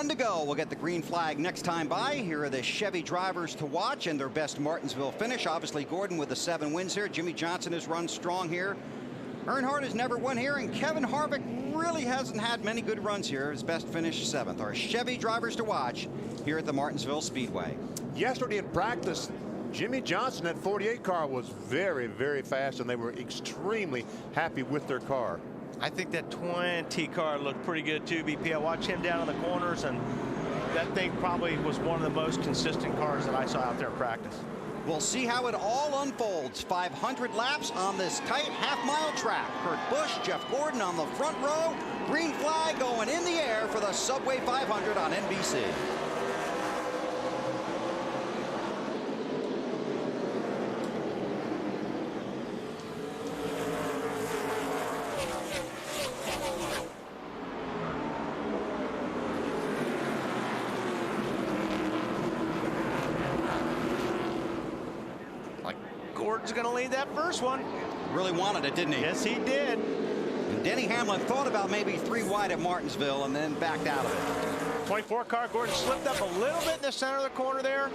One to go. We'll get the green flag next time by. Here are the Chevy drivers to watch and their best Martinsville finish. Obviously, Gordon with the 7 wins here. Jimmy Johnson has run strong here. Earnhardt has never won here, and Kevin Harvick really hasn't had many good runs here. His best finish 7th. Our Chevy drivers to watch here at the Martinsville Speedway. Yesterday in practice, Jimmy Johnson, that 48 car, was very, very fast, and they were extremely happy with their car. I think that 20 car looked pretty good too, BP. I watched him down in the corners, and that thing probably was one of the most consistent cars that I saw out there in practice. We'll see how it all unfolds. 500 laps on this tight half-mile track. Kurt Busch, Jeff Gordon on the front row. Green flag going in the air for the Subway 500 on NBC. Gordon's going to lead that first one. Really wanted it, didn't he? Yes, he did. And Denny Hamlin thought about maybe 3 wide at Martinsville and then backed out of it. 24 car, Gordon slipped up a little bit in the center of the corner there.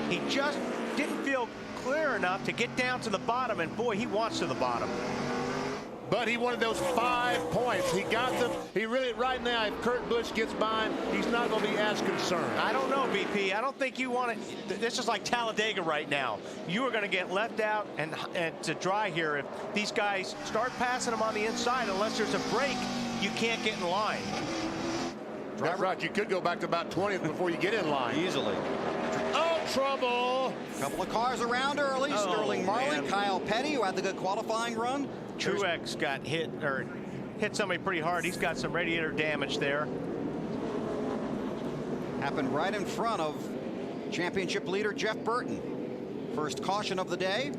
He just didn't feel clear enough to get down to the bottom, and boy, he wants to the bottom. But he wanted those 5 points. He got them. He really, right now, if Kurt Busch gets by him, he's not going to be as concerned. I don't know, BP. I don't think you want it. This is like Talladega right now. You are going to get left out and to dry here if these guys start passing them on the inside. Unless there's a break, you can't get in line. That's right. You could go back to about 20th before you get in line. Easily. Oh, trouble. A couple of cars around early. Sterling Marlin, man. Kyle Petty, who had the good qualifying run. Truex got hit somebody pretty hard. He's got some radiator damage there. Happened right in front of championship leader Jeff Burton. First caution of the day.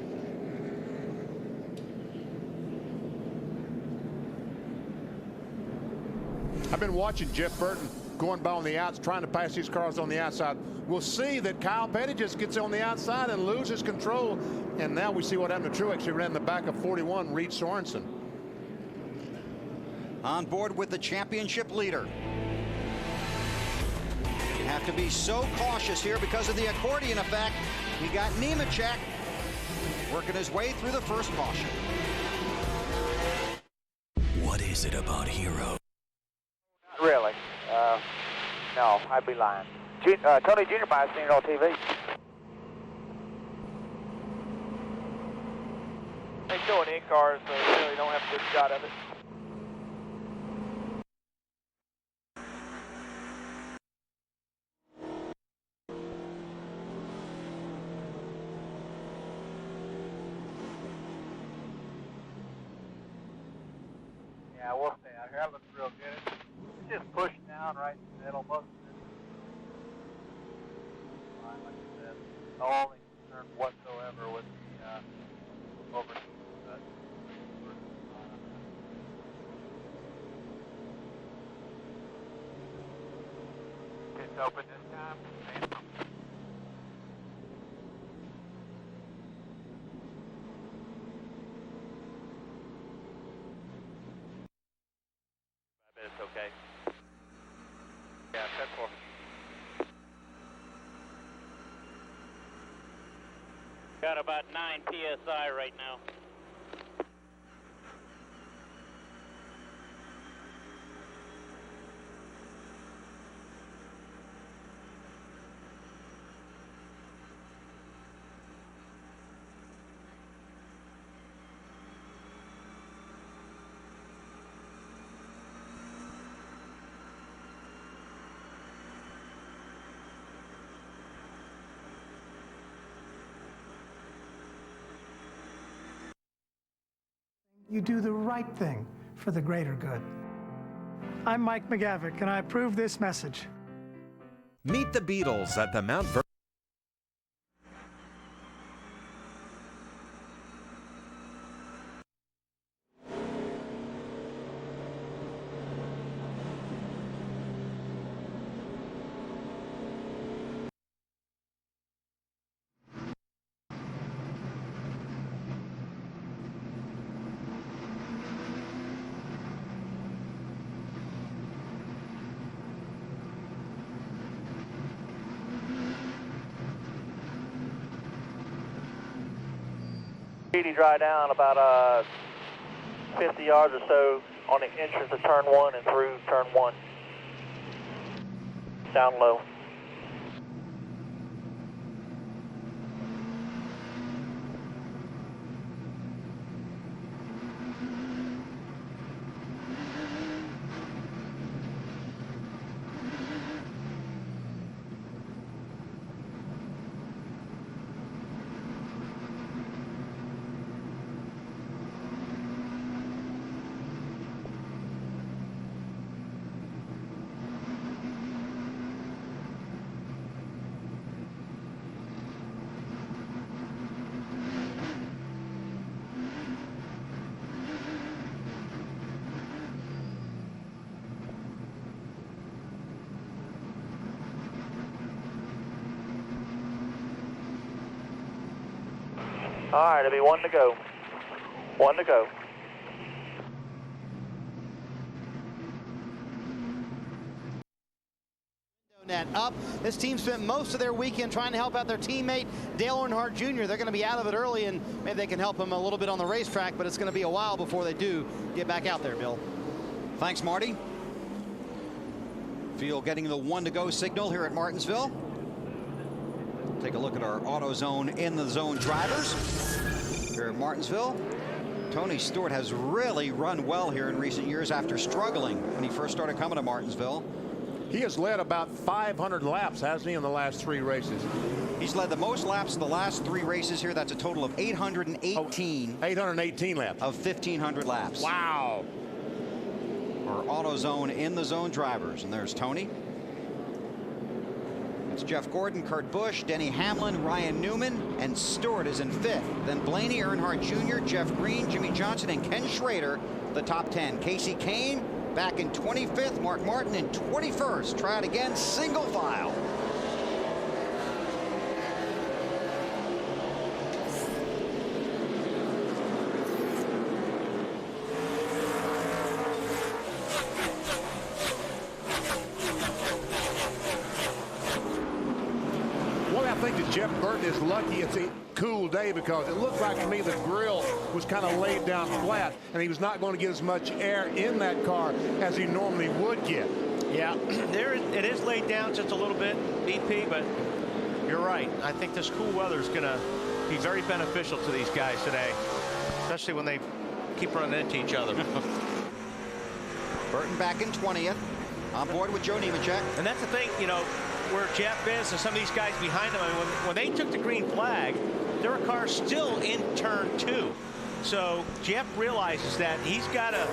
I've been watching Jeff Burton going by on the outs, trying to pass these cars on the outside. We'll see that Kyle Petty just gets on the outside and loses control. And now we see what happened to Truex. He ran the back of 41, Reed Sorensen. On board with the championship leader. You have to be so cautious here because of the accordion effect. We got Nemechek working his way through the first caution. What is it about Hero? Not really. No, I'd be lying. Tony Jr. might have seen it on TV. They show it in cars, so you really don't have a good shot of it. Yeah, we'll stay out here. That looks real good. It's just pushing down right in the middle. Most of it. Like I said, no only concern whatsoever with the overheat. It's open this time. I bet it's okay. Yeah, 10-4. Got about 9 PSI right now. You do the right thing for the greater good. I'm Mike McGavick, and I approve this message. Meet the Beatles at the Mount Vernon. Speedy dry down about 50 yards or so on the entrance of turn 1 and through turn 1. Down low. All right, it'll be 1 to go. 1 to go. Net up. This team spent most of their weekend trying to help out their teammate, Dale Earnhardt Jr. They're going to be out of it early, and maybe they can help him a little bit on the racetrack, but it's going to be a while before they do get back out there, Bill. Thanks, Marty. Field getting the 1 to go signal here at Martinsville. Take a look at our AutoZone in the zone drivers here at Martinsville. Tony Stewart has really run well here in recent years after struggling when he first started coming to Martinsville. He has led about 500 laps, hasn't he, in the last 3 races? He's led the most laps in the last 3 races here. That's a total of 818. 818 laps. Of 1,500 laps. Wow. Our AutoZone in the zone drivers. And there's Tony. It's Jeff Gordon, Kurt Busch, Denny Hamlin, Ryan Newman, and Stewart is in 5th. Then Blaney, Earnhardt Jr., Jeff Green, Jimmy Johnson, and Ken Schrader, the top 10. Casey Kane back in 25th, Mark Martin in 21st. Try it again, single file. Jeff Burton is lucky it's a cool day, because it looked like to me the grill was kind of laid down flat, and he was not going to get as much air in that car as he normally would get. Yeah, it is laid down just a little bit, BP, but you're right. I think this cool weather is going to be very beneficial to these guys today, especially when they keep running into each other. Burton back in 20th, on board with Joe Nemechek. And that's the thing, you know, where Jeff is and some of these guys behind him. I mean, when they took the green flag, there were cars still in turn 2. So Jeff realizes that he's got to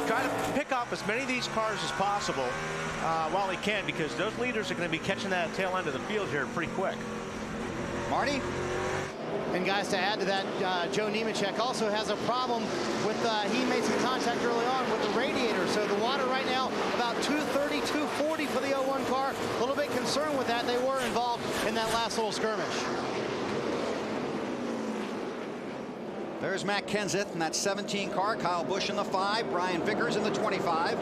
try to pick up as many of these cars as possible while he can, because those leaders are going to be catching that tail end of the field here pretty quick. Marty? And guys, to add to that, Joe Nemechek also has a problem with, he made some contact early on with the radiator. So the water right now, about 230, 240 for the 01 car. A little bit concerned with that. They were involved in that last little skirmish. There's Matt Kenseth in that 17 car. Kyle Busch in the 5. Brian Vickers in the 25.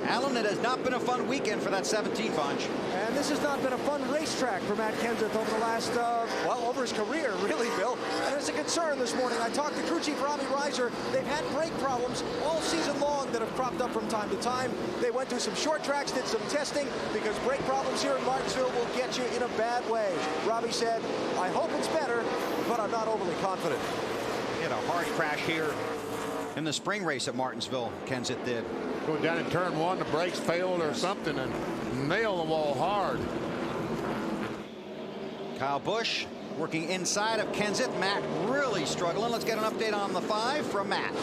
Alan, it has not been a fun weekend for that 17 bunch. And this has not been a fun racetrack for Matt Kenseth over the last, well, over his career, really, Bill. And it's a concern this morning. I talked to crew chief Robbie Reiser. They've had brake problems all season long that have cropped up from time to time. They went to some short tracks, did some testing, because brake problems here in Martinsville will get you in a bad way. Robbie said, I hope it's better, but I'm not overly confident. He had a hard crash here in the spring race at Martinsville. Kenseth did. Going down in turn 1, the brakes failed or something and nailed the wall hard. Kyle Busch working inside of Kenseth. Matt really struggling. Let's get an update on the 5 from Matt.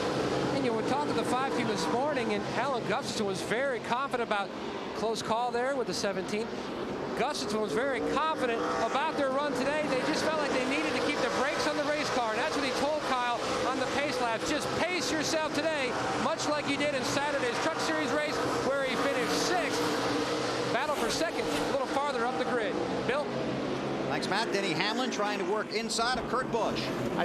And you were talking to the 5 team this morning, and Alan Gustafson was very confident about close call there with the 17. Gustafson was very confident about their run today. They just felt like they needed to keep the brakes on the race car, and that's what he told Kyle on the pace laps. Just pace yourself today, much like you did in Saturday's Truck Series race, where he finished 6th. Battle for second, a little farther up the grid. Bill? Thanks, Matt. Denny Hamlin trying to work inside of Kurt Busch.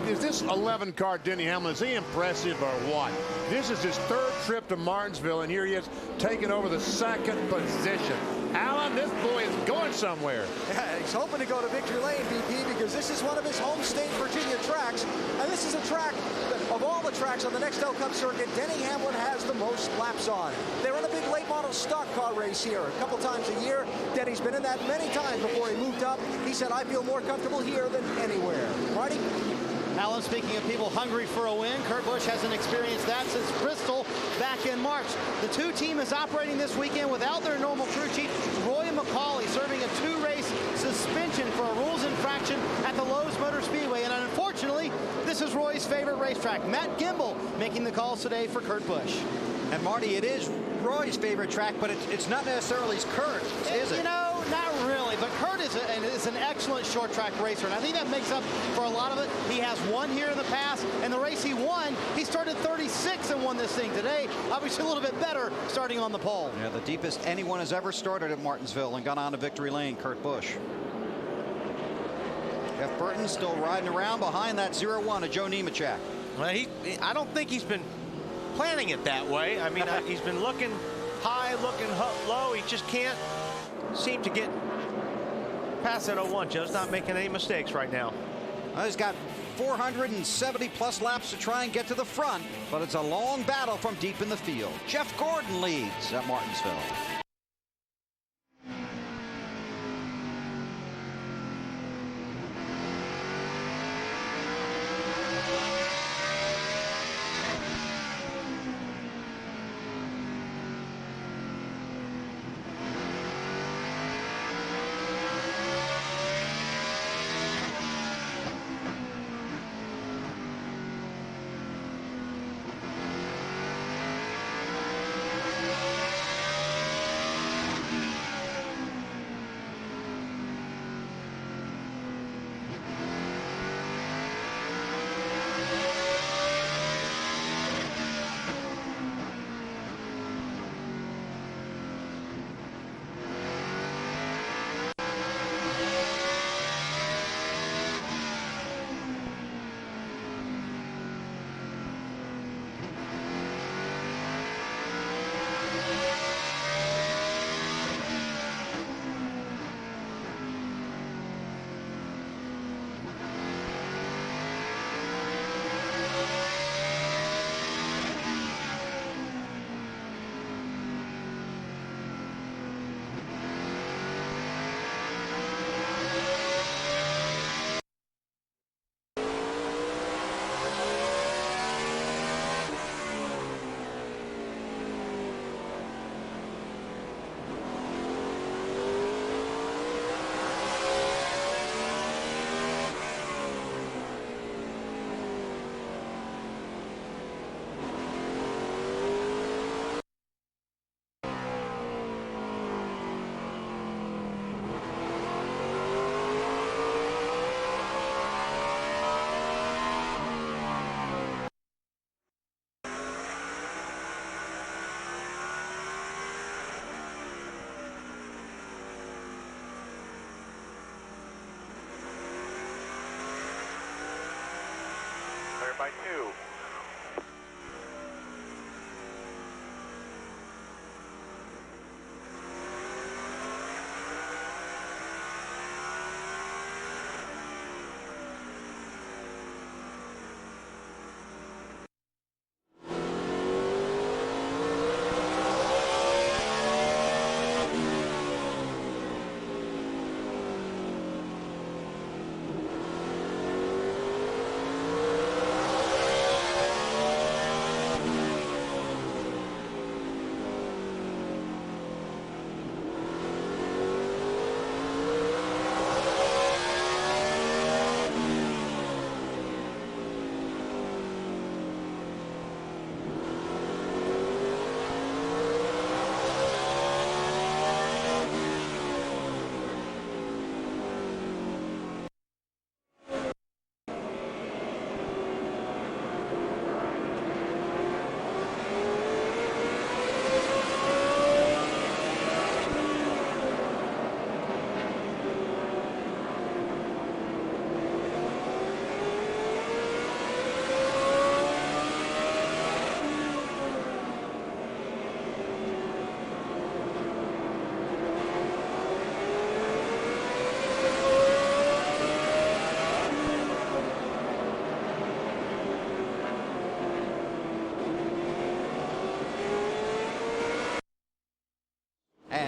Is this 11 car Denny Hamlin, is he impressive or what? This is his third trip to Martinsville, and here he is taking over the second position. Alan, this boy is going somewhere. Yeah, he's hoping to go to victory lane, BP, because this is one of his home state Virginia tracks. And this is a track that, of all the tracks on the Nextel Cup circuit, Denny Hamlin has the most laps on. They run a big late model stock car race here a couple times a year. Denny's been in that many times before he moved up. He said, I feel more comfortable here than anywhere. Marty? Alan, speaking of people hungry for a win, Kurt Busch hasn't experienced that since Bristol back in March. The two team is operating this weekend without their normal crew chief, Roy McCauley, serving a 2-race suspension for a rules infraction at the Lowe's Motor Speedway. And unfortunately, this is Roy's favorite racetrack. Matt Gimbel making the calls today for Kurt Busch. And Marty, it is Roy's favorite track, but it's not necessarily Kurt, is it? You know, not really. But Kurt is an excellent short track racer, and I think that makes up for a lot of it. He has won here in the past, and the race he won, he started 36 and won this thing today. Obviously a little bit better starting on the pole. Yeah, the deepest anyone has ever started at Martinsville and gone on to victory lane, Kurt Busch. Jeff Burton still riding around behind that 0-1 of Joe Nemechek. Well, I don't think he's been planning it that way. I mean, he's been looking high, looking low. He just can't seem to get past that 0-1. Joe's not making any mistakes right now. Well, he's got 470 plus laps to try and get to the front, but it's a long battle from deep in the field. Jeff Gordon leads at Martinsville.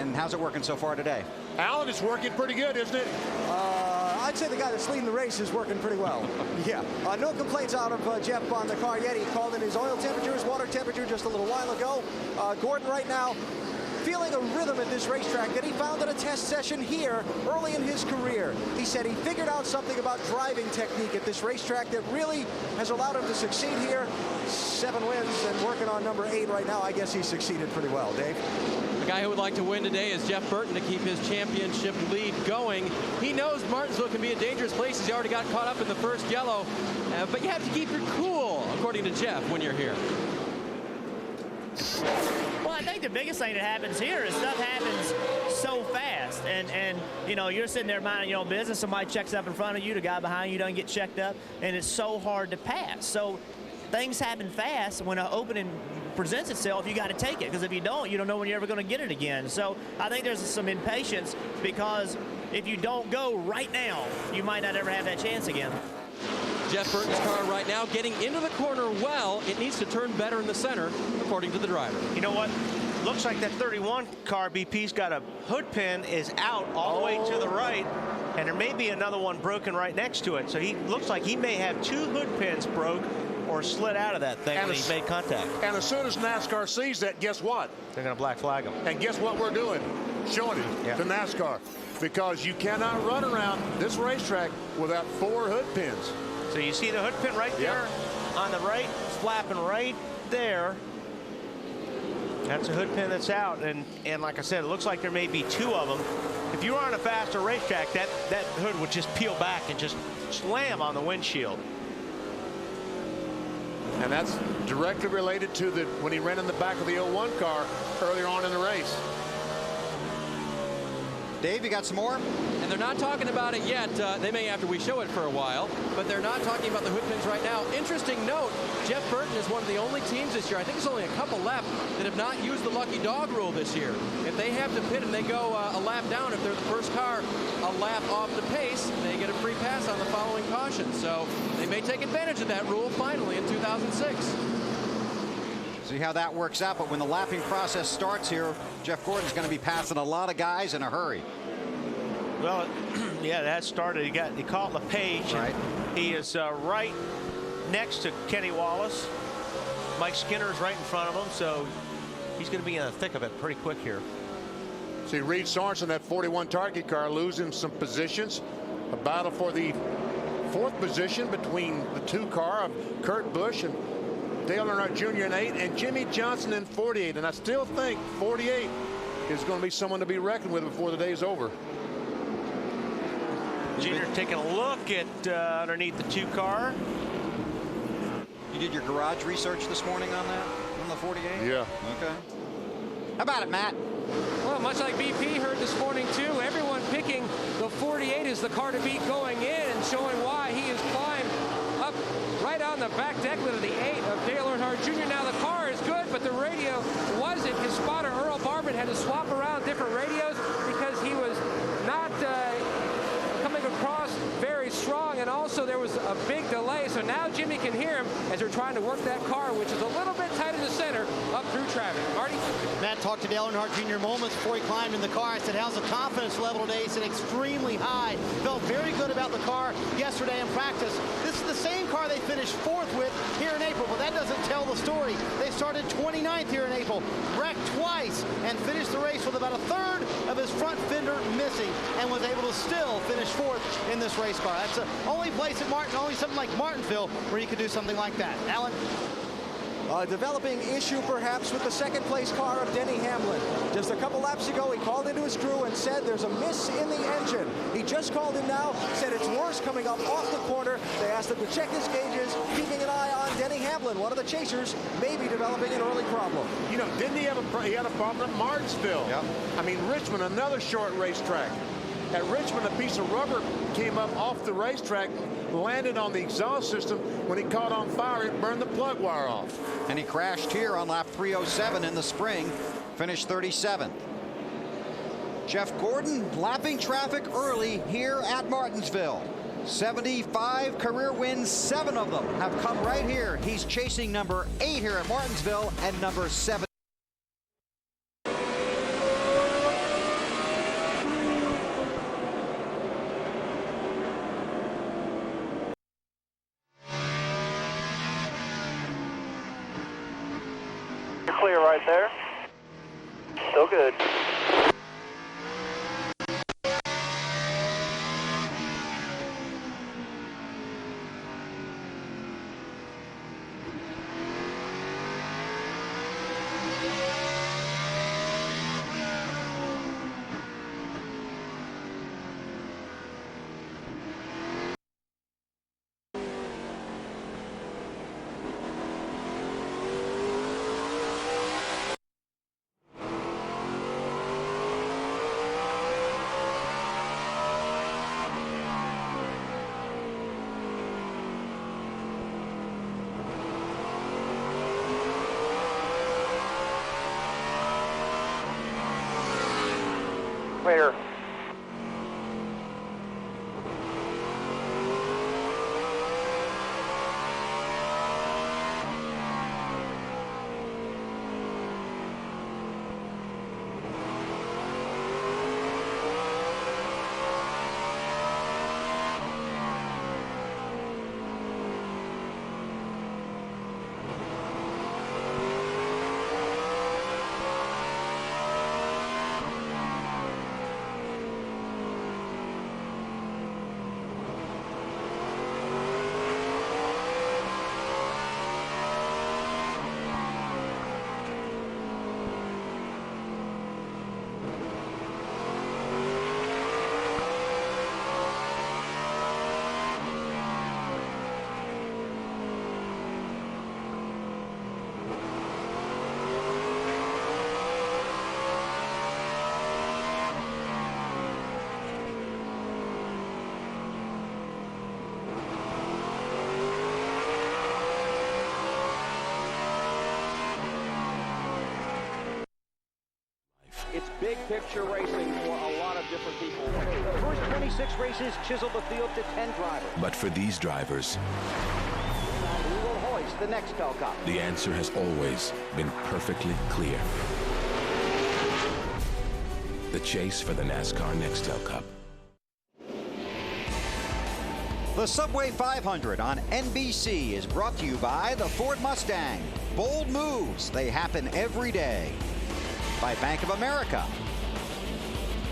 And how's it working so far today? Alan, it's working pretty good, isn't it? I'd say the guy that's leading the race is working pretty well. Yeah. No complaints out of Jeff on the car yet. He called in his oil temperature, his water temperature just a little while ago. Gordon right now feeling a rhythm at this racetrack that he found at a test session here early in his career. He said he figured out something about driving technique at this racetrack that really has allowed him to succeed here. 7 wins and working on number 8 right now. I guess he succeeded pretty well. Dave? The guy who would like to win today is Jeff Burton to keep his championship lead going. He knows Martinsville can be a dangerous place. He's already got caught up in the first yellow. But you have to keep your cool, according to Jeff, when you're here. Well, I think the biggest thing that happens here is stuff happens so fast. And you know, you're sitting there minding your own business. Somebody checks up in front of you. The guy behind you doesn't get checked up. And it's so hard to pass. So things happen fast. When an opening presents itself, you got to take it, because if you don't know when you're ever going to get it again. So I think there's some impatience, because if you don't go right now, you might not ever have that chance again. Jeff Burton's car right now getting into the corner well. It needs to turn better in the center, according to the driver. You know what? Looks like that 31 car, BP's got a hood pin is out all the way to the right, and there may be another one broken right next to it. So he looks like he may have 2 hood pins broke or slid out of that thing when he made contact. And as soon as NASCAR sees that, guess what? They're going to black flag him. And guess what we're doing? Showing it to NASCAR. Because you cannot run around this racetrack without 4 hood pins. So you see the hood pin right there on the right, flapping right there. That's a hood pin that's out. And like I said, it looks like there may be 2 of them. If you were on a faster racetrack, that hood would just peel back and just slam on the windshield. And that's directly related to when he ran in the back of the 01 car earlier on in the race. Dave, you got some more? And they're not talking about it yet. They may after we show it for a while, but they're not talking about the hood pins right now. Interesting note, Jeff Burton is one of the only teams this year, I think there's only a couple left, that have not used the lucky dog rule this year. If they have to pit and they go a lap down, if they're the first car a lap off the pace, they get a free pass on the following caution. So they may take advantage of that rule finally in 2006. See how that works out, but when the lapping process starts here, Jeff Gordon's going to be passing a lot of guys in a hurry. Well, yeah, that started. He caught LePage. Right. He is right next to Kenny Wallace. Mike Skinner's right in front of him, so he's going to be in the thick of it pretty quick here. See Reed Sorensen, that 41 Target car, losing some positions. A battle for the 4th position between the 2 car of Kurt Busch and Dale Earnhardt Jr. in 8 and Jimmy Johnson in 48. And I still think 48 is going to be someone to be reckoned with before the day's over. Junior taking a look at underneath the 2 car. You did your garage research this morning on that, on the 48? Yeah. Okay. How about it, Matt? Well, much like BP heard this morning, too, everyone picking the 48 as the car to beat going in and showing why he has climbed up right on the back deck of the 8 of Dale Earnhardt Jr. Now, the car is good, but the radio wasn't. His spotter, Earl Barber, had to swap around different radios because he was not coming across very strong, and also there was a big delay. So now Jimmy can hear him as they're trying to work that car, which is a little bit tight in the center, up through traffic. Marty? Matt talked to Dale Earnhardt Jr. moments before he climbed in the car. I said, how's the confidence level today? He said, extremely high. Felt very good about the car yesterday in practice. This is the same car they finished 4th with here in April, but that doesn't tell the story. They started 29th here in April, wrecked twice, and finished the race with about 1/3 of his front fender missing, and was able to still finish 4th in this race car. That's the only place at only something like Martinsville where you could do something like that. Alan? Developing issue perhaps with the 2nd place car of Denny Hamlin. Just a couple laps ago, he called into his crew and said there's a miss in the engine. He just called in now, said it's worse coming up off the corner. They asked him to check his gauges, keeping an eye on Denny Hamlin, one of the chasers, maybe developing an early problem. You know, didn't he have he had a problem at Martinsville? Yep. I mean, Richmond, another short racetrack. At Richmond, a piece of rubber came up off the racetrack, landed on the exhaust system. When it caught on fire, it burned the plug wire off. And he crashed here on lap 307 in the spring, finished 37th. Jeff Gordon lapping traffic early here at Martinsville. 75 career wins, 7 of them have come right here. He's chasing number 8 here at Martinsville and number 7. movement there. Still good. Clear. It's big picture racing for a lot of different people. The first 26 races chiseled the field to 10 drivers. But for these drivers, Who will hoist the NASCAR Cup? the answer has always been perfectly clear. The chase for the NASCAR Nextel Cup. The Subway 500 on NBC is brought to you by the Ford Mustang. Bold moves, they happen every day. By Bank of America.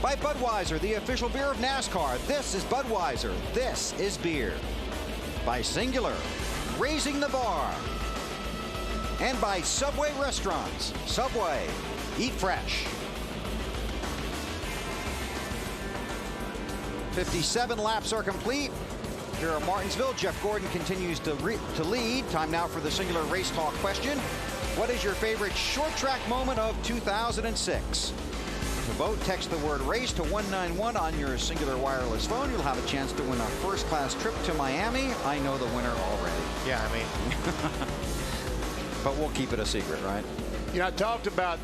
By Budweiser, the official beer of NASCAR. This is Budweiser. This is beer. By Singular, raising the bar. And by Subway Restaurants. Subway, eat fresh. 57 laps are complete. Here at Martinsville, Jeff Gordon continues to lead. Time now for the Singular Race Talk question. What is your favorite short track moment of 2006? To vote, text the word race to 191 on your Singular wireless phone. You'll have a chance to win a first-class trip to Miami. I know the winner already. Yeah, I mean. But we'll keep it a secret, right? You know, I talked about,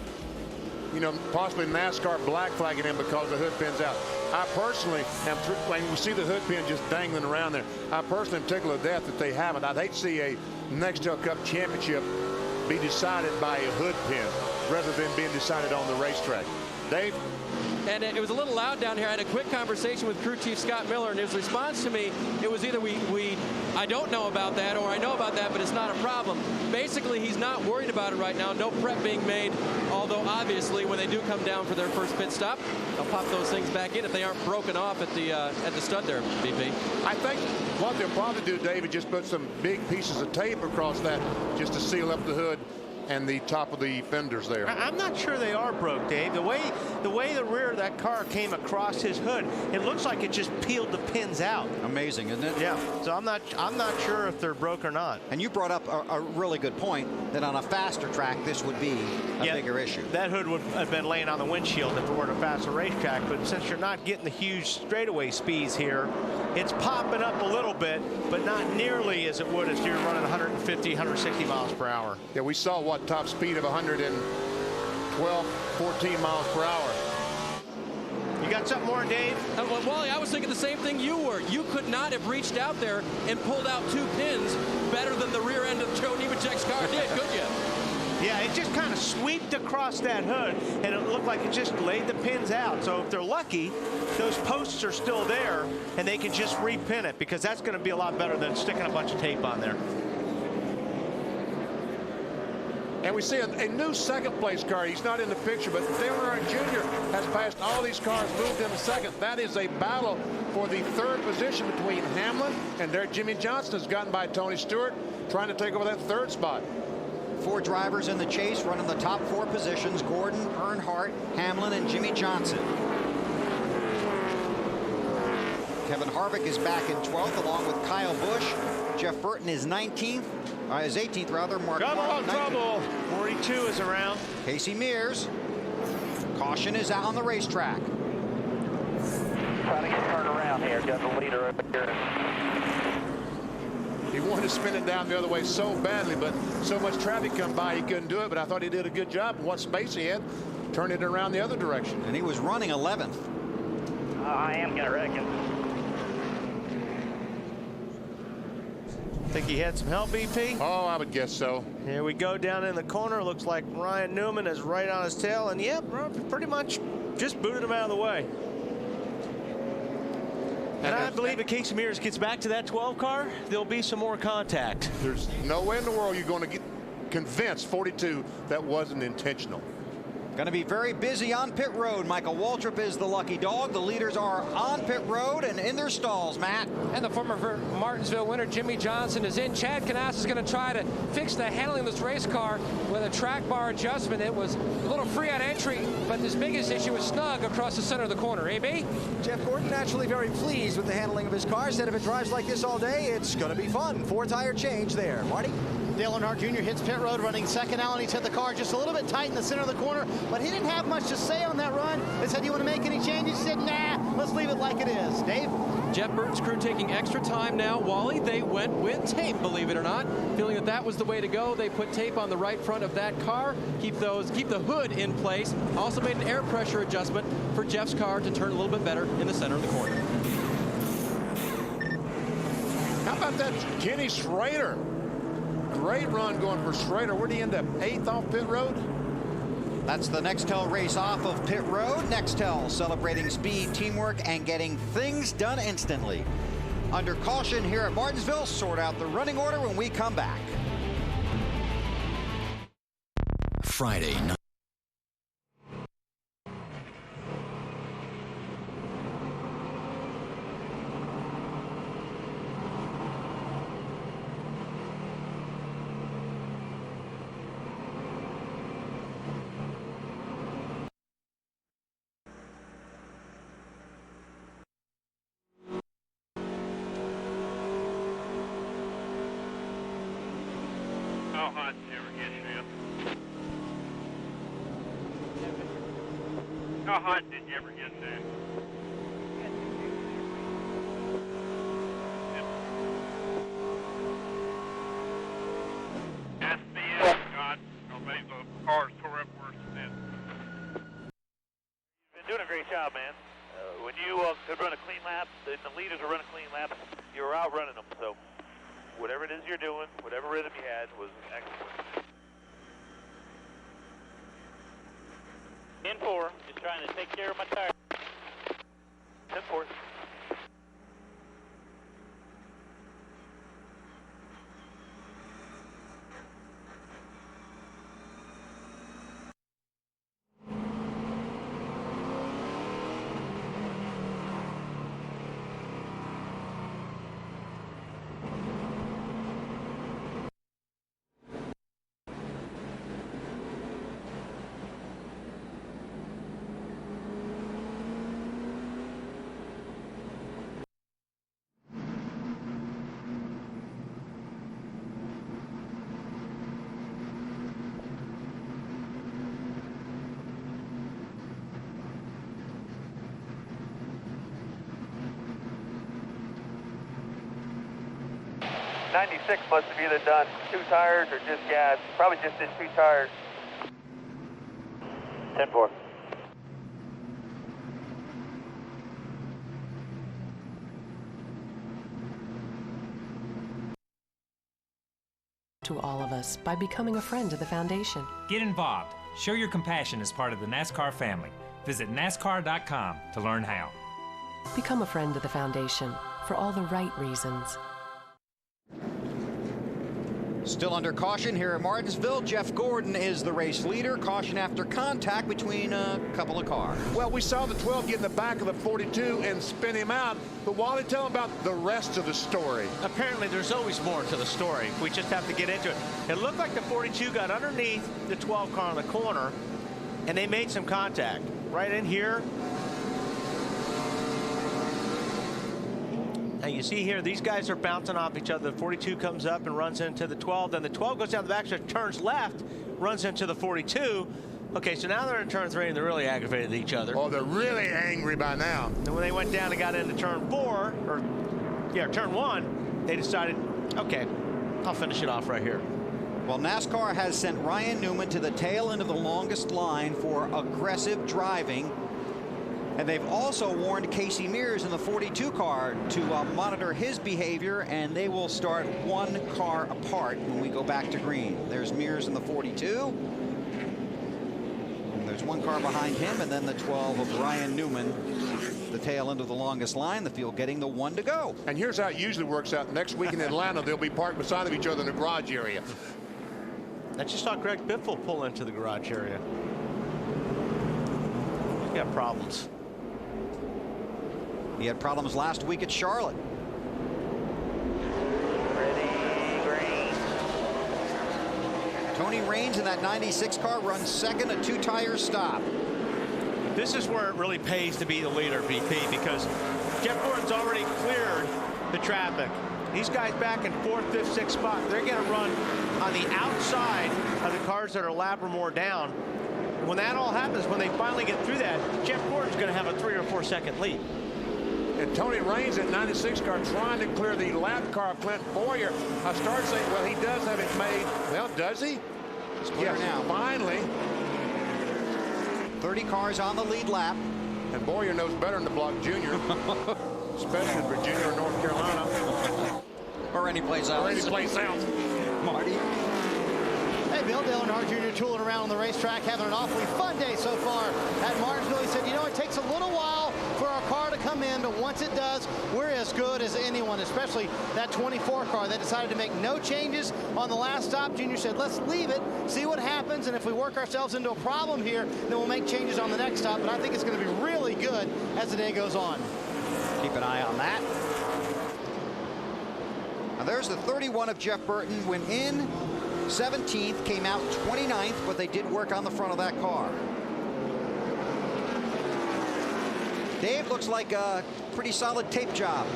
possibly NASCAR black flagging him because the hood pin's out. I personally am, when we see the hood pin just dangling around there, I personally am tickled to death that they haven't. I'd hate to see a Nextel Cup championship be decided by a hood pin rather than being decided on the racetrack. Dave? And it was a little loud down here. I had a quick conversation with crew chief Scott Miller, and his response to me, it was either I don't know about that, or I know about that, but it's not a problem. Basically, he's not worried about it right now. No prep being made, although obviously when they do come down for their first pit stop, they'll pop those things back in if they aren't broken off at the stud there, BP. I think what they'll probably do, David, just put some big pieces of tape across that just to seal up the hood and the top of the fenders there. I'm not sure they are broke, Dave. The way the rear of that car came across his hood, it looks like it just peeled the pins out. Amazing, isn't it? Yeah. So I'm not sure if they're broke or not. And you brought up a really good point that on a faster track this would be a bigger issue. That hood would have been laying on the windshield if it were a faster racetrack, but since you're not getting the huge straightaway speeds here, it's popping up a little bit, but not nearly as it would if you're running 150, 160 miles per hour. Yeah, we saw top speed of 112, 14 miles per hour. You got something more, Dave? Well, Wally, I was thinking the same thing you were. You could not have reached out there and pulled out two pins better than the rear end of Joe Nemechek's car did, could you? Yeah, it just kind of sweeped across that hood, and it looked like it just laid the pins out. So if they're lucky, those posts are still there, and they can just repin it, because that's going to be a lot better than sticking a bunch of tape on there. And we see a new second-place car. He's not in the picture, but Dale Earnhardt Jr. has passed all these cars, moved into second. That is a battle for the third position between Hamlin and there Jimmy Johnson has gotten by Tony Stewart, trying to take over that third spot. 4 drivers in the chase running the top 4 positions: Gordon, Earnhardt, Hamlin, and Jimmy Johnson. Kevin Harvick is back in 12th along with Kyle Busch. Jeff Burton is 19th. Is 18th rather. Mark trouble. 42 is around. Casey Mears. Caution is out on the racetrack. Trying to get turned around here. Got the leader up here. He wanted to spin it down the other way so badly, but so much traffic come by he couldn't do it. But I thought he did a good job. What space he had, turned it around the other direction. And he was running 11th. I am gonna reckon. Think he had some help, BP? Oh, I would guess so. Here we go down in the corner. Looks like Ryan Newman is right on his tail. And yep, pretty much just booted him out of the way. And I believe if Casey Mears gets back to that 12 car, there'll be some more contact. There's no way in the world you're going to get convinced 42 that wasn't intentional. Going to be very busy on pit road. Michael Waltrip is the lucky dog. The leaders are on pit road and in their stalls, Matt. And the former Martinsville winner, Jimmy Johnson, is in. Chad Canassa is going to try to fix the handling of this race car with a track bar adjustment. It was a little free on entry, but his biggest issue was snug across the center of the corner. AB? Jeff Gordon naturally very pleased with the handling of his car. Said if it drives like this all day, it's going to be fun. 4-tire change there. Marty? Dale Earnhardt Jr. hits pit road running second out, and he's hit the car just a little bit tight in the center of the corner, but he didn't have much to say on that run. They said, "You want to make any changes?" He said, "Nah, let's leave it like it is." Dave? Jeff Burton's crew taking extra time now. Wally, they went with tape, believe it or not. Feeling that was the way to go, they put tape on the right front of that car, keep the hood in place. Also made an air pressure adjustment for Jeff's car to turn a little bit better in the center of the corner. How about that Kenny Schrader? Great run going for Schrader. Where'd he end up? 8th off pit road? That's the Nextel race off of pit road. Nextel celebrating speed, teamwork, and getting things done instantly. Under caution here at Martinsville. Sort out the running order when we come back. Friday night. How hot did you ever get, Shep? How hot did you ever get, Sam? SBS, God, maybe the cars tore up worse than this. You've been doing a great job, man. When you could run a clean lap, and the leaders are running clean laps, you were outrunning them, so whatever it is you're doing, whatever rhythm you had was excellent. 10-4, just trying to take care of my tire. 10-4. '96 must have either done 2 tires or just gas. Probably just did 2 tires. 10-4. To all of us by becoming a friend of the foundation. Get involved. Show your compassion as part of the NASCAR family. Visit NASCAR.com to learn how. Become a friend of the foundation for all the right reasons. Still under caution here at Martinsville. Jeff Gordon is the race leader. Caution after contact between a couple of cars. Well, we saw the 12 get in the back of the 42 and spin him out. But Wally, tell him about the rest of the story. Apparently, there's always more to the story. We just have to get into it. It looked like the 42 got underneath the 12 car in the corner, and they made some contact right in here. Now you see here, these guys are bouncing off each other. The 42 comes up and runs into the 12. Then the 12 goes down the back, turns left, runs into the 42. Okay, so now they're in turn 3 and they're really aggravated at each other. Oh, they're really angry by now. And when they went down and got into turn 4, or yeah, turn 1, they decided, okay, I'll finish it off right here. Well, NASCAR has sent Ryan Newman to the tail end of the longest line for aggressive driving. And they've also warned Casey Mears in the 42 car to monitor his behavior, and they will start one car apart when we go back to green. There's Mears in the 42. And there's one car behind him, and then the 12 of Ryan Newman, the tail end of the longest line, the field getting the 1 to go. And here's how it usually works out. Next week in Atlanta, they'll be parked beside of each other in the garage area. I just saw Greg Biffle pull into the garage area. He's got problems. He had problems last week at Charlotte. Ready, green. Tony Raines in that 96 car runs second, a 2-tire stop. This is where it really pays to be the leader, VP, because Jeff Gordon's already cleared the traffic. These guys back in 4th, 5th, 6th spot, they're going to run on the outside of the cars that are a lap or more down. When that all happens, when they finally get through that, Jeff Gordon's going to have a 3 or 4 second lead. And Tony Raines at 96 car trying to clear the lap car of Clint Boyer. I started saying, well, he does have it made. Well, does he? Yes, now. Finally. 30 cars on the lead lap. And Boyer knows better than the block junior, especially in Virginia or North Carolina. Or any place else. Or any place else. Marty. Hey, Bill, Dale Earnhardt Jr. tooling around on the racetrack, having an awfully fun day so far at Martinsville. He said, you know, it takes a little while for our car to come in, but once it does, we're as good as anyone, especially that 24 car. They decided to make no changes on the last stop. Junior said, let's leave it, see what happens, and if we work ourselves into a problem here, then we'll make changes on the next stop. But I think it's going to be really good as the day goes on. Keep an eye on that. Now there's the 31 of Jeff Burton. Went in 17th, came out 29th, but they did work on the front of that car. Dave, looks like a pretty solid tape job.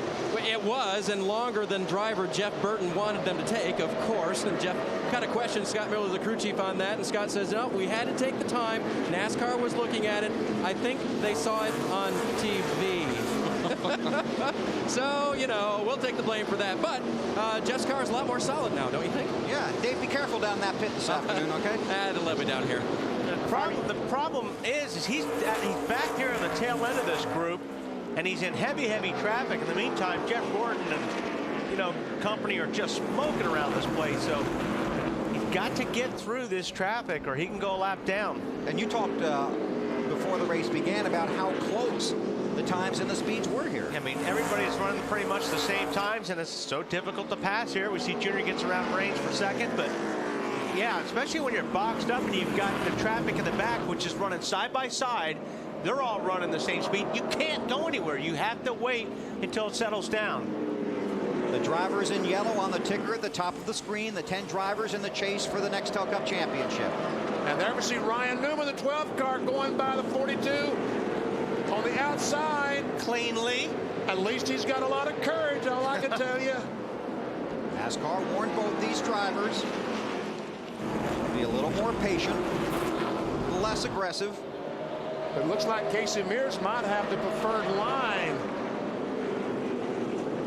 It was, and longer than driver Jeff Burton wanted them to take, of course. And Jeff kind of questioned Scott Miller, the crew chief, on that. And Scott says, no, we had to take the time. NASCAR was looking at it. I think they saw it on TV. So, you know, we'll take the blame for that. But Jeff's car is a lot more solid now, don't you think? Yeah, Dave, be careful down that pit this afternoon, okay? They'll let me down here. The problem is he's back here on the tail end of this group, and he's in heavy traffic. In the meantime, Jeff Gordon and, you know, company are just smoking around this place. So he's got to get through this traffic or he can go a lap down. And you talked before the race began about how close the times and the speeds were here. I mean, everybody's running pretty much the same times, and it's so difficult to pass here. We see Junior gets around range for second, but yeah, especially when you're boxed up and you've got the traffic in the back, which is running side by side. They're all running the same speed. You can't go anywhere. You have to wait until it settles down. The drivers in yellow on the ticker at the top of the screen, the 10 drivers in the chase for the Nextel Cup Championship. And there we see Ryan Newman, the 12 car, going by the 42 on the outside. Cleanly. At least he's got a lot of courage, all I can tell you. NASCAR warned both these drivers. Be a little more patient, a little less aggressive. It looks like Casey Mears might have the preferred line.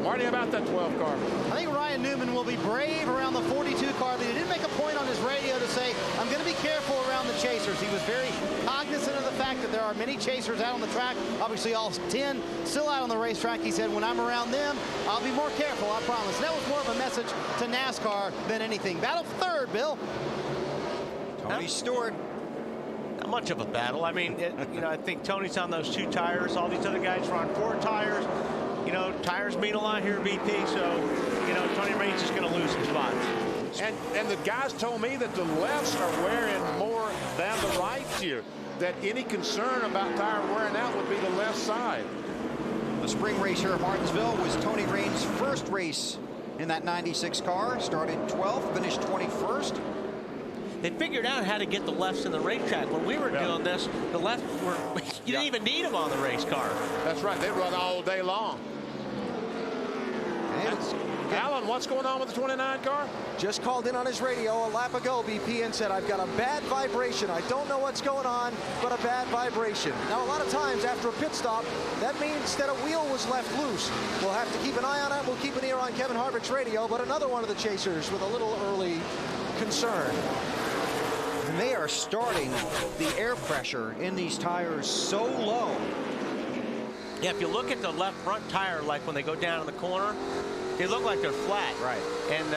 Marty, about that 12 car? I think Ryan Newman will be brave around the 42 car, but he did make a point on his radio to say, I'm going to be careful around the chasers. He was very cognizant of the fact that there are many chasers out on the track. Obviously, all 10 still out on the racetrack. He said, when I'm around them, I'll be more careful, I promise. And that was more of a message to NASCAR than anything. Battle for third, Bill. Tony Stewart. Not much of a battle. I mean, you know, I think Tony's on those 2 tires. All these other guys are on 4 tires. You know, tires mean a lot here, BP. So, you know, Tony Raines is going to lose some spots. And the guys told me that the lefts are wearing more than the rights here. That any concern about tire wearing out would be the left side. The spring race here at Martinsville was Tony Rain's first race in that 96 car. Started 12th, finished 21st. They figured out how to get the lefts in the racetrack. When we were doing this, the lefts were, you didn't even need them on the race car. That's right. They run all day long. Alan, what's going on with the 29 car? Just called in on his radio a lap ago, BP, and said, I've got a bad vibration. I don't know what's going on, but a bad vibration. Now, a lot of times after a pit stop, that means that a wheel was left loose. We'll have to keep an eye on it. We'll keep an ear on Kevin Harvick's radio, but another one of the chasers with a little early concern. And they are starting the air pressure in these tires so low. Yeah, if you look at the left front tire, like when they go down in the corner, they look like they're flat. Right. And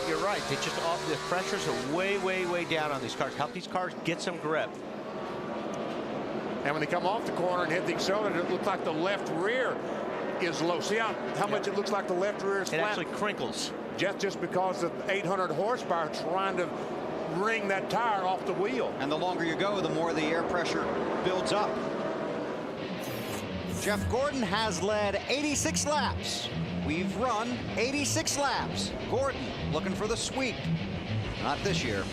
you're right. They just the pressures are way, way, way down on these cars. Help these cars get some grip. And when they come off the corner and hit the accelerator, it looks like the left rear is low. See how much it looks like the left rear is flat? It actually crinkles. Just because of 800 horsepower trying to wring that tire off the wheel. And the longer you go, the more the air pressure builds up. Jeff Gordon has led 86 laps. We've run 86 laps. Gordon looking for the sweep. Not this year.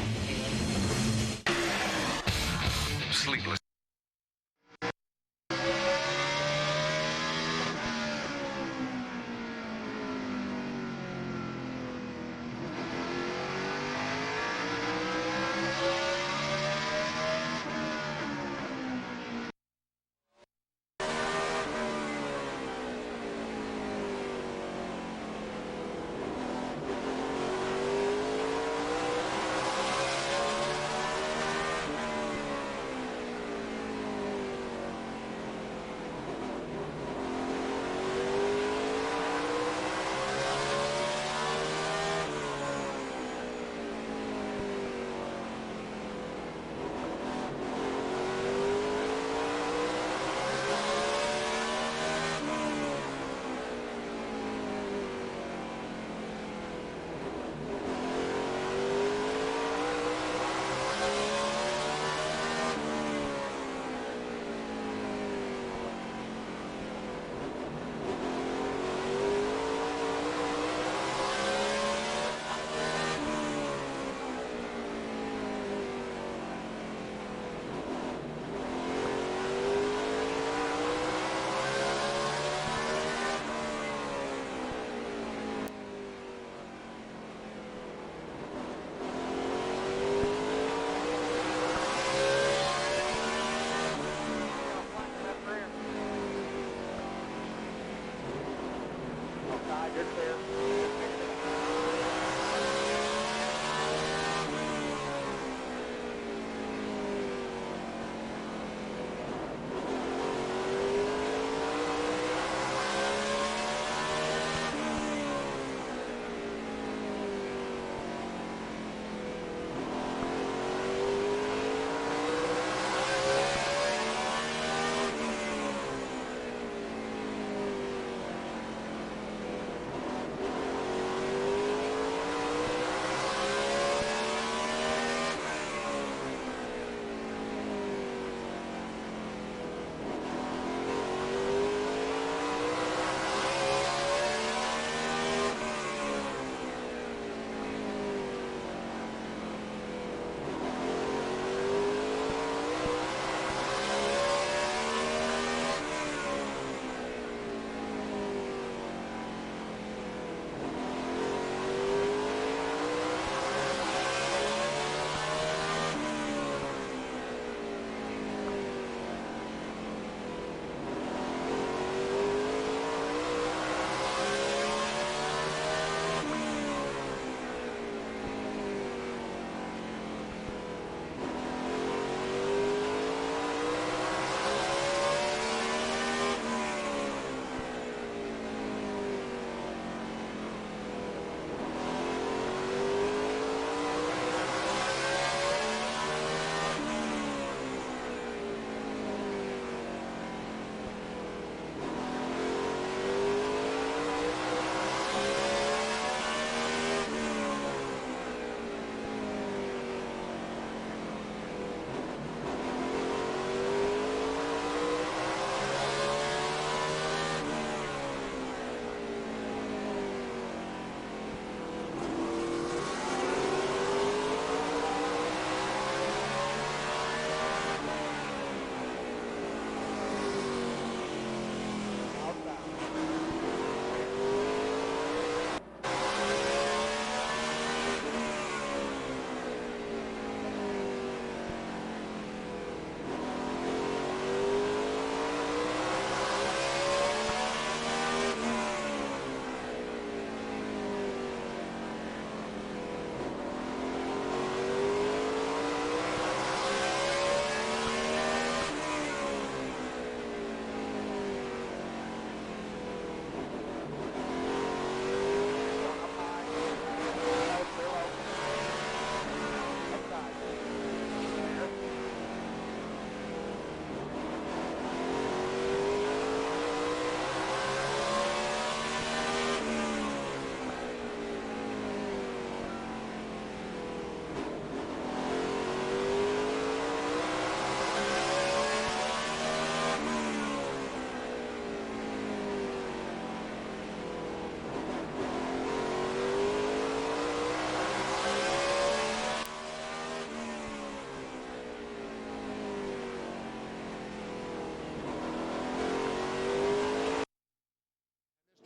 Sleepless.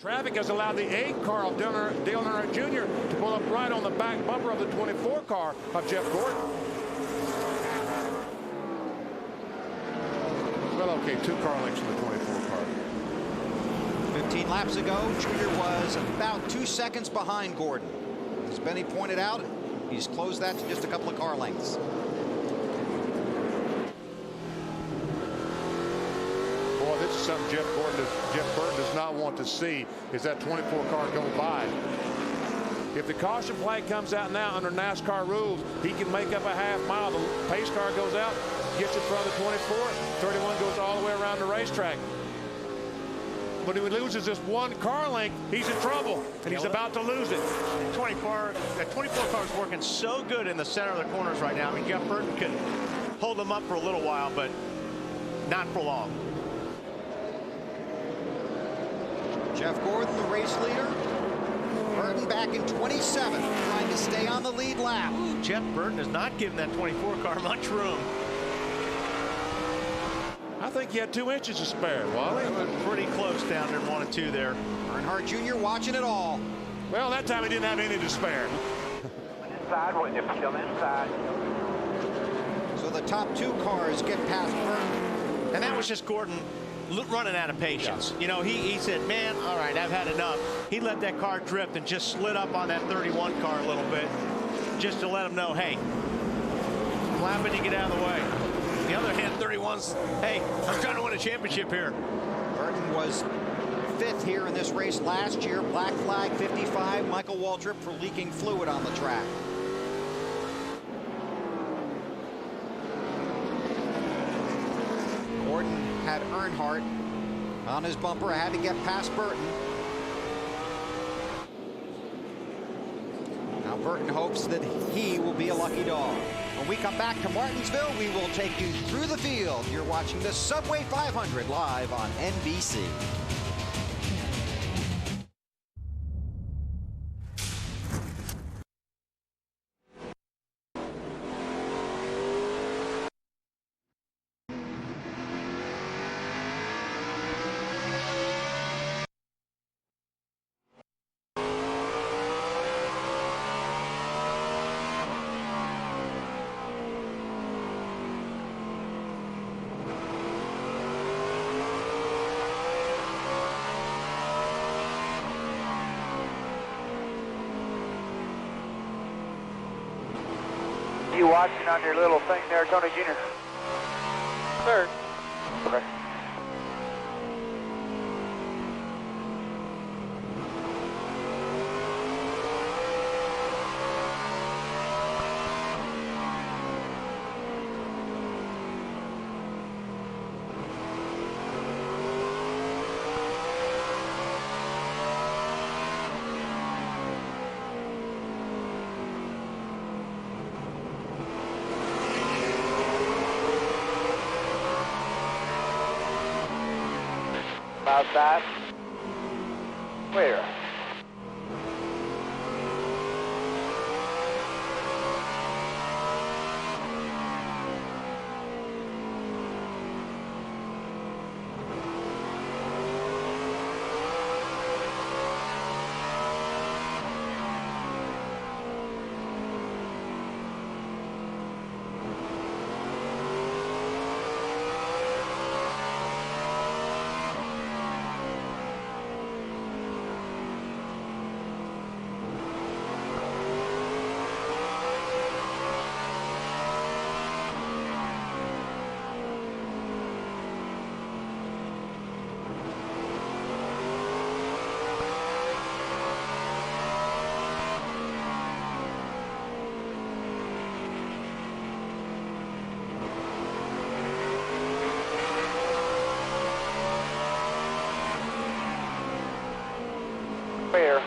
Traffic has allowed the 8 car of Dale Earnhardt Jr. to pull up right on the back bumper of the 24 car of Jeff Gordon. Well, okay, 2 car lengths from the 24 car. 15 laps ago, Junior was about 2 seconds behind Gordon. As Benny pointed out, he's closed that to just a couple of car lengths. Boy, this is something Jeff Burton does not want to see, is that 24 car go by. If the caution flag comes out now under NASCAR rules, he can make up a half mile. The pace car goes out, gets in front of the 24, 31 goes all the way around the racetrack. But if he loses this 1 car length, he's in trouble, and he's about to lose it. The 24 car is working so good in the center of the corners right now. I mean, Jeff Burton could hold them up for a little while, but not for long. Jeff Gordon, the race leader. Burton back in 27th, trying to stay on the lead lap. Jeff Burton is not giving that 24 car much room. I think he had 2 inches to spare, Wally. Pretty close down there, 1 and 2 there. Earnhardt Jr. watching it all. Well, that time he didn't have any to spare. Inside, when you're still inside. So the top 2 cars get past Burton. And that was just Gordon running out of patience. You know, he said, man, all right, I've had enough. He let that car drift and just slid up on that 31 car a little bit just to let him know, hey, I'm laughing to get out of the way. On the other hand, 31's, hey, I'm trying to win a championship here. Burton was 5th here in this race last year. Black flag 55. Michael Waltrip for leaking fluid on the track. Gordon had Earnhardt on his bumper. Had to get past Burton. Now Burton hopes that he will be a lucky dog. When we come back to Martinsville, we will take you through the field. You're watching the Subway 500 live on NBC. You watching on your little thing there, Tony Jr.? Sir. Okay. Outside. Where? Where?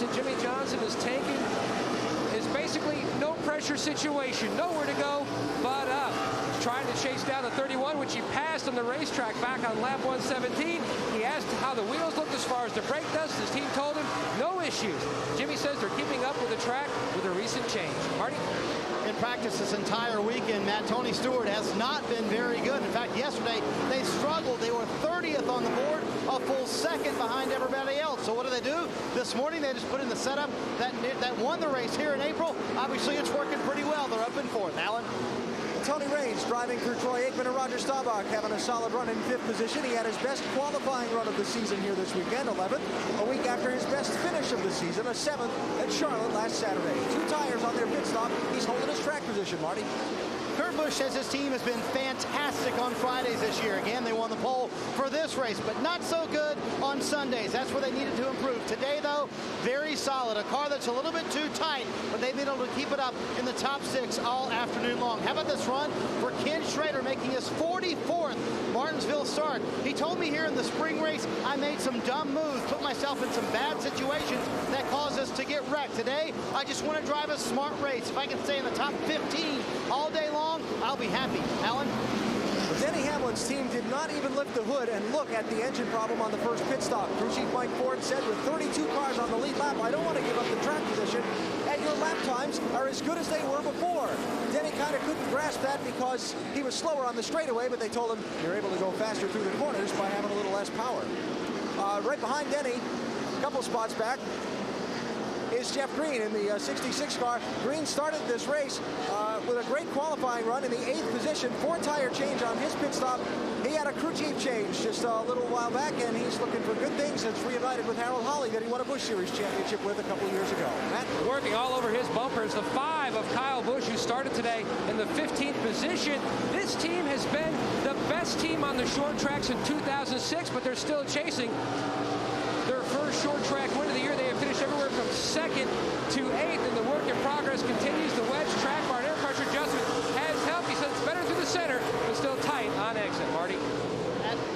that Jimmy Johnson is taking is basically no pressure situation, nowhere to go but up. He's trying to chase down the 31, which he passed on the racetrack back on lap 117. He asked how the wheels looked as far as the brake dust. His team told him no issues. Jimmy says they're keeping up with the track with a recent change. Marty? In practice this entire weekend, Matt, Tony Stewart has not been very good. In fact, yesterday they struggled. They were 30th on the board, a full second behind everybody else. So what do? This morning they just put in the setup that won the race here in April. Obviously it's working pretty well. They're up in fourth. Alan? Tony Raines driving for Troy Aikman and Roger Staubach having a solid run in 5th position. He had his best qualifying run of the season here this weekend, 11th, a week after his best finish of the season, a 7th at Charlotte last Saturday. 2 tires on their pit stop. He's holding his track position, Marty. Kurt Busch says his team has been fantastic on Fridays this year. Again, they won the pole for this race, but not so good on Sundays. That's where they needed to improve. Today, though, very solid. A car that's a little bit too tight, but they've been able to keep it up in the top 6 all afternoon long. How about this run for Ken Schrader, making his 44th Martinsville start? He told me here in the spring race, I made some dumb moves, put myself in some bad situations that caused us to get wrecked. Today, I just want to drive a smart race. If I can stay in the top 15 all day long, I'll be happy. Alan? Denny Hamlin's team did not even lift the hood and look at the engine problem on the first pit stop. Crew chief Mike Ford said with 32 cars on the lead lap, I don't want to give up the track position, and your lap times are as good as they were before. Denny kind of couldn't grasp that because he was slower on the straightaway, but they told him you're able to go faster through the corners by having a little less power. Right behind Denny, a couple spots back, is Jeff Green in the 66 car. Green started this race with a great qualifying run in the 8th position, 4-tire change on his pit stop. He had a crew chief change just a little while back, and he's looking for good things since reunited with Harold Holley that he won a Busch Series championship with a couple of years ago. Matt? Working all over his bumpers, the 5 of Kyle Busch, who started today in the 15th position. This team has been the best team on the short tracks in 2006, but they're still chasing their first short track win of the year. They have finished everywhere from 2nd to 8th, and the work in progress continues. The wedge track bar and air pressure adjustment has helped. He said it's better through the center, but still tight on exit. Marty?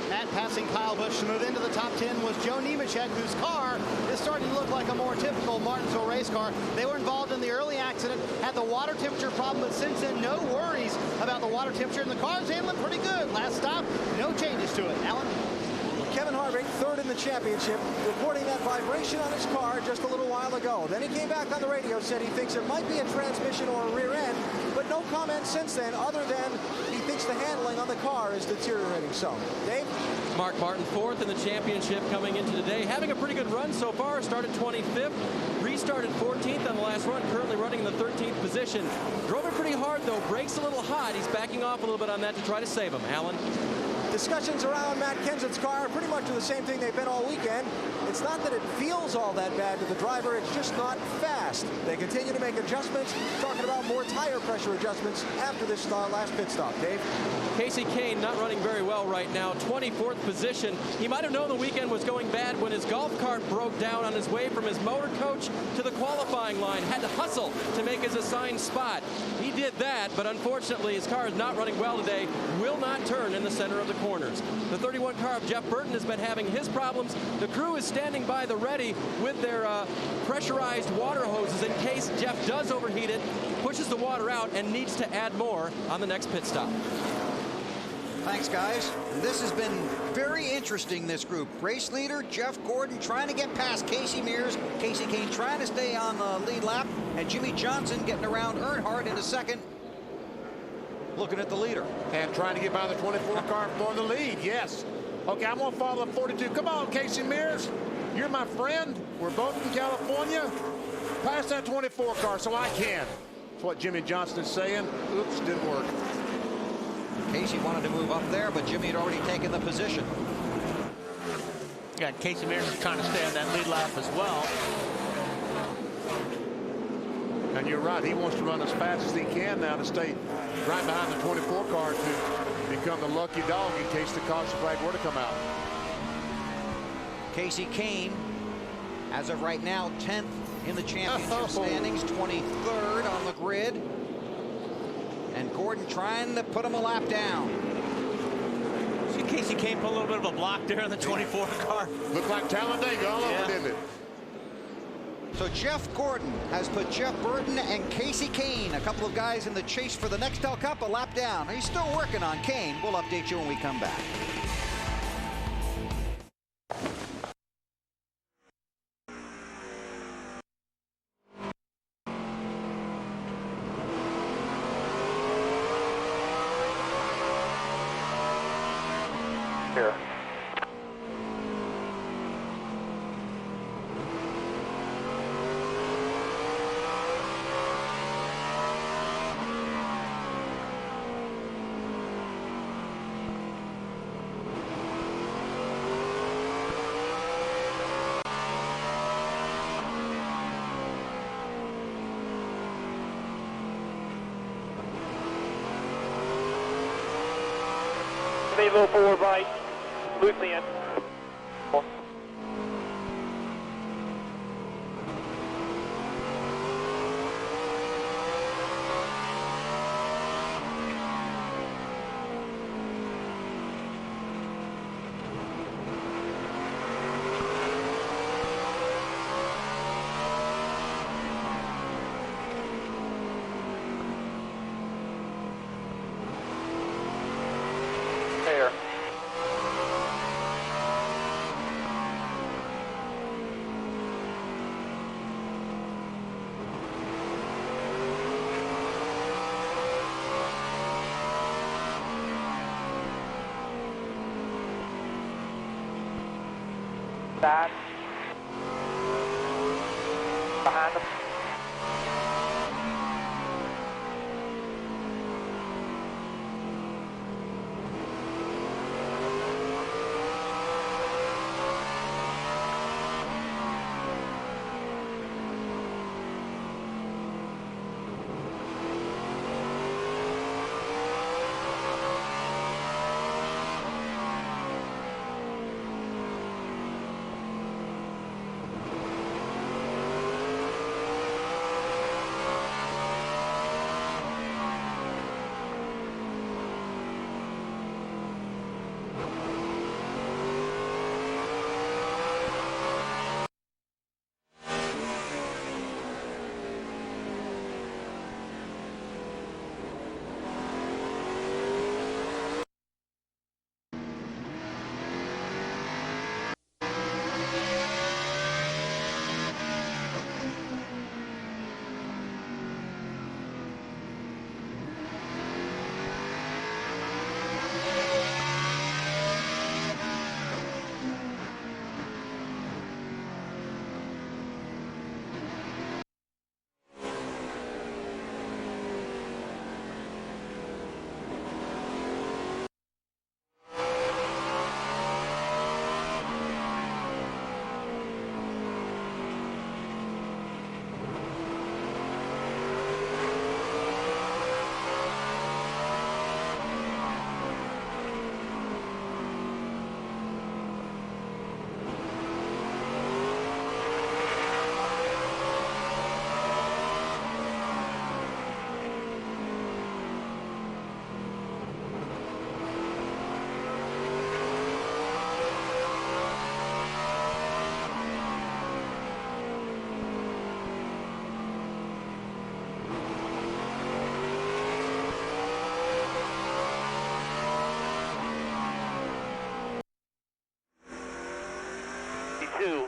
Matt passing Kyle Busch to move into the top 10 was Joe Nemechek, whose car is starting to look like a more typical Martinsville race car. They were involved in the early accident, had the water temperature problem, but since then, no worries about the water temperature, and the car's handling pretty good. Last stop, no changes to it. Alan? Kevin Harvick, 3rd in the championship, reporting that vibration on his car just a little while ago. Then he came back on the radio, said he thinks it might be a transmission or a rear end, but no comment since then other than he thinks the handling on the car is deteriorating some. Dave? Mark Martin, 4th in the championship coming into today. Having a pretty good run so far. Started 25th, restarted 14th on the last run, currently running in the 13th position. Drove it pretty hard, though. Brakes a little hot. He's backing off a little bit on that to try to save him. Alan? Discussions around Matt Kenseth's car are pretty much the same thing they've been all weekend. It's not that it feels all that bad to the driver, it's just not fast. They continue to make adjustments, talking about more tire pressure adjustments after this last pit stop. Dave? Casey Kane not running very well right now, 24th position. He might have known the weekend was going bad when his golf cart broke down on his way from his motor coach to the qualifying line. Had to hustle to make his assigned spot. He did that, but unfortunately his car is not running well today. Will not turn in the center of the corners. The 31 car of Jeff Burton has been having his problems. The crew is standing by the ready with their pressurized water hoses in case Jeff does overheat it, pushes the water out, and needs to add more on the next pit stop. Thanks, guys. This has been very interesting, this group. Race leader Jeff Gordon trying to get past Casey Mears. Casey Kane trying to stay on the lead lap. And Jimmy Johnson getting around Earnhardt into 2nd. Looking at the leader. And trying to get by the 24 car for the lead, yes. Okay, I'm going to follow the 42. Come on, Casey Mears. You're my friend. We're both in California. Pass that 24 car so I can. That's what Jimmy Johnson is saying. Oops, didn't work. Casey wanted to move up there, but Jimmy had already taken the position. Yeah, Casey Mears is trying to stay on that lead lap as well. And you're right, he wants to run as fast as he can now to stay right behind the 24 car to become the lucky dog in case the caution flag were to come out. Casey Kane, as of right now, 10th in the championship standings, 23rd on the grid. And Gordon trying to put him a lap down. See Casey Kane put a little bit of a block there in the 24 car. Looked like Talladega all over, didn't it? So So Jeff Gordon has put Jeff Burton and Casey Kane, a couple of guys in the chase for the Nextel Cup, a lap down. He's still working on Kane. We'll update you when we come back. Here. Maybe a little forward right, loosely in. There. Side. Behind them. Two.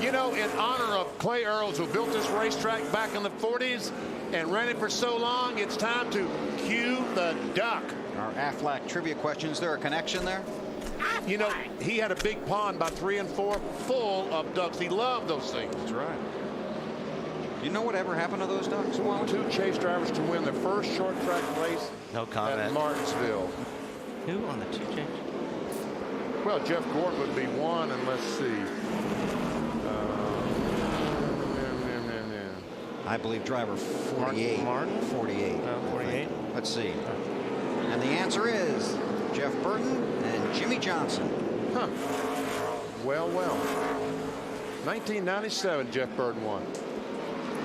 You know, in honor of Clay Earls, who built this racetrack back in the 40s and ran it for so long, it's time to cue the duck. Our Aflac trivia question. Is there a connection there? You know, he had a big pond by 3 and 4 full of ducks. He loved those things. That's right. You know what ever happened to those ducks? Two chase drivers to win their first short track race at Martinsville. Who on the two chase? Well, Jeff Gordon would be one, and let's see. I believe driver 48. Martin? 48. 48. Let's see. And the answer is Jeff Burton and Jimmy Johnson. Huh. Well, well. 1997, Jeff Burton won.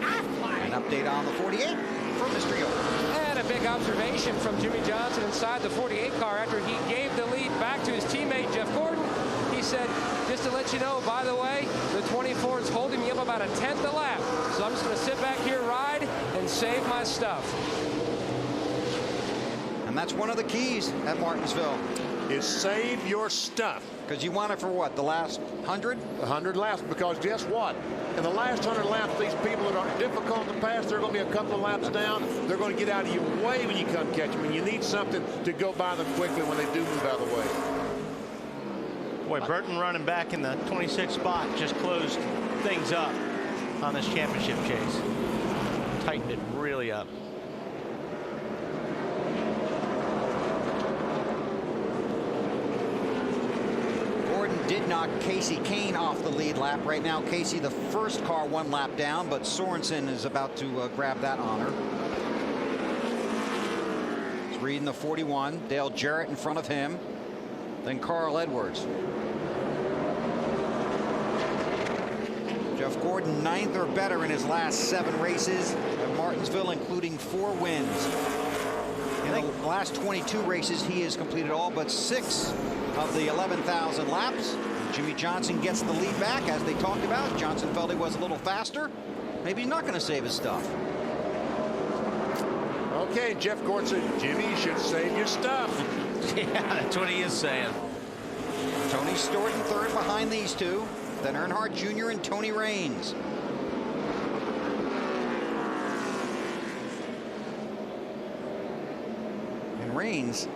An update on the 48 from Mr. Yoder. And a big observation from Jimmy Johnson and inside the 48 car after he gave the lead back to his teammate Jeff Gordon. He said, just to let you know, by the way, the 24 is holding me up about a tenth a lap. So I'm just going to sit back here, ride, and save my stuff. And that's one of the keys at Martinsville. Is save your stuff. Because you want it for what, the last 100? 100 laps, because guess what? In the last 100 laps, these people that are difficult to pass, they're going to be a couple of laps down. They're going to get out of your way when you come catch them, and you need something to go by them quickly when they do move out of the way. Boy, Burton running back in the 26th spot just closed things up on this championship chase. Tightened it really up. Did knock Casey Kane off the lead lap. Right now, Casey, the first car, 1 lap down, but Sorensen is about to grab that honor. He's reading the 41. Dale Jarrett in front of him. Then Carl Edwards. Jeff Gordon, 9th or better in his last 7 races at Martinsville, including 4 wins. In the last 22 races, he has completed all but 6 of the 11,000 laps. Jimmy Johnson gets the lead back, as they talked about. Johnson felt he was a little faster. Maybe he's not going to save his stuff. Okay, Jeff Gordon said, Jimmy, you should save your stuff. Yeah, that's what he is saying. Tony Stewart in 3rd behind these two. Then Earnhardt Jr. and Tony Raines. And Raines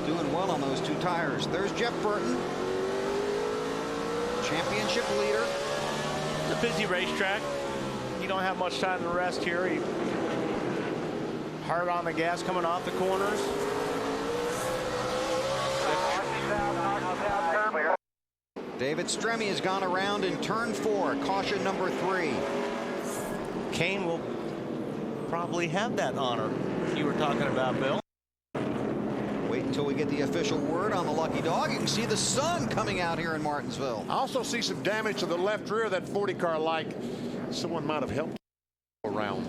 doing well on those 2 tires. There's Jeff Burton, championship leader. It's a busy racetrack. You don't have much time to rest here. He hard on the gas coming off the corners. David Stremme has gone around in turn 4, caution number 3. Kane will probably have that honor you were talking about, Bill. Wait until we get the official word on the lucky dog. You can see the sun coming out here in Martinsville. I also see some damage to the left rear of that 40 car, like someone might have helped around.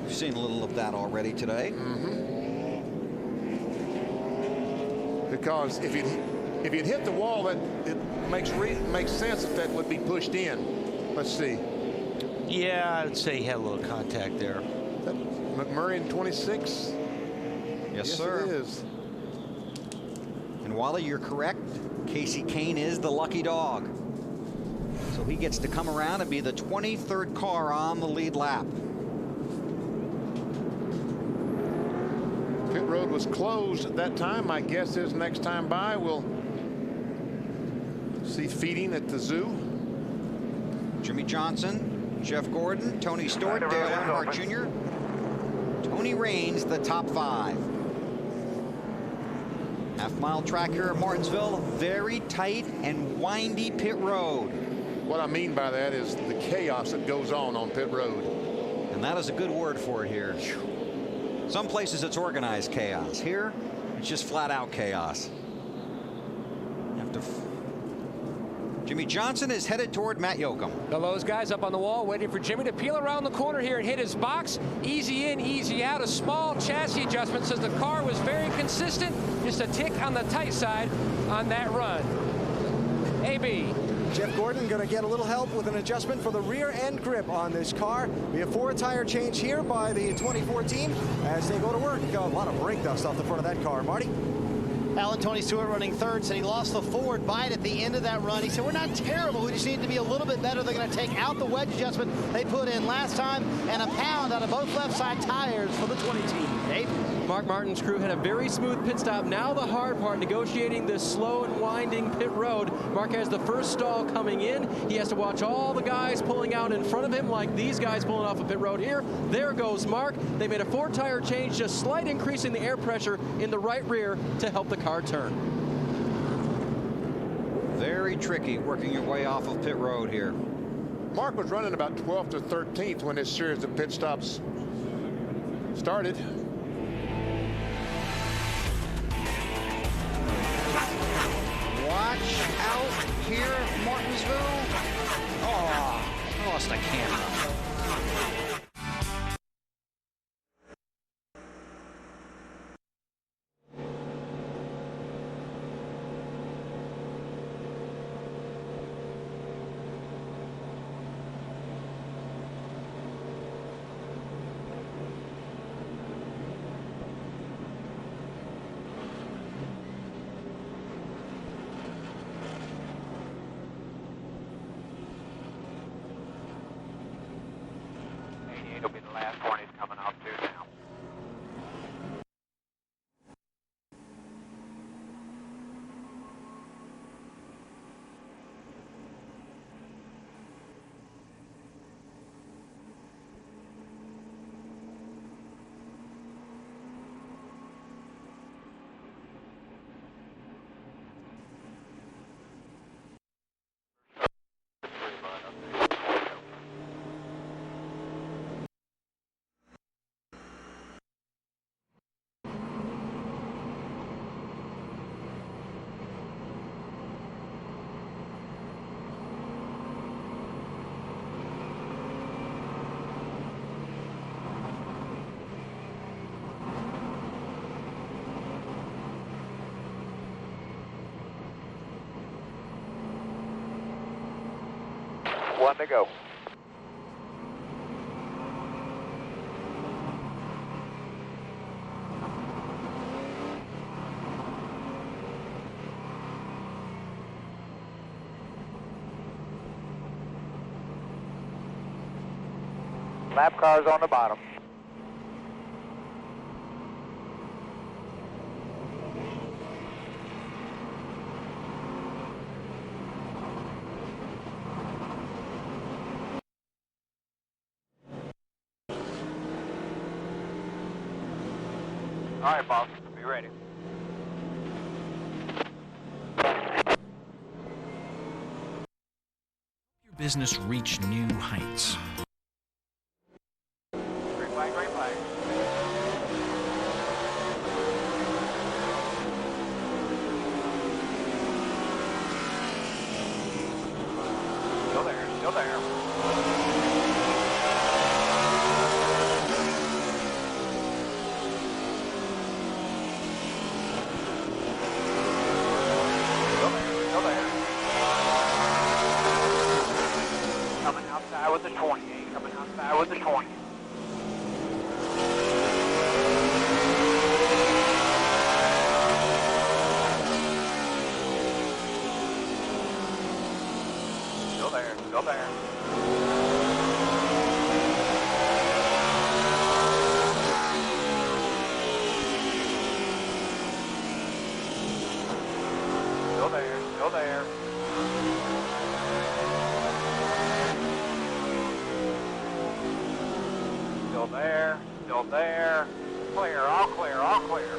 We've seen a little of that already today. Because if you'd hit the wall, that it makes sense that that would be pushed in. Let's see. Yeah, I would say he had a little contact there. That McMurray in 26. Yes, sir. It is. And Wally, you're correct. Casey Kane is the lucky dog. So he gets to come around and be the 23rd car on the lead lap. Pit road was closed at that time. My guess is next time by we'll see feeding at the zoo. Jimmy Johnson, Jeff Gordon, Tony Stewart, Dale Earnhardt Jr., Tony Raines, the top 5. Half-mile track here at Martinsville. Very tight and windy pit road. What I mean by that is the chaos that goes on pit road. And that is a good word for it here. Some places it's organized chaos. Here, it's just flat-out chaos. You have to. Jimmy Johnson is headed toward Matt Yoakum. Those guys up on the wall waiting for Jimmy to peel around the corner here and hit his box. Easy in, easy out. A small chassis adjustment says the car was very consistent. Just a tick on the tight side on that run. AB. Jeff Gordon going to get a little help with an adjustment for the rear end grip on this car. We have 4 tire change here by the 2014 as they go to work. Got a lot of brake dust off the front of that car. Marty? Alan Tony Stewart running 3rd, said he lost the forward bite at the end of that run. He said, we're not terrible. We just need to be a little bit better. They're going to take out the wedge adjustment they put in last time and a pound out of both left side tires for the 20 team. Dave? Mark Martin's crew had a very smooth pit stop. Now the hard part, negotiating this slow and winding pit road. Mark has the first stall coming in. He has to watch all the guys pulling out in front of him, like these guys pulling off a pit road here. There goes Mark. They made a 4 tire change, just slight increase in the air pressure in the right rear to help the car turn. Very tricky working your way off of pit road here. Mark was running about 12th or 13th when this series of pit stops started. Watch out here, Martinsville. Oh, lost a camera. 1 to go. Lap cars on the bottom. All right, boss. Be ready. Your business reach new heights. Green flag, green flag. Still there, still there. Coming outside with the 28, coming outside with the 20. Still there, still there. Still there, still there. Still there, still there. Clear, all clear, all clear.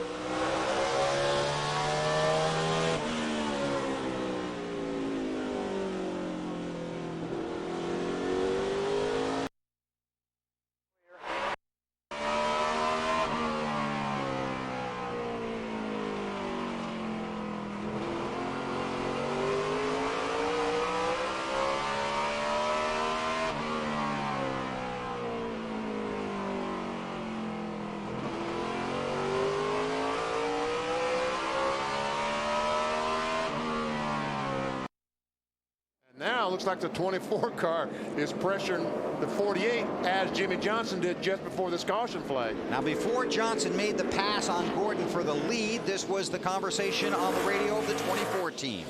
Now it looks like the 24 car is pressuring the 48 as Jimmy Johnson did just before this caution flag. Now, before Johnson made the pass on Gordon for the lead, this was the conversation on the radio of the 24 team.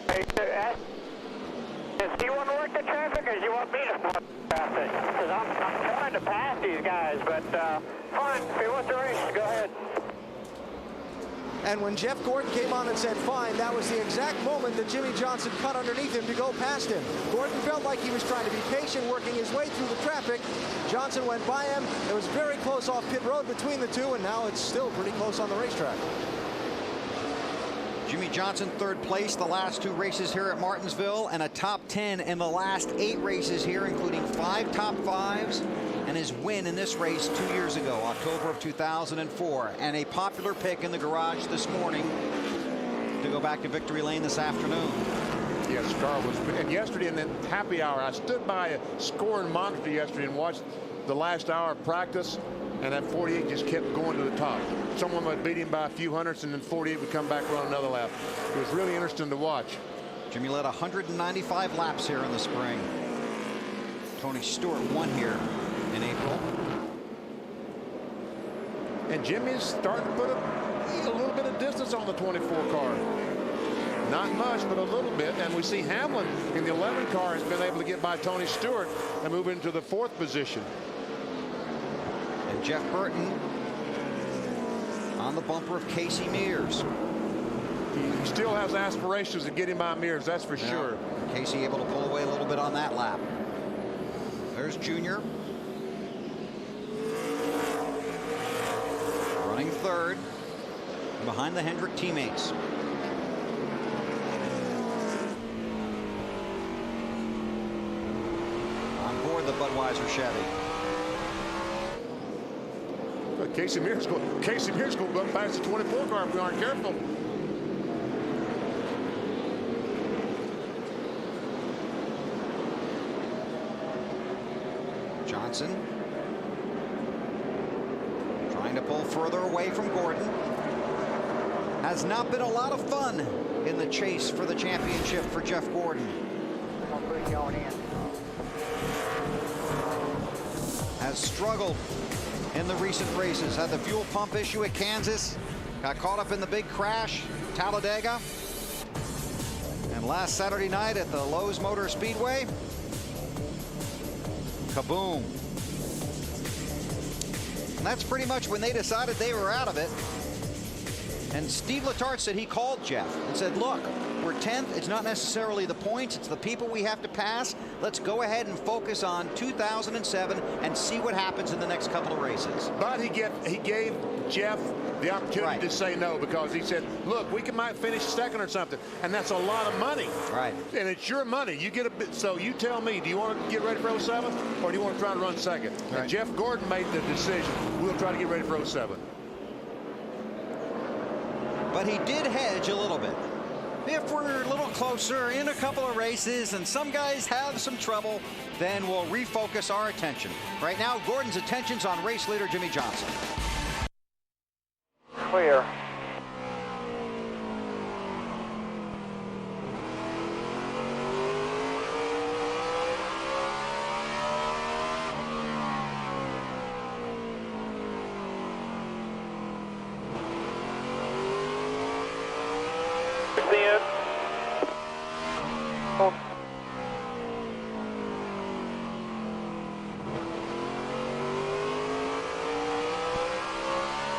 Hey, do you want to work the traffic or do you want me to work the traffic? Because I'm trying to pass these guys, but fine. If you want the race, go ahead. And when Jeff Gordon came on and said fine, that was the exact moment that Jimmy Johnson cut underneath him to go past him. Gordon felt like he was trying to be patient, working his way through the traffic. Johnson went by him. It was very close off pit road between the two, and now it's still pretty close on the racetrack. Jimmy Johnson, third place the last 2 races here at Martinsville, and a top 10 in the last 8 races here, including 5 top 5s, and his win in this race 2 years ago, October of 2004, and a popular pick in the garage this morning to go back to victory lane this afternoon. Yes, car was, and yesterday in the happy hour, I stood by a scoring monitor yesterday and watched the last hour of practice, and that 48 just kept going to the top. Someone would beat him by a few hundredths, and then 48 would come back around another lap. It was really interesting to watch. Jimmy led 195 laps here in the spring. Tony Stewart won here in April. And Jimmy's starting to put a little bit of distance on the 24 car. Not much, but a little bit. And we see Hamlin in the 11 car has been able to get by Tony Stewart and move into the 4th position. And Jeff Burton on the bumper of Casey Mears. He still has aspirations to get him by Mears, that's for sure. Casey able to pull away a little bit on that lap. There's Junior. Running third behind the Hendrick teammates. On board the Budweiser Chevy. Casey Mears going to go past the 24 car if we aren't careful. Johnson trying to pull further away from Gordon. Has not been a lot of fun in the chase for the championship for Jeff Gordon. push you on in. Has struggled in the recent races. Had the fuel pump issue at Kansas. Got caught up in the big crash, Talladega. And last Saturday night at the Lowe's Motor Speedway, kaboom. And that's pretty much when they decided they were out of it. And Steve Letarte said he called Jeff and said, look, we're 10th. It's not necessarily the points. It's the people we have to pass. Let's go ahead and focus on 2007 and see what happens in the next couple of races. But he gave Jeff the opportunity to say no, because he said, look, we might finish second or something. And that's a lot of money. Right. And it's your money. You get a bit. So you tell me, do you want to get ready for 07 or do you want to try to run second? Right. And Jeff Gordon made the decision. We'll try to get ready for 07. But he did hedge a little bit. If we're a little closer in a couple of races and some guys have some trouble, then we'll refocus our attention. Right now, Gordon's attention's on race leader Jimmy Johnson. Clear.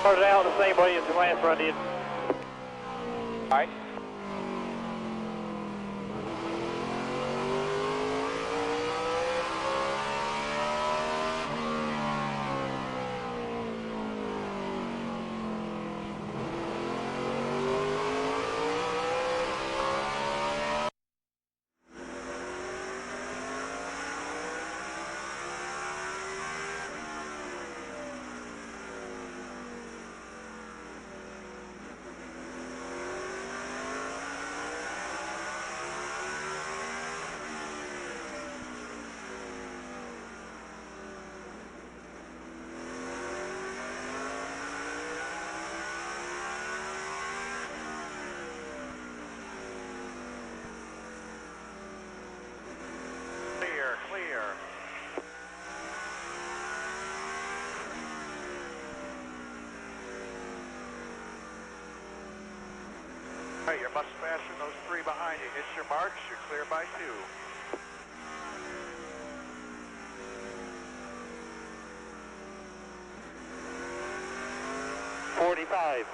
Started out the same way as the last run did. All right. All right, you're much faster than those three behind you. Hit your marks, you're clear by 2. .45.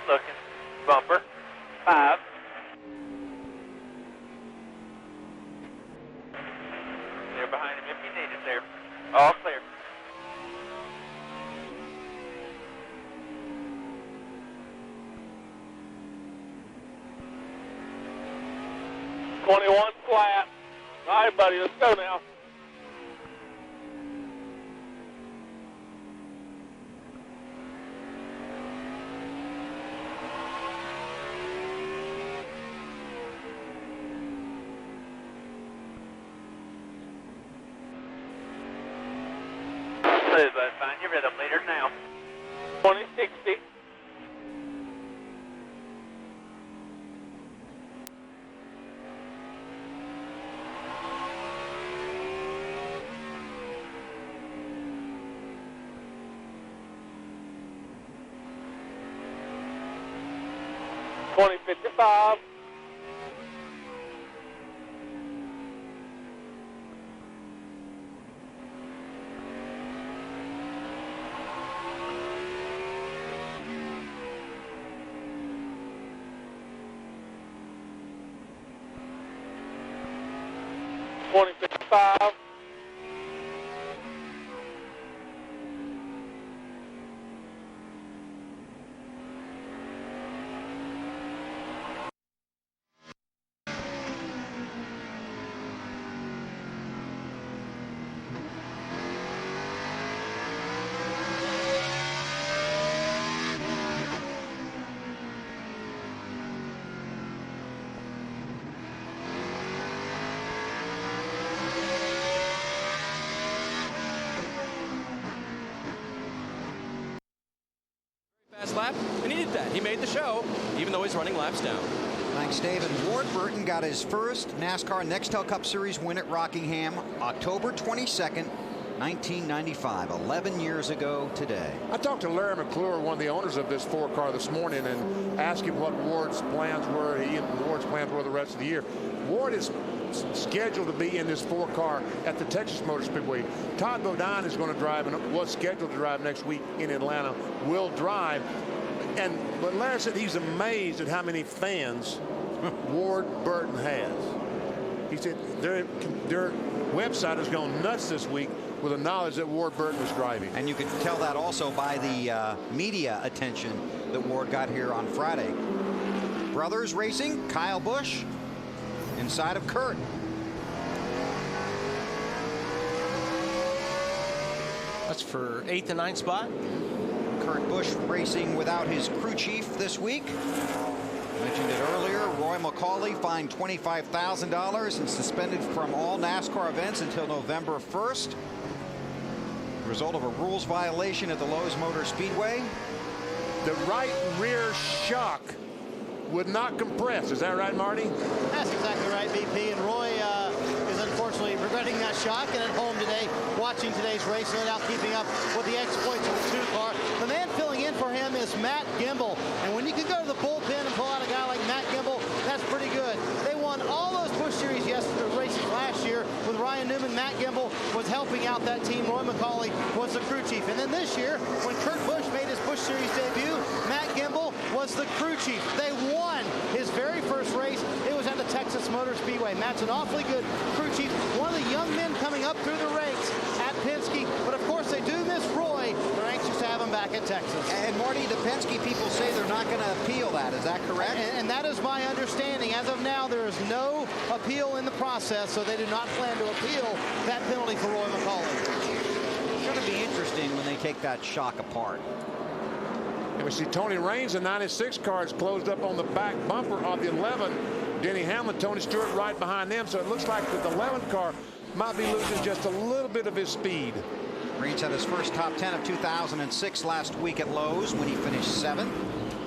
Looking. Bumper. 5. They're behind him if you need it there. All clear. .21 flat. All right, buddy, let's go now. Find your rhythm leader now. 2060. .2055. 20:55. Fast lap, and he did that. He made the show, even though he's running laps down. Thanks, Dave. And Ward Burton got his first NASCAR Nextel Cup Series win at Rockingham, October 22nd, 1995, 11 years ago today. I talked to Larry McClure, one of the owners of this 4-car this morning, and asked him what Ward's plans were. He and Ward's plans were the rest of the year. Ward is scheduled to be in this 4-car at the Texas Motor Speedway. Todd Bodine is going to drive and was scheduled to drive next week in Atlanta. Will drive. But Larry said he's amazed at how many fans Ward Burton has. He said their website has gone nuts this week with the knowledge that Ward Burton was driving. And you could tell that also by the media attention that Ward got here on Friday. Brothers racing, Kyle Busch inside of Kurt. That's for 8th and 9th spot. Kurt Busch racing without his crew chief this week. Mentioned it earlier. Roy McCauley fined $25,000 and suspended from all NASCAR events until November 1st. Result of a rules violation at the Lowe's Motor Speedway. The right rear shock would not compress. Is that right, Marty? That's exactly right, BP. And Roy is unfortunately regretting that shock and at home today watching today's race, no doubt keeping up with the exploits of the 2-car. The man filling in for him is Matt Gimbel. And when you can go to the bullpen and pull out a guy like Matt Gimbel, that's pretty good. They won all those Busch Series races last year with Ryan Newman. Matt Gimbel was helping out that team. Roy McCauley was the crew chief. And then this year, when Kurt Busch made his Busch Series debut, Matt Gimbel was the crew chief. They won his very first race. It was at the Texas Motor Speedway. Matt's an awfully good crew chief. One of the young men coming up through the ranks at Penske. But of course, they do miss Roy. They're anxious to have him back at Texas. And Marty, the Penske people say they're not going to appeal that. Is that correct? And that is my understanding. As of now, there is no appeal in the process, so they do not plan to appeal that penalty for Roy McCauley. It's going to be interesting when they take that shock apart. And we see Tony Raines, the 96 car, is closed up on the back bumper of the 11. Denny Hamlin, Tony Stewart right behind them. So it looks like that the 11 car might be losing just a little bit of his speed. Raines had his first top 10 of 2006 last week at Lowe's when he finished 7th.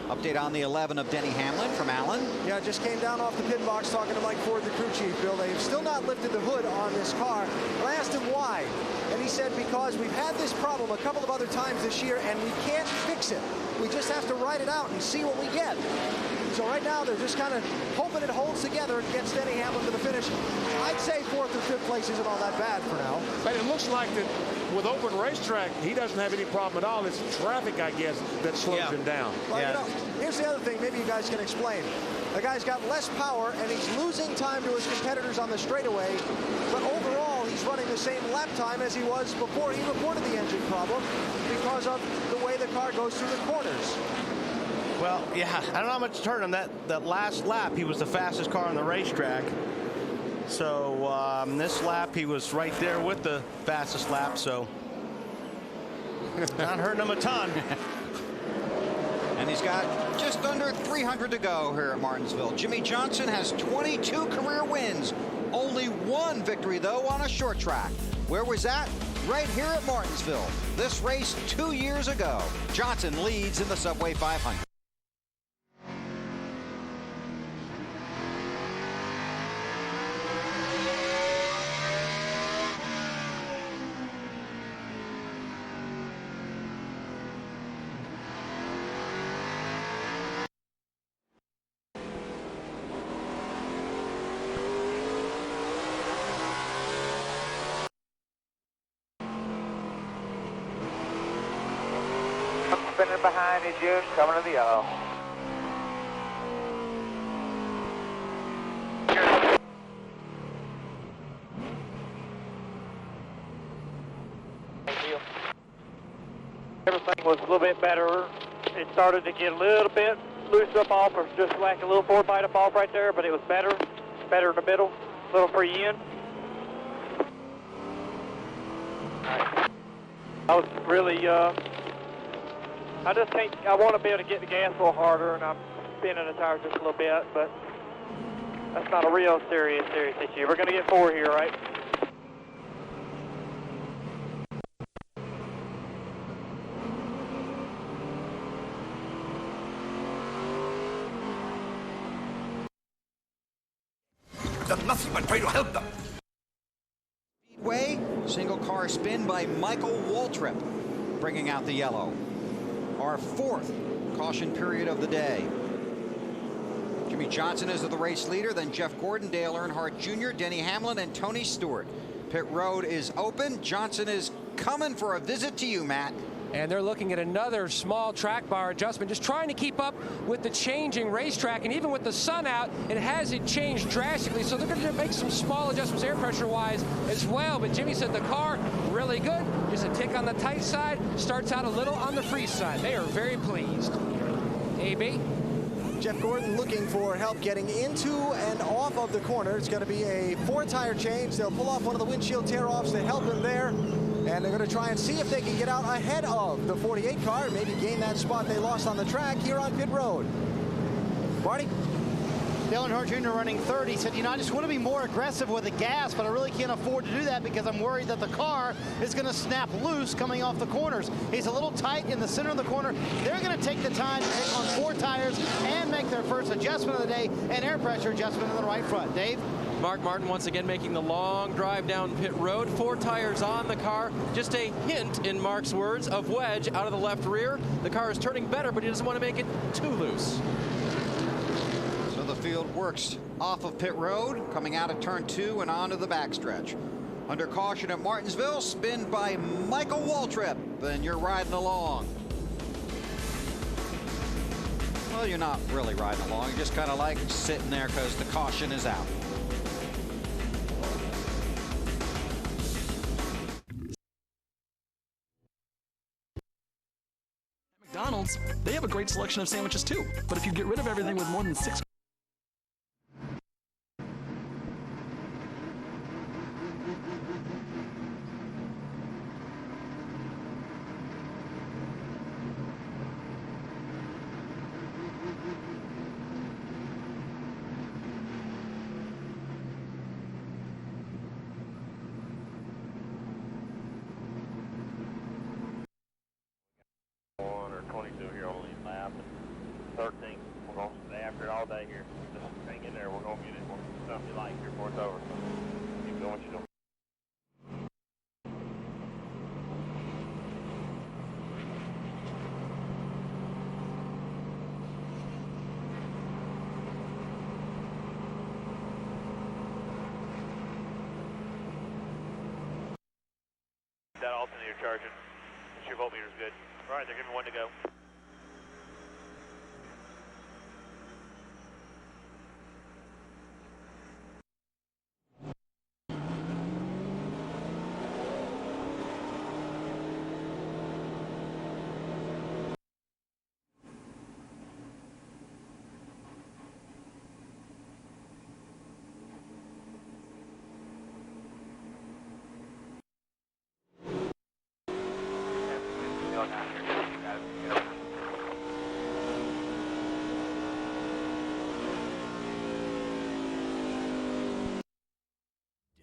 Update on the 11 of Denny Hamlin from Allen. Yeah, just came down off the pit box talking to Mike Ford, the crew chief, Bill. They have still not lifted the hood on this car. I asked him why, and he said because we've had this problem a couple of other times this year, and we can't fix it. We just have to ride it out and see what we get. So right now, they're just kind of hoping it holds together and gets Denny Hamlin to the finish. I'd say 4th or 5th place isn't all that bad for now. But it looks like that with open racetrack, he doesn't have any problem at all. It's traffic, I guess, that slows him down. Well, you know, here's the other thing maybe you guys can explain. The guy's got less power, and he's losing time to his competitors on the straightaway. But overall, he's running the same lap time as he was before he reported the engine problem because of the way the car goes through the corners. Well, yeah, I don't know how much to turn on that last lap. He was the fastest car on the racetrack. So this lap, he was right there with the fastest lap. So not hurting him a ton. And he's got just under 300 to go here at Martinsville. Jimmy Johnson has 22 career wins. Only 1 victory, though, on a short track. Where was that? Right here at Martinsville. This race 2 years ago. Johnson leads in the Subway 500. Spinning behind you, June, coming to the yellow. was a little bit better. It started to get a little bit loose up off, or just like a little forward bite up off right there, but it was better in the middle, a little free in. I was really, I want to be able to get the gas a little harder, and I'm spinning the tires just a little bit, but that's not a real serious issue. We're going to get 4 here, right? Done nothing but try to help them. Speedway, single car spin by Michael Waltrip, bringing out the yellow. Our 4th caution period of the day. Jimmy Johnson is the race leader, then Jeff Gordon, Dale Earnhardt Jr., Denny Hamlin, and Tony Stewart. Pit road is open. Johnson is coming for a visit to you, Matt. And they're looking at another small track bar adjustment, just trying to keep up with the changing racetrack. And even with the sun out, it hasn't changed drastically. So they're going to make some small adjustments air pressure-wise as well. But Jimmy said the car, really good. Just a tick on the tight side. Starts out a little on the free side. They are very pleased. AB? Jeff Gordon looking for help getting into and off of the corner. It's going to be a 4-tire change. They'll pull off one of the windshield tear-offs to help him there. And they're going to try and see if they can get out ahead of the 48 car and maybe gain that spot they lost on the track here on pit road. Marty? Dale Earnhardt Jr. running 30 said, I just want to be more aggressive with the gas, but I really can't afford to do that because I'm worried that the car is going to snap loose coming off the corners. He's a little tight in the center of the corner. They're going to take the time to take on 4 tires and make their first adjustment of the day, an air pressure adjustment in the right front. Dave? Mark Martin once again making the long drive down pit road. 4 tires on the car. Just a hint, in Mark's words, of wedge out of the left rear. The car is turning better, but he doesn't want to make it too loose. So the field works off of pit road, coming out of turn 2 and onto the backstretch. Under caution at Martinsville, spin by Michael Waltrip, and you're riding along. Well, you're not really riding along. You're just kind of like sitting there because the caution is out. McDonald's, they have a great selection of sandwiches too. But if you get rid of everything with more than 6 or 22 here on the lead lap. 13. We're going to stay after it all day here. Just hang in there. We're going to get it. Something you like here before it's over. Keep doing what you're doing. That alternator charging. Your voltmeter's good. All right, they're giving 1 to go.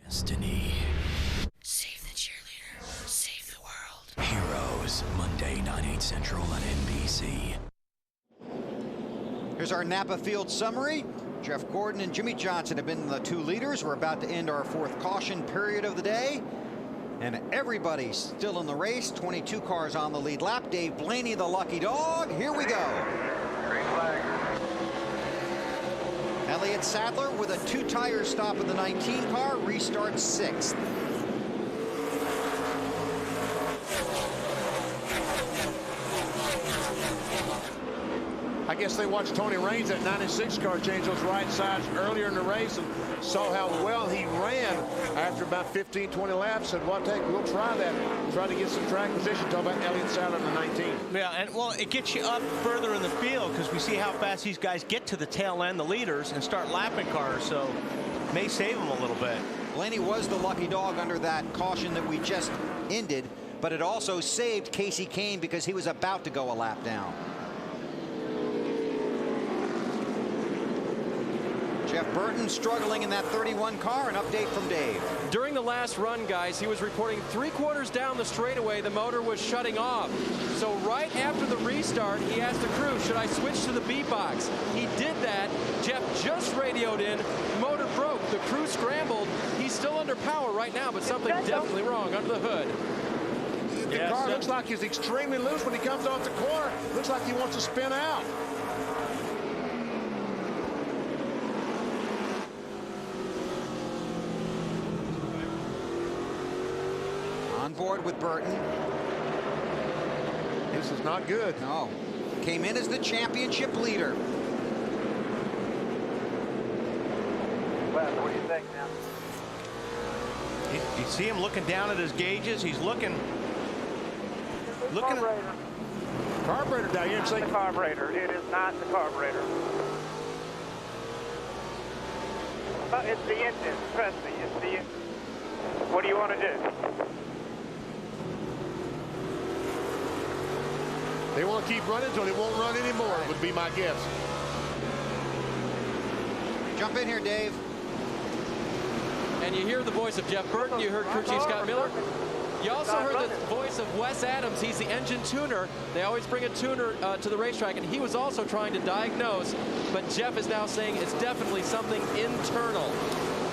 Destiny. Save the cheerleader. Save the world. Heroes. Monday, 9/8 Central on NBC. Here's our Napa Field summary. Jeff Gordon and Jimmy Johnson have been the 2 leaders. We're about to end our 4th caution period of the day. And everybody's still in the race. 22 cars on the lead lap. Dave Blaney, the lucky dog. Here we go. Green flag. Elliott Sadler with a 2-tire stop in the 19 car, restarts 6th. I I guess they watched Tony Raines, that 96 car, change those right sides earlier in the race and saw how well he ran after about 15, 20 laps. Said, well, we'll try that. Try to get some track position. Talk about Elliott Sadler in the 19. Yeah, and well, it gets you up further in the field because we see how fast these guys get to the tail end, the leaders, and start lapping cars. So may save them a little bit. Blaney was the lucky dog under that caution that we just ended, but it also saved Casey Kane because he was about to go a lap down. Jeff Burton struggling in that 31 car. An update from Dave. During the last run, guys, he was reporting 3/4 down the straightaway, the motor was shutting off. So right after the restart, he asked the crew, should I switch to the B box? He did that. Jeff just radioed in. Motor broke. The crew scrambled. He's still under power right now, but something definitely wrong under the hood. The car looks like he's extremely loose when he comes off the corner. Looks like he wants to spin out. On board with Burton. This is not good. No. Came in as the championship leader. Well, what do you think now? You see him looking down at his gauges. He's looking. Carburetor down here. It's not the carburetor. It is not the carburetor. It's the engine. Trust me, it's the engine. What do you want to do? They want to keep running until they won't run anymore, would be my guess. Jump in here, Dave. And you hear the voice of Jeff Burton. You heard crew chief Scott Miller. You also heard the voice of Wes Adams. He's the engine tuner. They always bring a tuner to the racetrack, and he was also trying to diagnose. But Jeff is now saying it's definitely something internal.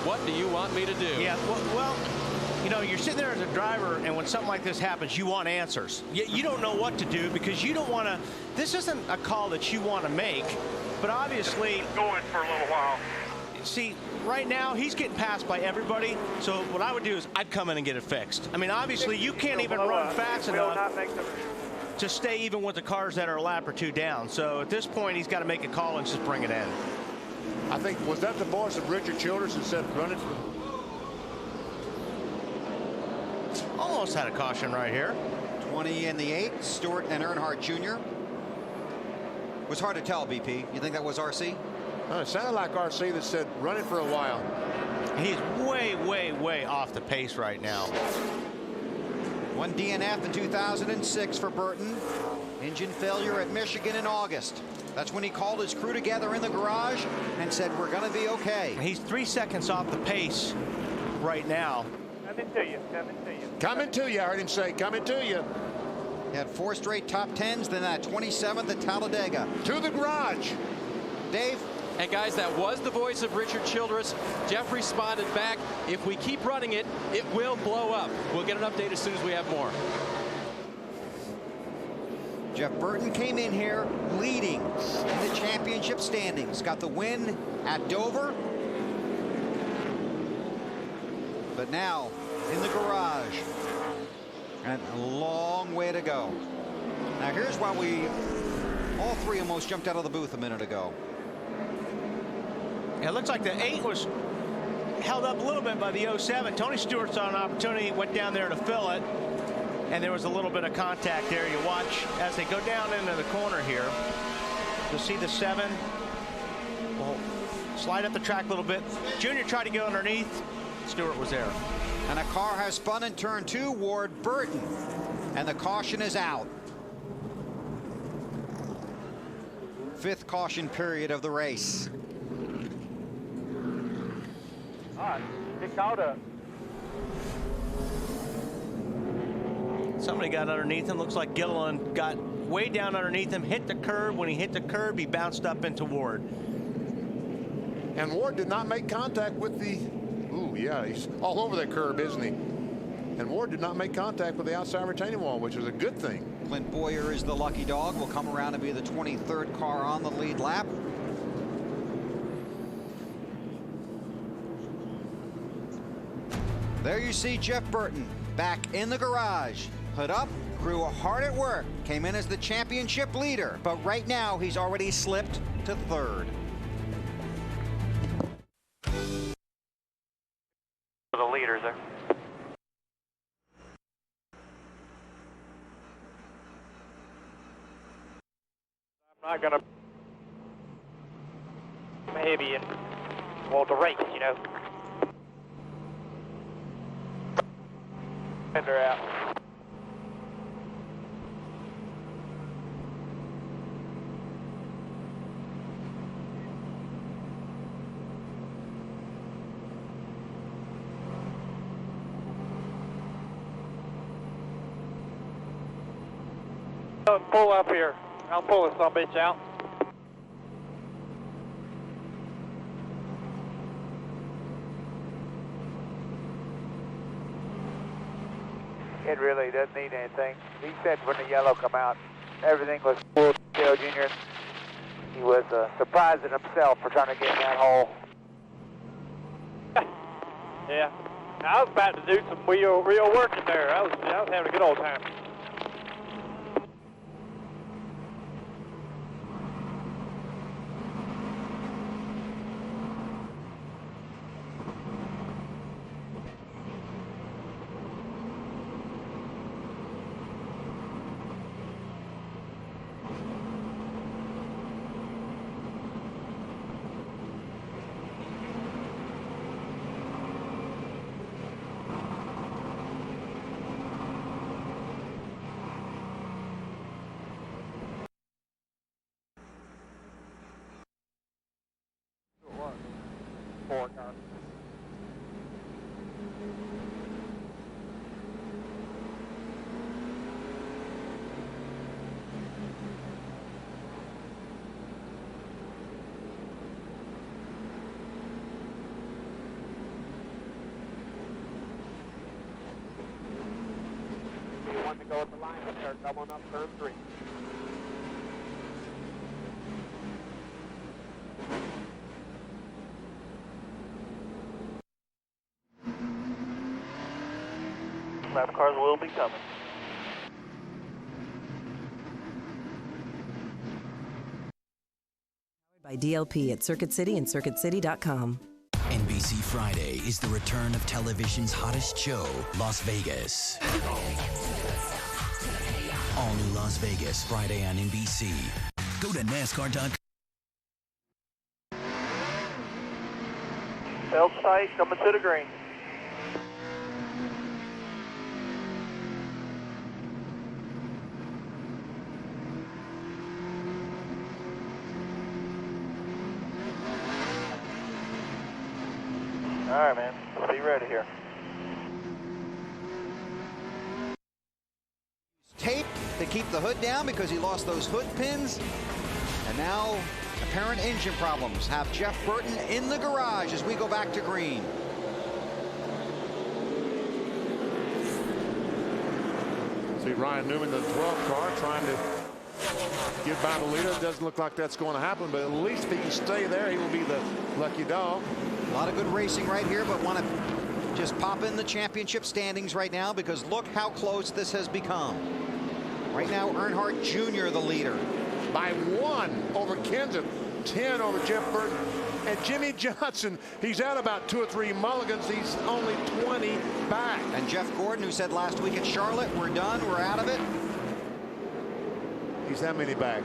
What do you want me to do? Yeah, well, you know, you're sitting there as a driver, and when something like this happens, you want answers. You don't know what to do because you don't want to. This isn't a call that you want to make, but obviously going for a little while. See, right now he's getting passed by everybody. So what I would do is I'd come in and get it fixed. I mean, obviously you can't even run fast enough to stay even with the cars that are a lap or two down. So at this point, he's got to make a call and just bring it in. I think, was that the voice of Richard Childress that said run it? Almost had a caution right here. 20 in the 8, Stewart and Earnhardt Jr. It was hard to tell, BP. You think that was RC? It sounded like RC that said run it for a while. He's way, way, way off the pace right now. One DNF in 2006 for Burton. Engine failure at Michigan in August. That's when he called his crew together in the garage and said, we're going to be okay. He's 3 seconds off the pace right now. Coming to you, coming to you. Coming to you, I heard him say, coming to you. He had 4 straight top 10s, then that 27th at Talladega. To the garage. Dave? And guys, that was the voice of Richard Childress. Jeff responded back, if we keep running it, it will blow up. We'll get an update as soon as we have more. Jeff Burton came in here leading in the championship standings. Got the win at Dover. But now in the garage. And a long way to go. Now here's why all three almost jumped out of the booth a minute ago. It looks like the 8 was held up a little bit by the 07. Tony Stewart saw an opportunity, went down there to fill it, and there was a little bit of contact there. You watch as they go down into the corner here. You'll see the 7 will slide up the track a little bit. Junior tried to go underneath. Stewart was there. And a car has spun in turn 2, Ward Burton. And the caution is out. 5th caution period of the race. All right, get caught up. Somebody got underneath him. Looks like Gilliland got way down underneath him, hit the curb. When he hit the curb, he bounced up into Ward. And Ward did not make contact with the, ooh, yeah, he's all over that curb, isn't he? And Ward did not make contact with the outside retaining wall, which is a good thing. Clint Boyer is the lucky dog. Will come around to be the 23rd car on the lead lap. There you see Jeff Burton back in the garage. Hood up, crew hard at work, came in as the championship leader, but right now he's already slipped to third. The leaders there. I'm not gonna heavy and want to race, you know. And they're out. Pull up here. I'll pull this son bitch out. It really doesn't need anything. He said when the yellow come out, everything was full. Dale Jr. He was surprised at himself for trying to get in that hole. Yeah. I was about to do some real work in there. I was having a good old time. To go with the line up there, come on up turn 3. Lap cars will be coming. By DLP at Circuit City and CircuitCity.com. NBC Friday is the return of television's hottest show, Las Vegas. All new Las Vegas, Friday on NBC. Go to NASCAR.com. Belt tight, coming to the green. All right, man. Be ready here. Tape to keep the hood down because he lost those hood pins. And now apparent engine problems have Jeff Burton in the garage as we go back to green. See Ryan Newman, the 12 car, trying to get by the leader. It doesn't look like that's going to happen, but at least if he can stay there, he will be the lucky dog. A lot of good racing right here, but want to just pop in the championship standings right now because look how close this has become. Right now, Earnhardt Jr. the leader. By 1 over Kenseth, 10 over Jeff Burton. And Jimmy Johnson, he's at about 2 or 3 mulligans. He's only 20 back. And Jeff Gordon, who said last week at Charlotte, we're done, we're out of it. He's how many back?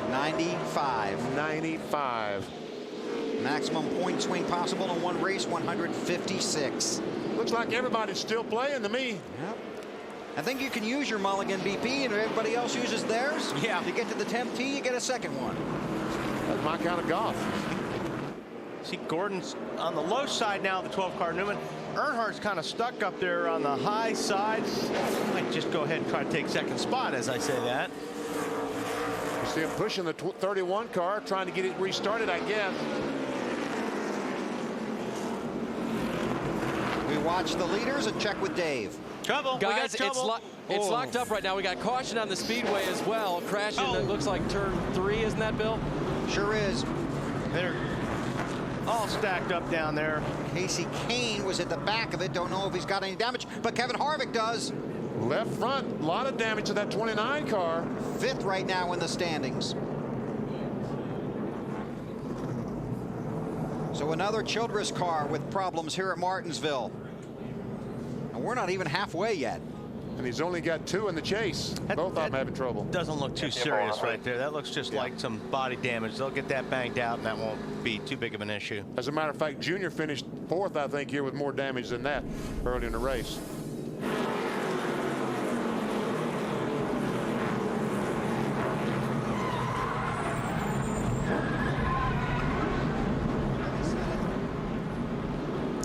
95. 95. Maximum point swing possible in one race, 156. Looks like everybody's still playing to me. Yep. I think you can use your mulligan BP and everybody else uses theirs. Yeah. If you get to the 10th tee, you get a second one. That's my kind of golf. See, Gordon's on the low side now, the 12 car Newman. Earnhardt's kind of stuck up there on the high side. Might just go ahead and try to take second spot as I say that. You see him pushing the 31 car, trying to get it restarted, I guess. We watch the leaders and check with Dave. Trouble. Guys, we got trouble. it's locked up right now. We got caution on the speedway as well. Crashing, it looks like turn 3, isn't that, Bill? Sure is. They're all stacked up down there. Casey Kane was at the back of it. Don't know if he's got any damage, but Kevin Harvick does. Left front, a lot of damage to that 29 car. 5th right now in the standings. So another Childress car with problems here at Martinsville. And we're not even halfway yet. And he's only got 2 in the chase. Both of them having trouble. Doesn't look too serious right there. That looks just like some body damage. They'll get that banged out, and that won't be too big of an issue. As a matter of fact, Junior finished 4th, I think, here with more damage than that early in the race.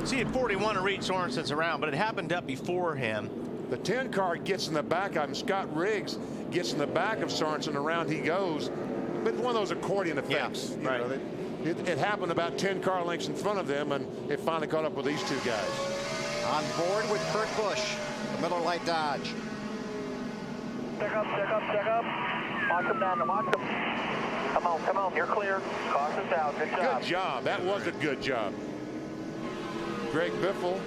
See, at 41 to reach Sorensen's around, but it happened up before him. The 10 car gets in the back of him. Scott Riggs gets in the back of Sorensen. Around he goes. But it's one of those accordion effects. Yeah, right. It happened about 10 car lengths in front of them, and it finally caught up with these 2 guys. On board with Kurt Busch, the Miller Lite Dodge. Check up, check up, check up. Watch them down, watch them. Come on, you're clear. Caution's out, good job. Good job. That was a good job. Greg Biffle,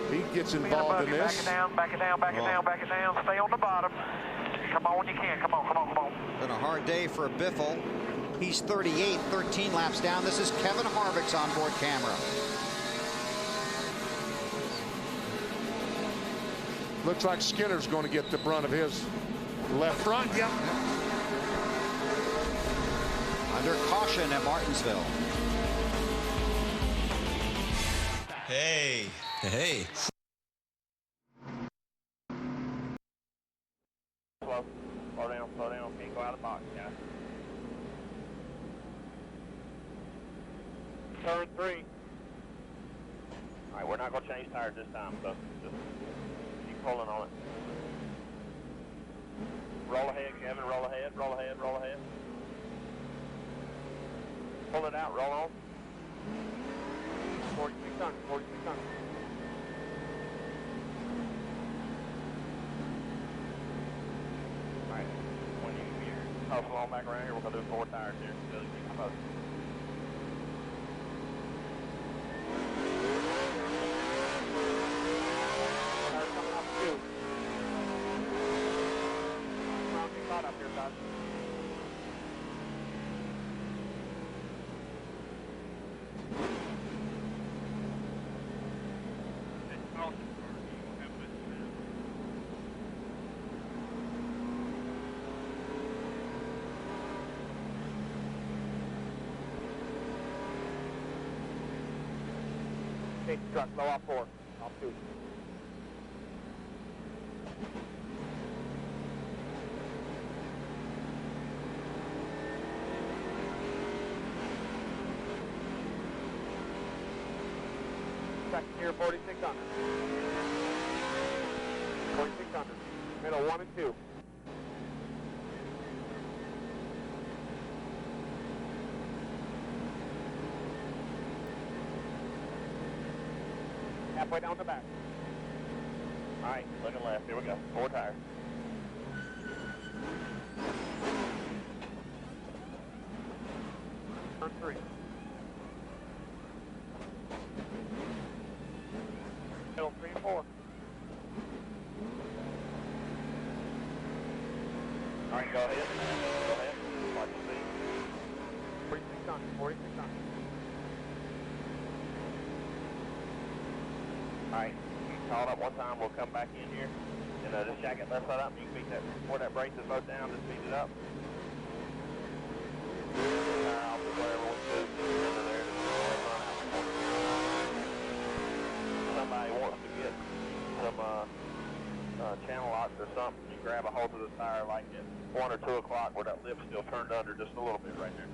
he gets involved in this. Back it down, back it down, back it down, back it down. Stay on the bottom. Come on when you can. Come on, come on, come on. Been a hard day for Biffle. He's 38, 13 laps down. This is Kevin Harvick's onboard camera. Looks like Skinner's going to get the brunt of his left front. Yep. Under caution at Martinsville. Hey. Slow down. Can't go out of the box, guys. Turn 3. All right, we're not going to change tires this time, so just keep pulling on it. Roll ahead, Kevin. Roll ahead. Pull it out. Roll on. 4600. All right, when you hustle on back around here, we're going to do 4 tires here. So keep them up. Tires coming off the tube. Come on, get caught up here, guys. Safety truck, low off 4, off 2. Second gear, 4600. 4600. Middle 1 and 2. Halfway down the back. All right, looking left. Here we go. 4 tires. Turn 3. Middle 3 and 4. All right, go ahead. Watch the speed. 4600. All right, you call it up one time, we'll come back in here, and just jack it left side up, and you can beat that, before that brace is both down, just speed it up. I'll put whatever we do under there, just run out. Somebody wants to get some channel locks or something, you grab a hold of the tire like at 1 or 2 o'clock where that lip's still turned under just a little bit right there.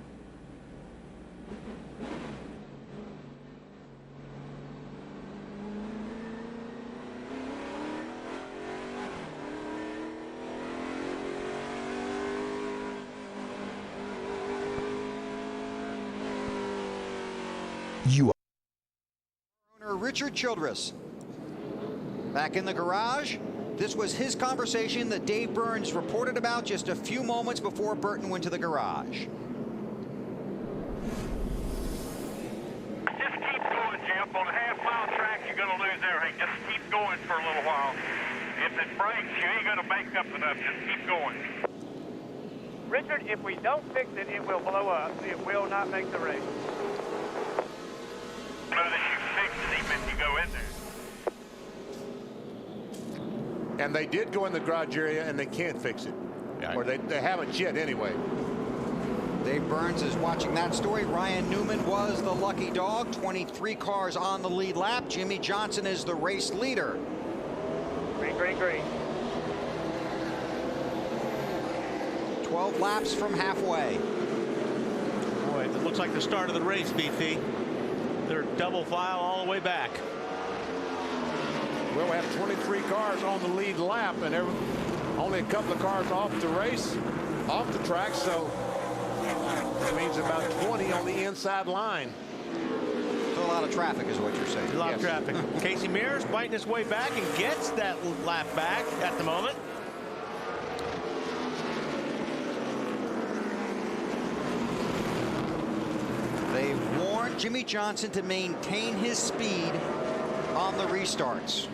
Owner Richard Childress. Back in the garage, this was his conversation that Dave Burns reported about just a few moments before Burton went to the garage. Just keep going, Jeff. On a half-mile track, you're going to lose everything. Just keep going for a little while. If it breaks, you ain't going to make up enough. Just keep going. Richard, if we don't fix it, it will blow up. It will not make the race. So that you fix it even if you go in there. And they did go in the garage area, and they can't fix it. Yeah. Or they haven't yet anyway. Dave Burns is watching that story. Ryan Newman was the lucky dog. 23 cars on the lead lap. Jimmy Johnson is the race leader. Green, green, green. 12 laps from halfway. Boy, it looks like the start of the race, BP. They're double file all the way back. Well, we have 23 cars on the lead lap, and only a couple of cars off the race, off the track, so that means about 20 on the inside line. So a lot of traffic is what you're saying. A lot of traffic. Casey Mears biting his way back and gets that lap back at the moment. They warned Jimmy Johnson to maintain his speed on the restarts.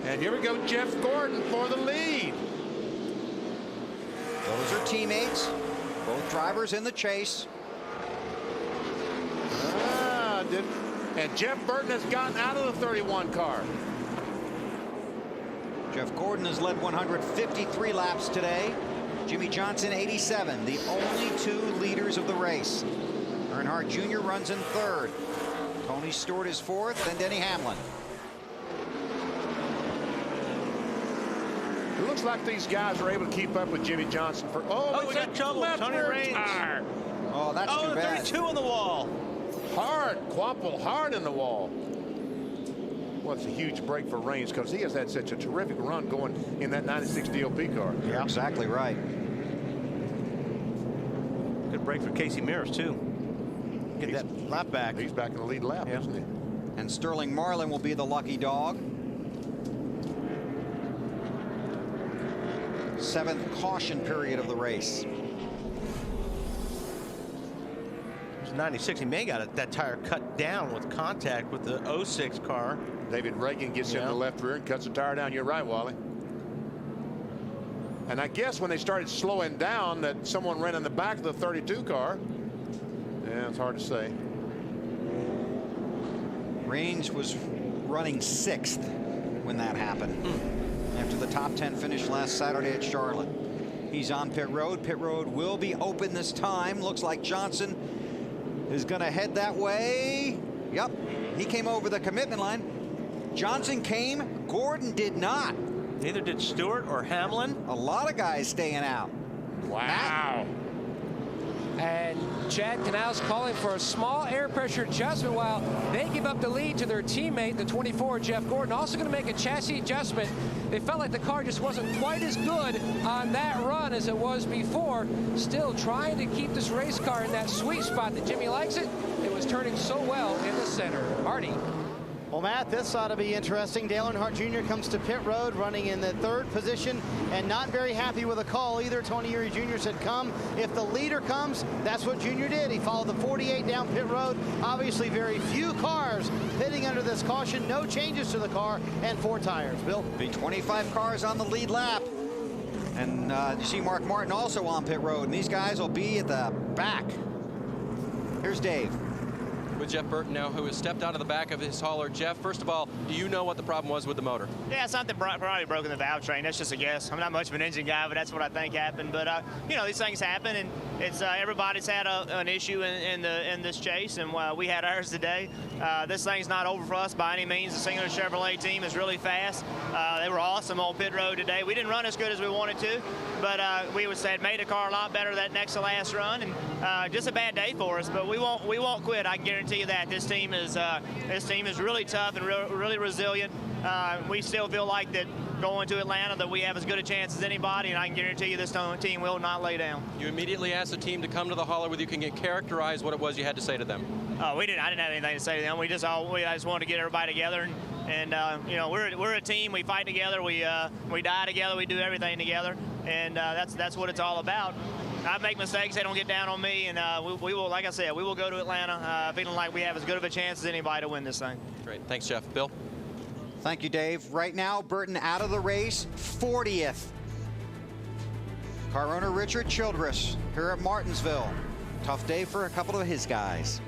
And here we go, Jeff Gordon for the lead. Those are teammates, both drivers in the chase. And Jeff Burton has gotten out of the 31 car. Jeff Gordon has led 153 laps today. Jimmy Johnson 87, the only two leaders of the race. Earnhardt Jr. runs in third. Tony Stewart is fourth, and Denny Hamlin. It looks like these guys are able to keep up with Jimmy Johnson for. Oh, we got trouble. Tony Raines. Oh, that's too bad. 32 on the wall. Hard, Quapple hard in the wall. Well, it's a huge break for Raines because he has had such a terrific run going in that 96 DOP car. You're exactly right. Good break for Casey Mears, too. Get that lap back. He's back in the lead lap, isn't he? And Sterling Marlin will be the lucky dog. 7th caution period of the race. 96, he may got that tire cut down with contact with the 06 car. David Reagan gets in the left rear and cuts the tire down. You're right, Wally. And I guess when they started slowing down that someone ran in the back of the 32 car. Yeah, it's hard to say. Raines was running 6th when that happened. After the top 10 finish last Saturday at Charlotte. He's on pit road. Pit road will be open this time. Looks like Johnson is going to head that way. Yep, he came over the commitment line. Johnson came, Gordon did not. Neither did Stewart or Hamlin. A lot of guys staying out. Wow. And Chad Canals calling for a small air pressure adjustment while they give up the lead to their teammate, the 24, Jeff Gordon. Also going to make a chassis adjustment. They felt like the car just wasn't quite as good on that run as it was before. Still trying to keep this race car in that sweet spot that Jimmy likes it. It was turning so well in the center. Marty. Well, Matt, this ought to be interesting. Dale Earnhardt Jr. comes to pit road running in the 3rd position and not very happy with the call either. Tony Eury Jr. said, come. If the leader comes, that's what Jr. did. He followed the 48 down pit road. Obviously, very few cars pitting under this caution. No changes to the car and 4 tires. Bill? Be 25 cars on the lead lap. And you see Mark Martin also on pit road. And these guys will be at the back. Here's Dave. With Jeff Burton now, who has stepped out of the back of his hauler. Jeff, first of all, do you know what the problem was with the motor? Yeah, something probably broken the valve train. That's just a guess. I'm not much of an engine guy, but that's what I think happened. But you know, these things happen, and it's everybody's had an issue in this chase, and we had ours today. This thing's not over for us by any means. The Singular Chevrolet team is really fast. They were awesome on pit road today. We didn't run as good as we wanted to, but we would say it made the car a lot better that next to last run, and just a bad day for us. But we won't quit. I can guarantee you that. This team is really tough and really resilient. We still feel like that going to Atlanta that we have as good a chance as anybody, and I can guarantee you this team will not lay down. You immediately asked the team to come to the hauler with you. Can you characterize what it was you had to say to them? I didn't have anything to say to them. I just wanted to get everybody together, and you know, we're a team. We fight together. We die together. We do everything together, and that's what it's all about. I make mistakes, they don't get down on me, and we will, like I said, we will go to Atlanta feeling like we have as good of a chance as anybody to win this thing. Great, thanks, Jeff. Bill? Thank you, Dave. Right now, Burton out of the race, 40th. Car owner Richard Childress here at Martinsville. Tough day for a couple of his guys.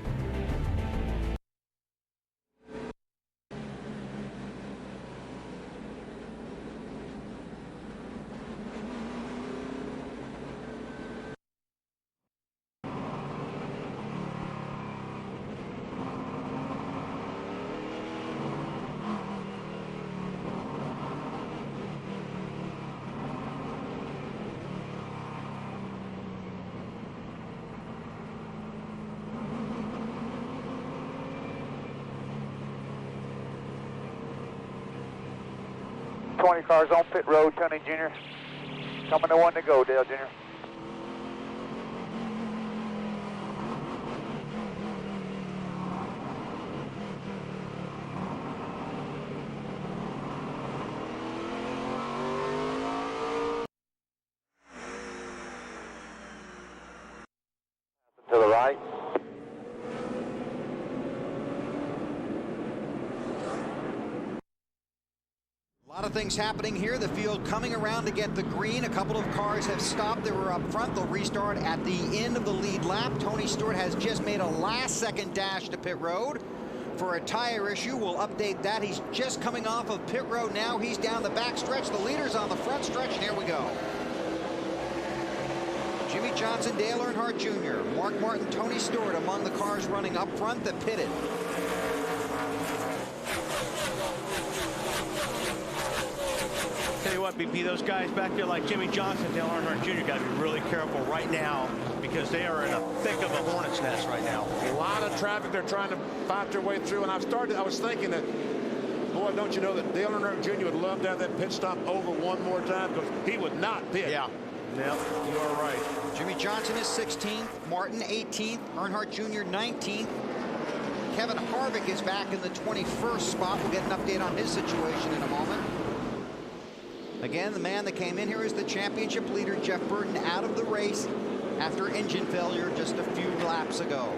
Cars on pit road, Tony Jr. Coming to one to go, Dale Jr. To the right. A lot of things happening here. The field coming around to get the green. A couple of cars have stopped. They were up front. They'll restart at the end of the lead lap. Tony Stewart has just made a last-second dash to pit road for a tire issue. We'll update that. He's just coming off of pit road now. He's down the back stretch. The leader's on the front stretch, and here we go. Jimmy Johnson, Dale Earnhardt Jr., Mark Martin, Tony Stewart among the cars running up front that pitted. Tell you what, BP, those guys back there like Jimmy Johnson, Dale Earnhardt Jr. got to be really careful right now because they are in a thick of a hornet's nest right now. A lot of traffic they're trying to fight their way through, and I was thinking that, boy, don't you know that Dale Earnhardt Jr. would love to have that pit stop over one more time because he would not pit. Yeah, you are right. Jimmy Johnson is 16th, Martin 18th, Earnhardt Jr. 19th. Kevin Harvick is back in the 21st spot. We'll get an update on his situation in a moment. Again, the man that came in here is the championship leader, Jeff Burton, out of the race after engine failure just a few laps ago.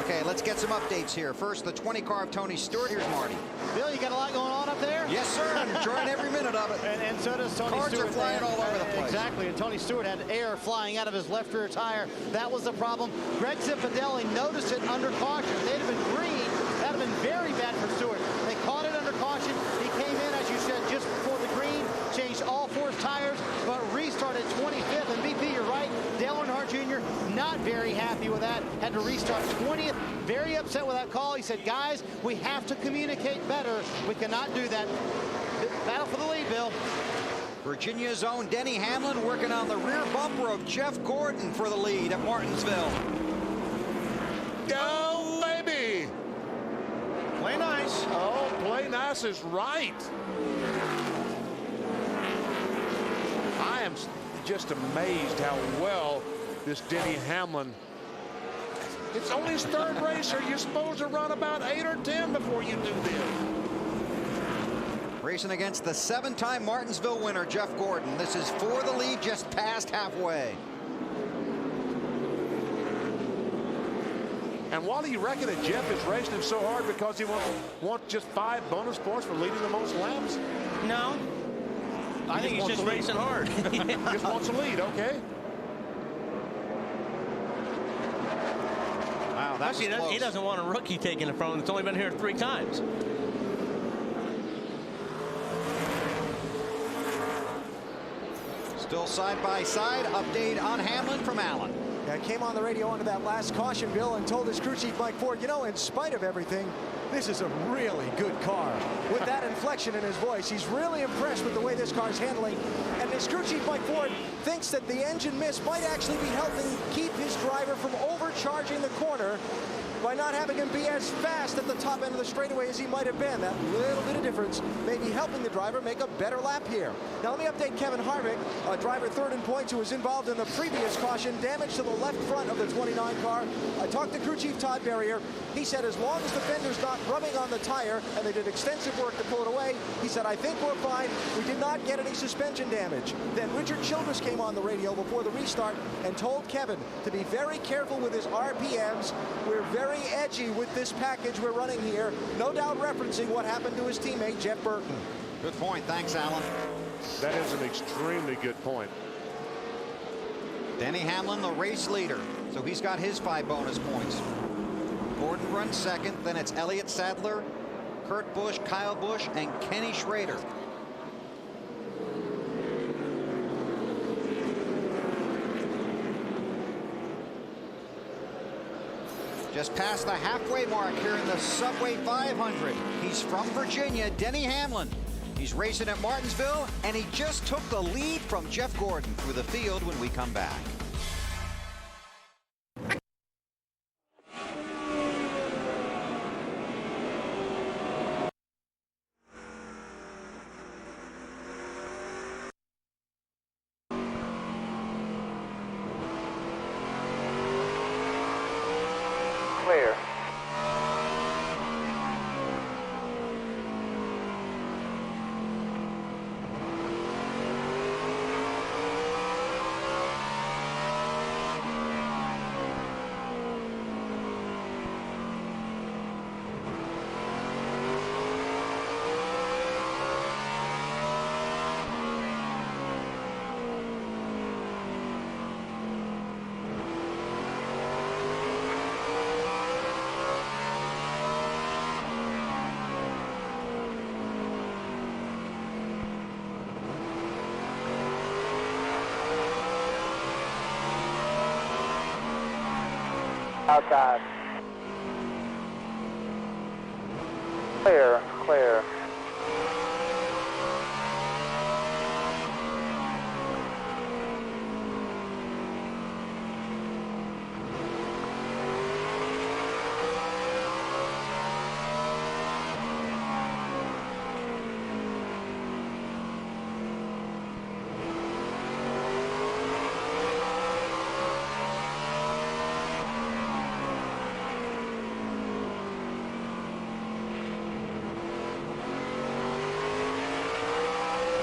Okay, let's get some updates here. First, the 20 car of Tony Stewart. Here's Marty. Bill, you got a lot going on up there? Yes, sir. I'm enjoying every minute of it. And so does Tony Cars Stewart. are flying all over the place. Exactly. And Tony Stewart had air flying out of his left rear tire. That was the problem. Greg Zipadelli noticed it under caution. If they'd have been green, that would have been very bad for Stewart. They caught it under caution. He came in, as you said, just before the green, changed all four tires, but restarted 25th. And BP, you're right. Dale Earnhardt Jr. not very happy with that. Had to restart 20th. Very upset with that call. He said, guys, we have to communicate better. We cannot do that. Battle for the lead, Bill. Virginia's own Denny Hamlin working on the rear bumper of Jeff Gordon for the lead at Martinsville. Go, baby! Play nice. Oh, play nice is right. I am just amazed how well this Denny Hamlin. It's only his third race. Are you supposed to run about 8 or 10 before you do this? Racing against the 7-time Martinsville winner, Jeff Gordon. This is for the lead, just past halfway. And while you reckon that Jeff is racing him so hard because he wants just 5 bonus points for leading the most laps? No. I think he's just racing hard. Just wants to lead, okay? Wow, that was close. He doesn't want a rookie taking it from him that's only been here 3 times. Still side by side. Update on Hamlin from Allen. Yeah, came on the radio onto that last caution, Bill, and told his crew chief Mike Ford, you know, in spite of everything, this is a really good car. With that inflection in his voice, he's really impressed with the way this car is handling. And his crew chief Mike Ford thinks that the engine miss might actually be helping keep his driver from overcharging the corner by not having him be as fast at the top end of the straightaway as he might have been. That little bit of difference may be helping the driver make a better lap here. Now let me update Kevin Harvick, a driver third in points who was involved in the previous caution, damage to the left front of the 29 car. I talked to crew chief Todd Berrier. He said as long as the fender's not rubbing on the tire, and they did extensive work to pull it away, he said, I think we're fine. We did not get any suspension damage. Then Richard Childress came on the radio before the restart and told Kevin to be very careful with his RPMs. We're very very edgy with this package we're running here. No doubt referencing what happened to his teammate, Jeff Burton. Good point. Thanks, Alan. That is an extremely good point. Denny Hamlin, the race leader. So he's got his 5 bonus points. Gordon runs second. Then it's Elliott Sadler, Kurt Busch, Kyle Busch, and Kenny Schrader. Just past the halfway mark here in the Subway 500. He's from Virginia, Denny Hamlin. He's racing at Martinsville, and he just took the lead from Jeff Gordon through the field when we come back. Clear. Outside. Clear, clear.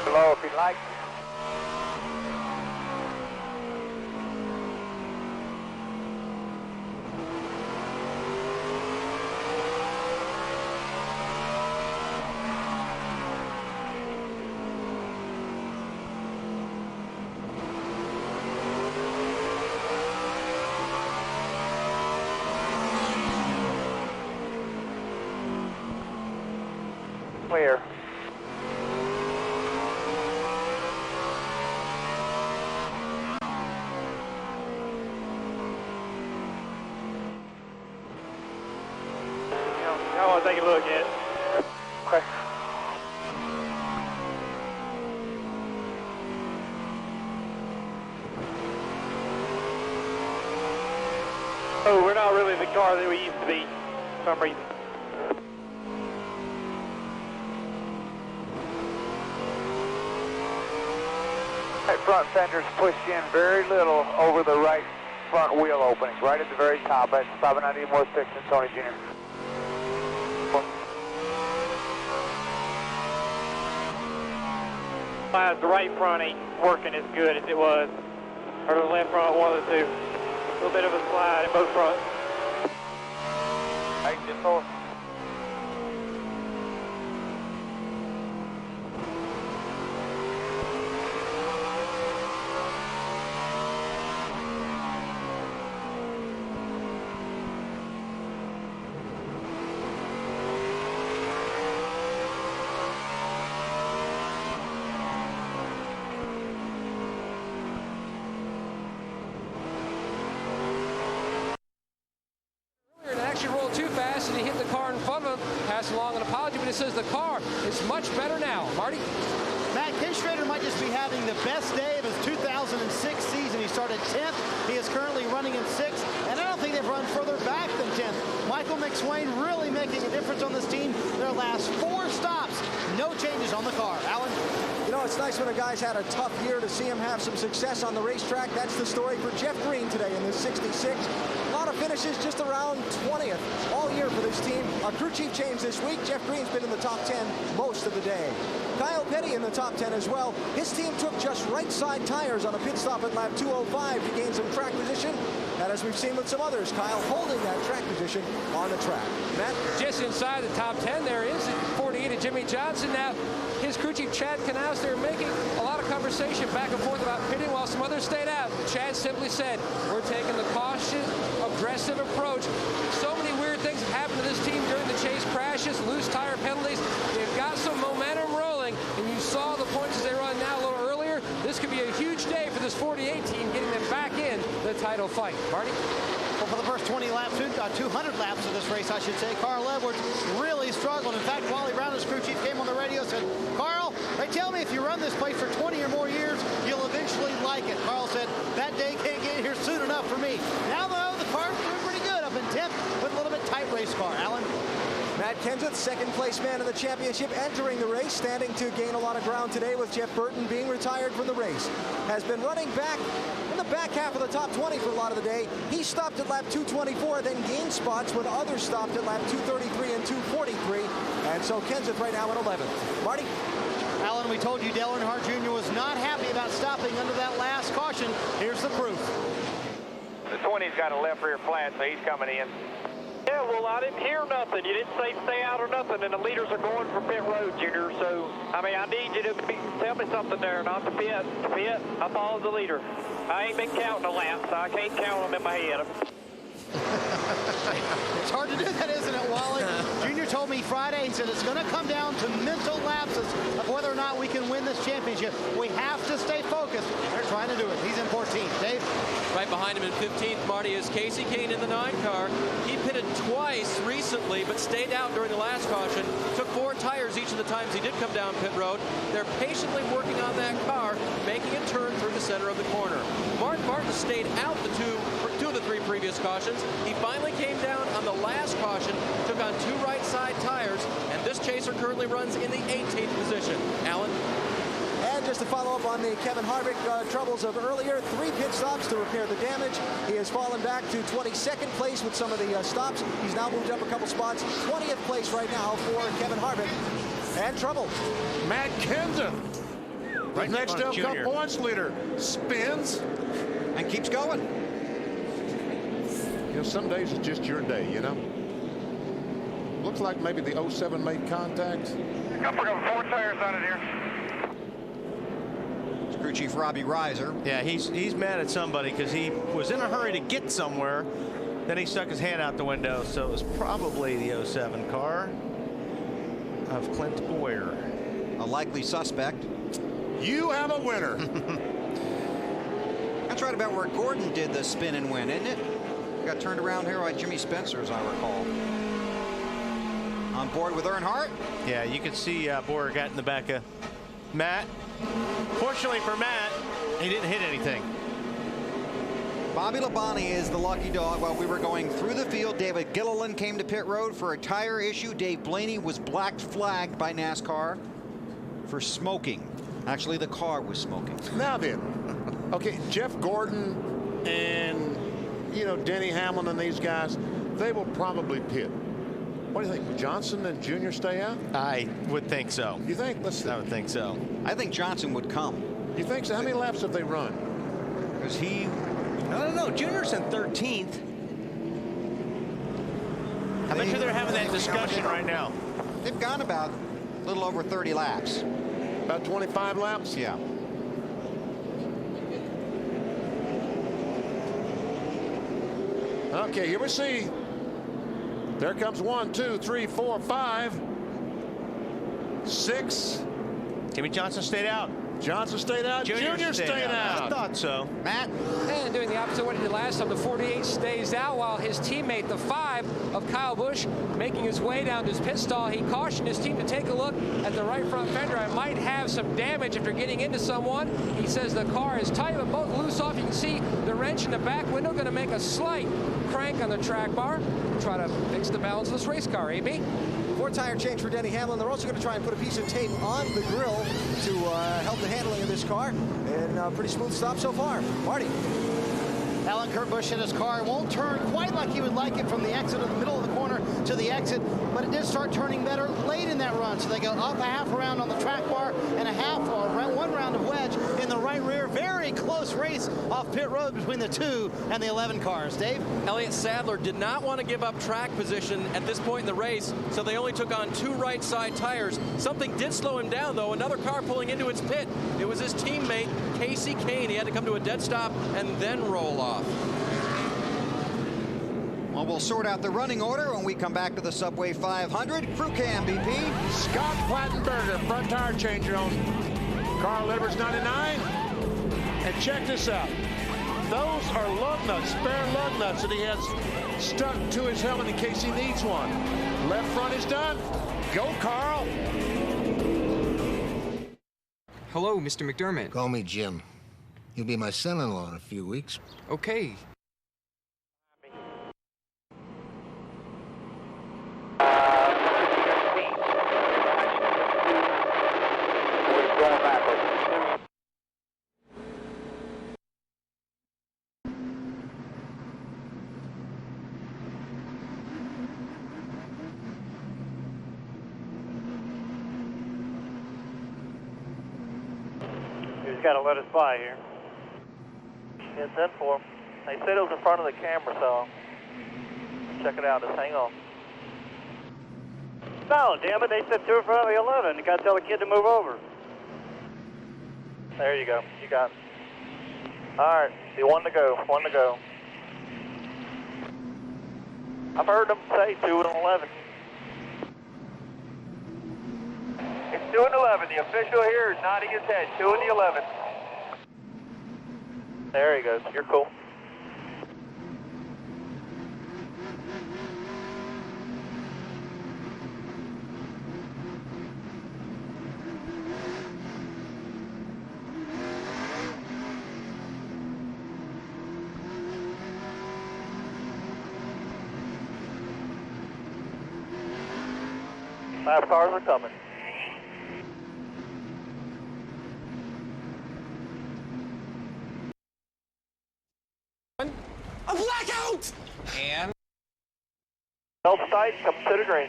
Below if you'd like. Clear. I want to take a look at it. Okay. Oh, we're not really the car that we used to be for some reason. Right front fender's pushed in very little over the right front wheel openings, right at the very top. That's probably not any more sticks than Tony Jr. The right front ain't working as good as it was, or the left front, one of the two. A little bit of a slide in both fronts. Right, just hold. Rolled too fast and he hit the car in front of him. Passed along an apology, but it says the car is much better now. Marty? Matt, Ken Schrader might just be having the best day of his 2006 season. He started 10th. He is currently running in 6th, and I don't think they've run further back than 10th. Michael McSwain really making a difference on this team. Their last 4 stops, no changes on the car. Alan? You know, know, it's nice when a guy's had a tough year to see him have some success on the racetrack. That's the story for Jeff Green today in this 66. A lot of finishes just around 20th all year for this team. A crew chief change this week. Jeff Green's been in the top 10 most of the day. Kyle Petty in the top 10 as well. His team took just right side tires on a pit stop at lap 205 to gain some track position. And as we've seen with some others, Kyle holding that track position on the track. Matt? Just inside the top 10 there is 48 of Jimmy Johnson. Now, his crew chief, Chad Knaus, they're making a lot of conversation back and forth about pitting while some others stayed out. Chad simply said, we're taking the cautious, aggressive approach. So many weird things have happened to this team during the chase. Crashes, loose tire penalties. They've got some momentum rolling, and you saw the points as they run now a little earlier. This could be a huge day for this 48 team, getting them back in the title fight. Marty? Well, for the first 20 laps, 200 laps of this race, I should say, Carl Edwards really struggled. In fact, Wally Brown, his crew chief, came on the radio and said, Carl, they tell me if you run this place for 20 or more years, you'll eventually like it. Carl said, that day can't get here soon enough for me. Now, though, the car's doing pretty good up in 10th with a little bit tight race car. Alan? Matt Kenseth, second place man in the championship, entering the race, standing to gain a lot of ground today with Jeff Burton being retired from the race. Has been running back in the back half of the top 20 for a lot of the day. He stopped at lap 224, then gained spots when others stopped at lap 233 and 243. And so Kenseth right now in 11th. Marty? Alan, we told you Dale Earnhardt Jr. was not happy about stopping under that last caution. Here's the proof. The 20's got a left rear flat, so he's coming in. Yeah, well, I didn't hear nothing. You didn't say stay out or nothing, and the leaders are going for pit road, Junior. So, I mean, I need you to tell me something there, not to pit. To pit, I follow the leader. I ain't been counting the laps, so I can't count them in my head. It's hard to do that, isn't it, Wally? Junior told me Friday, he said it's going to come down to mental lapses of whether or not we can win this championship. We have to stay focused. They're trying to do it. He's in 14th. Dave? Right behind him in 15th, Marty, is Casey Kane in the 9 car. He pitted twice recently, but stayed out during the last caution. Took 4 tires each of the times he did come down pit road. They're patiently working on that car, making a turn through the center of the corner. Mark Martin stayed out the two of the 3 previous cautions. He finally came down on the last caution, took on 2 right side tires, and this chaser currently runs in the 18th position. Alan? And just to follow up on the Kevin Harvick troubles of earlier, 3 pit stops to repair the damage. He has fallen back to 22nd place with some of the stops. He's now moved up a couple spots. 20th place right now for Kevin Harvick. And trouble. Matt Kenseth, the Nextel Cup points leader, spins and keeps going. You know, some days it's just your day, you know. Looks like maybe the 07 made contact. I'm putting 4 tires on it here. Crew Chief Robbie Reiser. Yeah, he's mad at somebody because he was in a hurry to get somewhere. Then he stuck his hand out the window. So it was probably the 07 car of Clint Boyer. A likely suspect. You have a winner. That's right about where Gordon did the spin and win, isn't it? Got turned around here by Jimmy Spencer, as I recall. On board with Earnhardt. Yeah, you can see Boyer got in the back of Matt. Fortunately for Matt, he didn't hit anything. Bobby Labonte is the lucky dog. While we were going through the field, David Gilliland came to pit road for a tire issue. Dave Blaney was black flagged by NASCAR for smoking. Actually, the car was smoking. Now then, okay, Jeff Gordon and, you know, Denny Hamlin and these guys, they will probably pit. What do you think? Johnson and Junior stay out? I would think so. You think? I would think so. I think Johnson would come. You think so? How many laps have they run? Because he... I don't know. Junior's in 13th. I bet you they're having that discussion right now. They've gone about a little over 30 laps. About 25 laps? Yeah. Okay, here we see. There comes 1, 2, 3, 4, 5, 6. Jimmy Johnson stayed out. Johnson stayed out. Junior stayed out. I thought so. Matt? And doing the opposite of what he did last time, the 48 stays out while his teammate, the 5 of Kyle Busch, making his way down to his pit stall. He cautioned his team to take a look at the right front fender. I might have some damage after getting into someone. He says the car is tight, but both loose off. You can see the wrench in the back window, going to make a slight crank on the track bar. Try to fix the balance of this race car, AB. More tire change for Denny Hamlin. They're also going to try and put a piece of tape on the grill to help the handling of this car. And pretty smooth stop so far. Marty. Alan Kurt Busch hit his car. It won't turn quite like he would like it from the exit of the middle of the corner to the exit, but it did start turning better late in that run. So they go up a half a round on the track bar and a half or one round of wedge in the right rear. Very close race off pit road between the 2 and the 11 cars. Dave? Elliott Sadler did not want to give up track position at this point in the race, so they only took on 2 right side tires. Something did slow him down, though. Another car pulling into its pit. It was his teammate, Casey Kane. He had to come to a dead stop and then roll off. Well, we'll sort out the running order when we come back to the Subway 500. Crew Cam BP. Scott Plattenberger, front tire changer on Carl Edwards 99. And check this out. Those are lug nuts, spare lug nuts that he has stuck to his helmet in case he needs one. Left front is done. Go, Carl. Hello, Mr. McDermott. Call me Jim. You'll be my son-in-law in a few weeks. Okay. Got to let us by here. Yeah, 10-4. They said it was in front of the camera, so check it out. Just hang on. No, damn it. They said 2 in front of the 11. You got to tell the kid to move over. There you go. You got it. All right. See, 1 to go. 1 to go. I've heard them say 2 and 11. It's 2 and 11. The official here is nodding his head. 2 and the 11. There he goes. You're cool. Last cars are coming. A blackout! And? Belt tight, come to the green.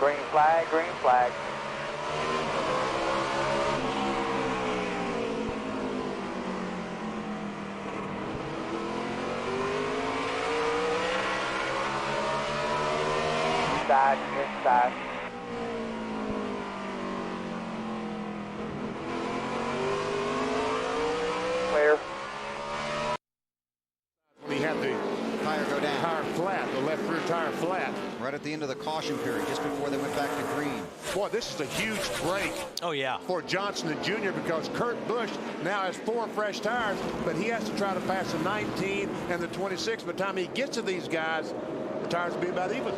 Green flag, green flag. Inside. Clear. When he had the tire go down. Tire flat, the left rear tire flat. Right at the end of the caution period, just before they went back to green. Boy, this is a huge break. Oh, yeah. For Johnson the Jr. because Kurt Busch now has 4 fresh tires, but he has to try to pass the 19 and the 26. By the time he gets to these guys, the tires will be about even.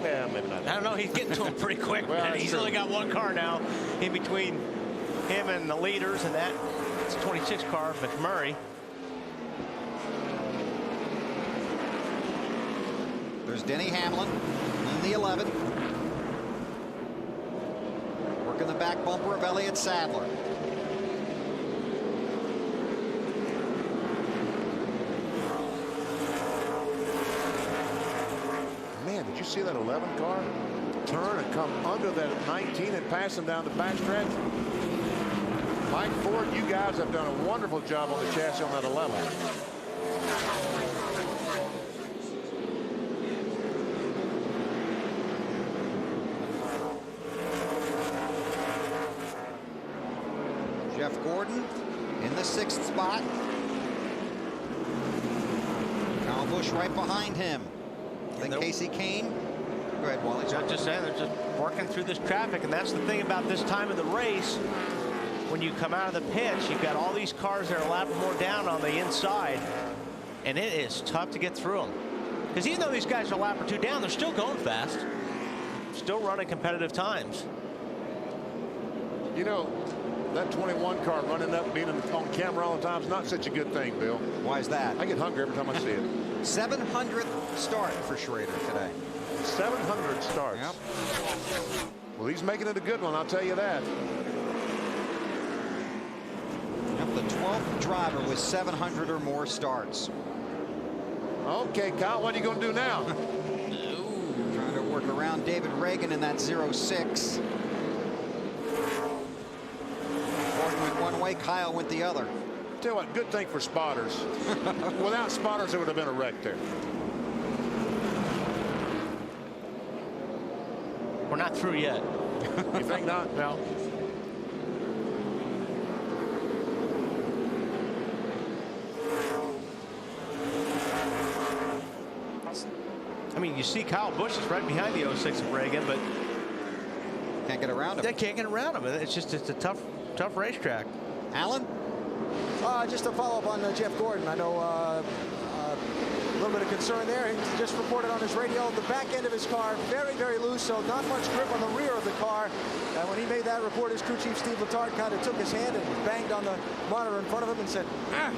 Yeah, maybe not. I don't know. He's getting to him pretty quick, Well, man. He's true. only got 1 car now in between him and the leaders, and it's a 26 car, McMurray. There's Denny Hamlin in the 11. Working the back bumper of Elliott Sadler. Man, did you see that 11 car turn and come under that 19 and pass him down the backstretch? Mike Ford, you guys have done a wonderful job on the chassis on that 11. Jeff Gordon in the 6th spot. Kyle Busch right behind him. Then Casey Kane. Go ahead, Wally. I'm just saying, they're just working through this traffic, and that's the thing about this time of the race. When you come out of the pits, you've got all these cars that are a lap or more down on the inside. and it is tough to get through them. Because even though these guys are a lap or two down, they're still going fast. Still running competitive times. You know, that 21 car running up, being on camera all the time is not such a good thing, Bill. Why is that? I get hungry every time I see it. 700th start for Schrader today. 700 starts. Yep. Well, he's making it a good one, I'll tell you that. Yep, the 12th driver with 700 or more starts. Okay, Kyle, what are you going to do now? Trying to work around David Reagan in that 06. Gordon went one way, Kyle went the other. Tell you what, good thing for spotters. Without spotters, it would have been a wreck there. We're not through yet. You think not? No. I mean, you see Kyle Busch is right behind the 06 of Reagan, but can't get around him. They can't get around him. It's a tough racetrack. Alan? Just to follow up on Jeff Gordon. I know a little bit of concern there. He just reported on his radio the back end of his car very, very loose, so not much grip on the rear of the car. And when he made that report, his crew chief Steve Letarte kind of took his hand and banged on the monitor in front of him and said, ah.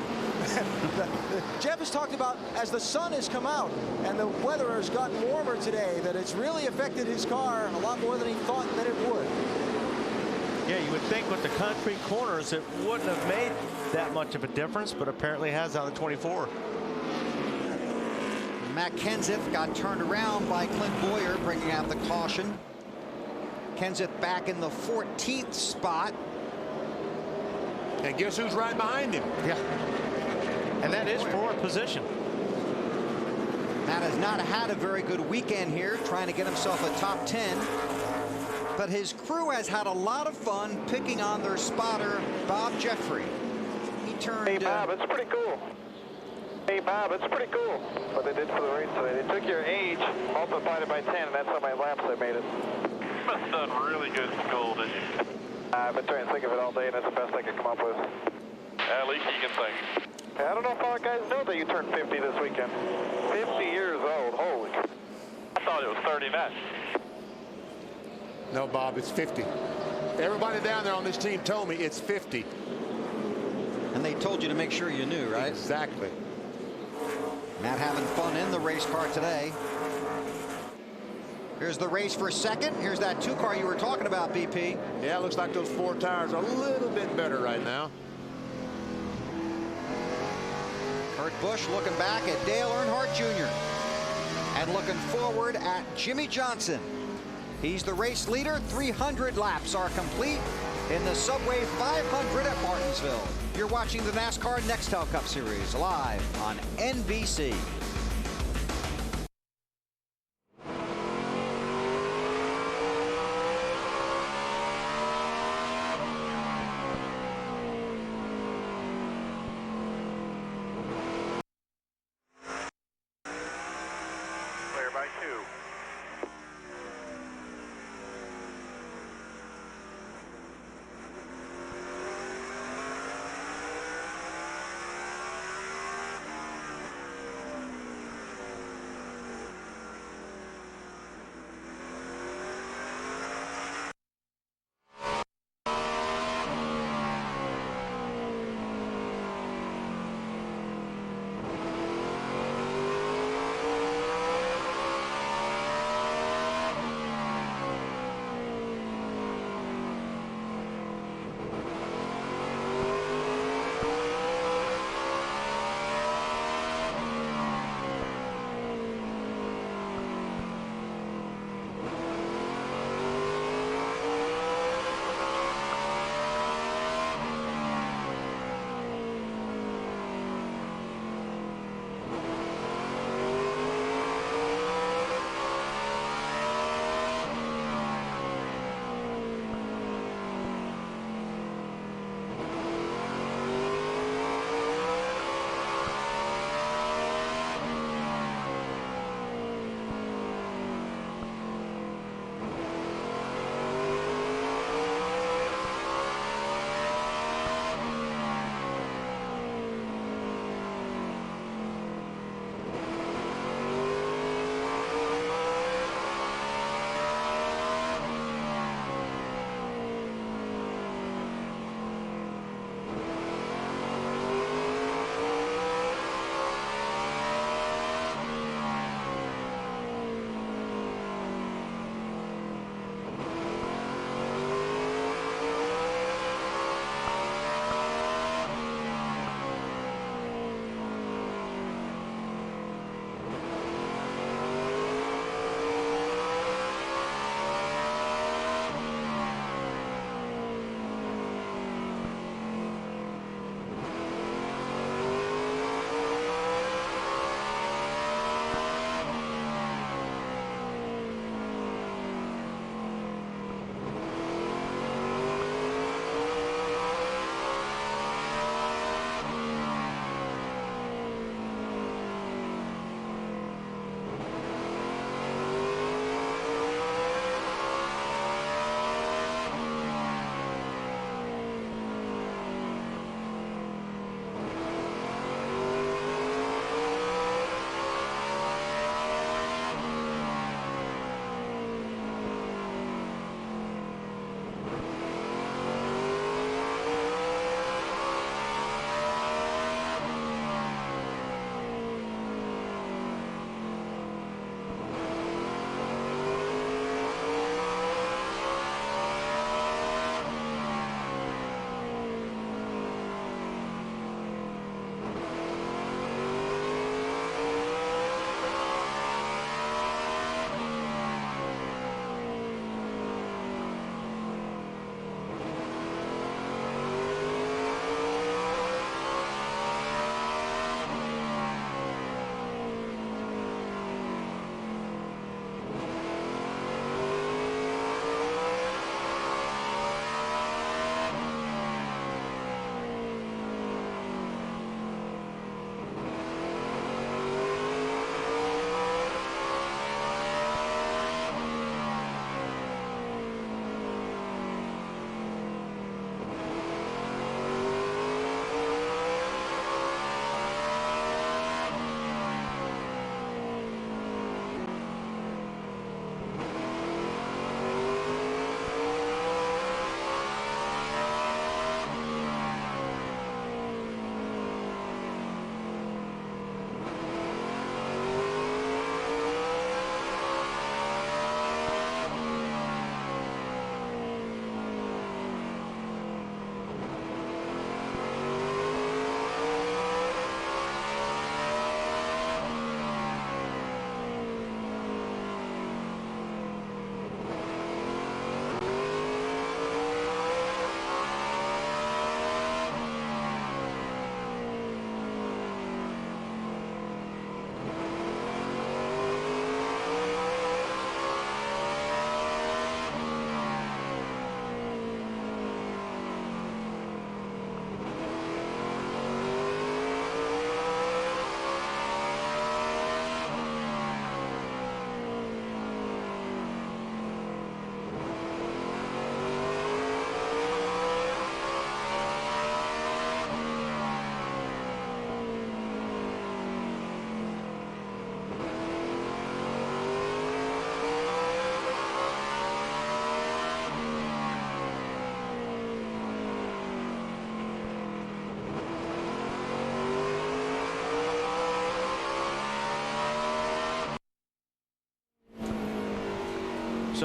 Jeff has talked about as the sun has come out and the weather has gotten warmer today that it's really affected his car a lot more than he thought that it would. Yeah, you would think with the concrete corners it wouldn't have made that much of a difference, but apparently it has on the 24. Matt Kenseth got turned around by Clint Boyer, bringing out the caution. Kenseth back in the 14th spot. And guess who's right behind him? Yeah. And that is fourth position. Matt has not had a very good weekend here, trying to get himself a top 10. But his crew has had a lot of fun picking on their spotter, Bob Jeffrey. He turned... Hey, Bob, it's pretty cool. Hey, Bob, it's pretty cool what they did for the race today. They took your age, multiplied it by 10, and that's how many laps they made it. You must have done really good in school, didn't you? I've been trying to think of it all day, and that's the best I could come up with. At least you can think. I don't know if all guys know that you turned 50 this weekend. 50 years old, holy. I thought it was 39. No, Bob, it's 50. Everybody down there on this team told me it's 50. And they told you to make sure you knew, right? Exactly. Matt having fun in the race car today. Here's the race for second. Here's that 2 car you were talking about, BP. Yeah, it looks like those 4 tires are a little bit better right now. Kurt Busch looking back at Dale Earnhardt Jr. and looking forward at Jimmy Johnson. He's the race leader. 300 laps are complete in the Subway 500 at Martinsville. You're watching the NASCAR Nextel Cup Series live on NBC. Clear by 2.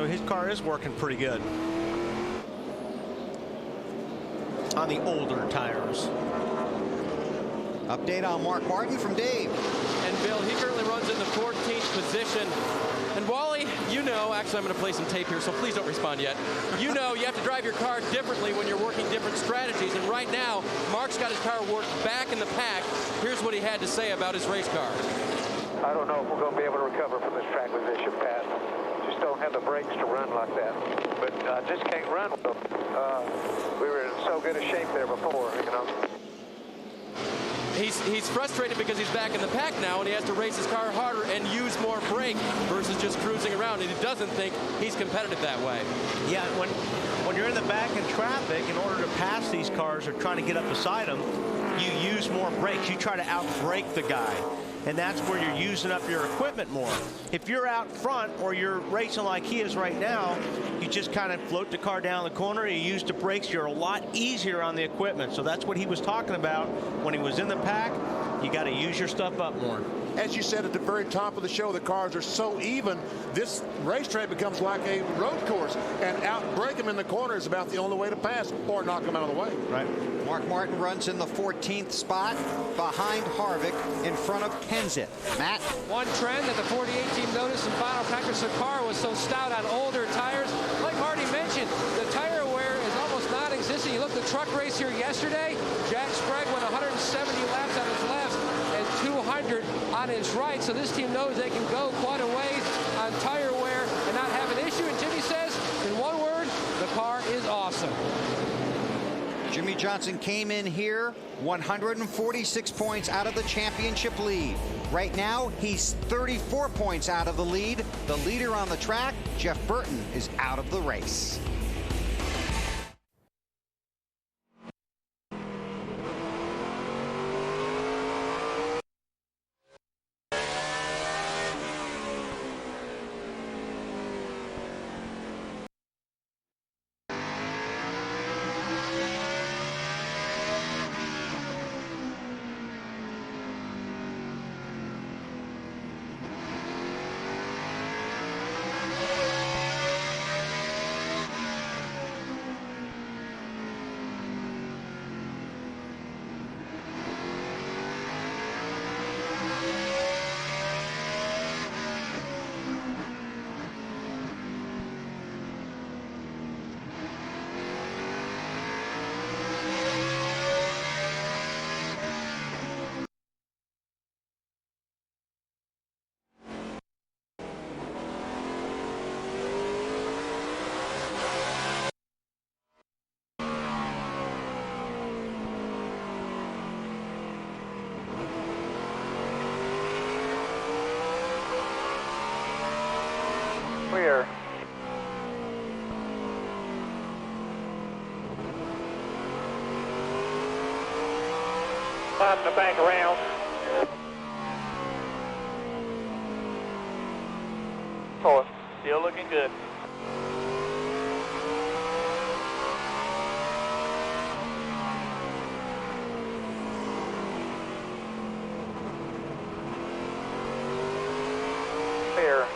so his car is working pretty good on the older tires. Update on Mark Martin from Dave. And Bill, he currently runs in the 14th position. And Wally, you know, actually I'm going to play some tape here, so please don't respond yet. You know you have to drive your car differently when you're working different strategies. And right now, Mark's got his car worked back in the pack. Here's what he had to say about his race car. I don't know if we're going to be able to recover from this track position, Pat. Just don't have the brakes to run like that. But I just can't run with them. We were in so good a shape there before, you know. He's frustrated because he's back in the pack now and he has to race his car harder and use more brake versus just cruising around, and he doesn't think he's competitive that way. Yeah, when you're in the back in traffic, in order to pass these cars or trying to get up beside them, you use more brakes. You try to out-brake the guy, and that's where you're using up your equipment more. If you're out front or you're racing like he is right now, you just kind of float the car down the corner, you use the brakes, you're a lot easier on the equipment. So that's what he was talking about when he was in the pack. You got to use your stuff up more. As you said at the very top of the show, the cars are so even, this racetrack becomes like a road course, and out-brake them in the corner is about the only way to pass, or knock them out of the way. Right. Mark Martin runs in the 14th spot behind Harvick in front of Kenseth. Matt? One trend that the 48 team noticed in final practice, the car was so stout on older tires. Like Marty mentioned, the tire wear is almost non-existent. You look at the truck race here yesterday, Jack Sprague went 170 laps on his left and 200 on his right. So this team knows they can go quite a ways on tire wear and not have an issue. And Jimmy says, in one word, the car is awesome. Jimmy Johnson came in here 146 points out of the championship lead. Right now, he's 34 points out of the lead. The leader on the track, Jeff Burton, is out of the race. Clear. On the back around. Forward. Still looking good. Clear.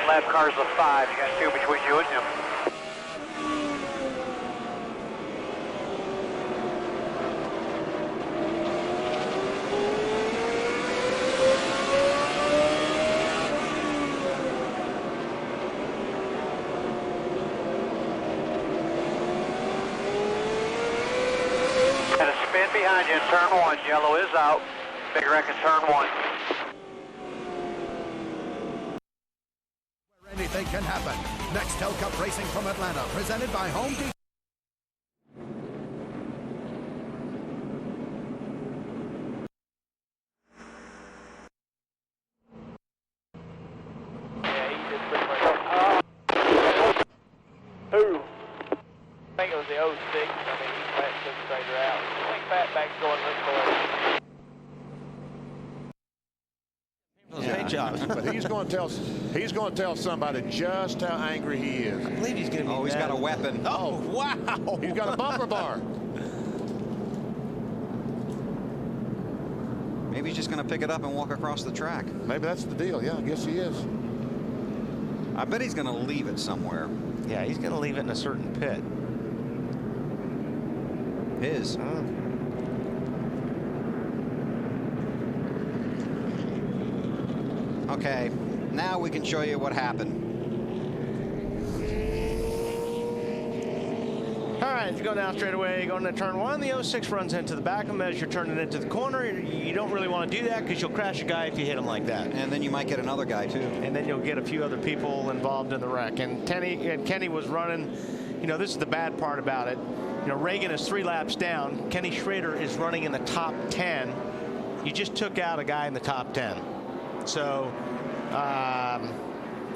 Lap car's the 5. You got 2 between you and him. And a spin behind you in turn 1. Yellow is out. Big wreck in turn 1. Anything can happen. Nextel Cup Racing from Atlanta, presented by Home Depot. I think it was the 06. I mean, he's back to the straighter out. I think Fatback's going to look for it. Great job. But he's going to tell somebody just how angry he is. I believe he's going to be he's got a weapon. Oh, wow. He's got a bumper bar. Maybe he's just going to pick it up and walk across the track. Maybe that's the deal. Yeah, I guess he is. I bet he's going to leave it somewhere. Yeah, he's going to leave it in a certain pit. His. Okay, now we can show you what happened. All right, if you go down straight away, going into turn 1, the 06 runs into the back of him as you're turning into the corner. You don't really want to do that because you'll crash a guy if you hit him like that. And then you might get another guy too. And then you'll get a few other people involved in the wreck. And Kenny was running, you know, this is the bad part about it. You know, Reagan is 3 laps down. Kenny Schrader is running in the top 10. You just took out a guy in the top 10. So,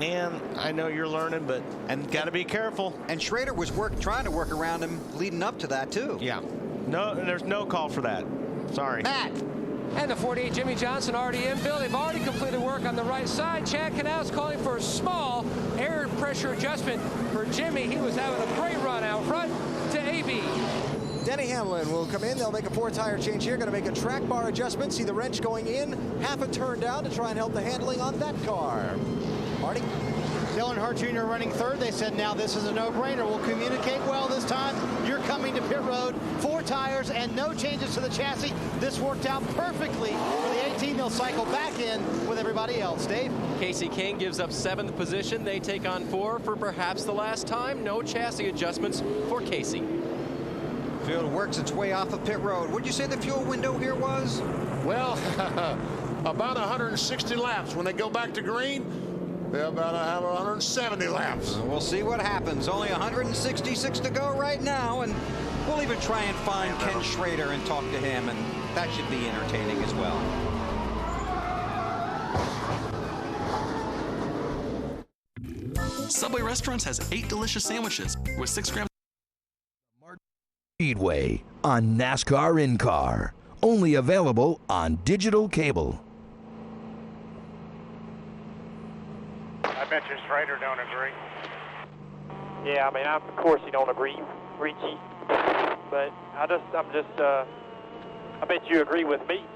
man, I know you're learning, but got to be careful. And Schrader was trying to work around him leading up to that too. Yeah. No, there's no call for that. Sorry. Matt. And the 48 Jimmy Johnson already in. Bill, they've already completed work on the right side. Chad Canals calling for a small air pressure adjustment for Jimmy. He was having a great run out front to AB. Denny Hamlin will come in. They'll make a 4-tire change here. Going to make a track bar adjustment. See the wrench going in, half a turn down to try and help the handling on that car. Marty? Dylan Hurt Jr. running third. They said now this is a no-brainer. We'll communicate well this time. You're coming to pit road. 4 tires and no changes to the chassis. This worked out perfectly for the 18. They'll cycle back in with everybody else. Dave? Casey King gives up 7th position. They take on 4 for perhaps the last time. No chassis adjustments for Casey. Field works its way off of pit road. What'd you say the fuel window here was? Well, about 160 laps. When they go back to green, they're about to have 170 laps. We'll see what happens. Only 166 to go right now, and we'll even try and find Ken Schrader and talk to him, and that should be entertaining as well. Subway Restaurants has 8 delicious sandwiches with 6 grams. Speedway on NASCAR in-car. Only available on digital cable. I bet you Schrader don't agree. Yeah, I mean, of course you don't agree, Richie. But I bet you agree with me.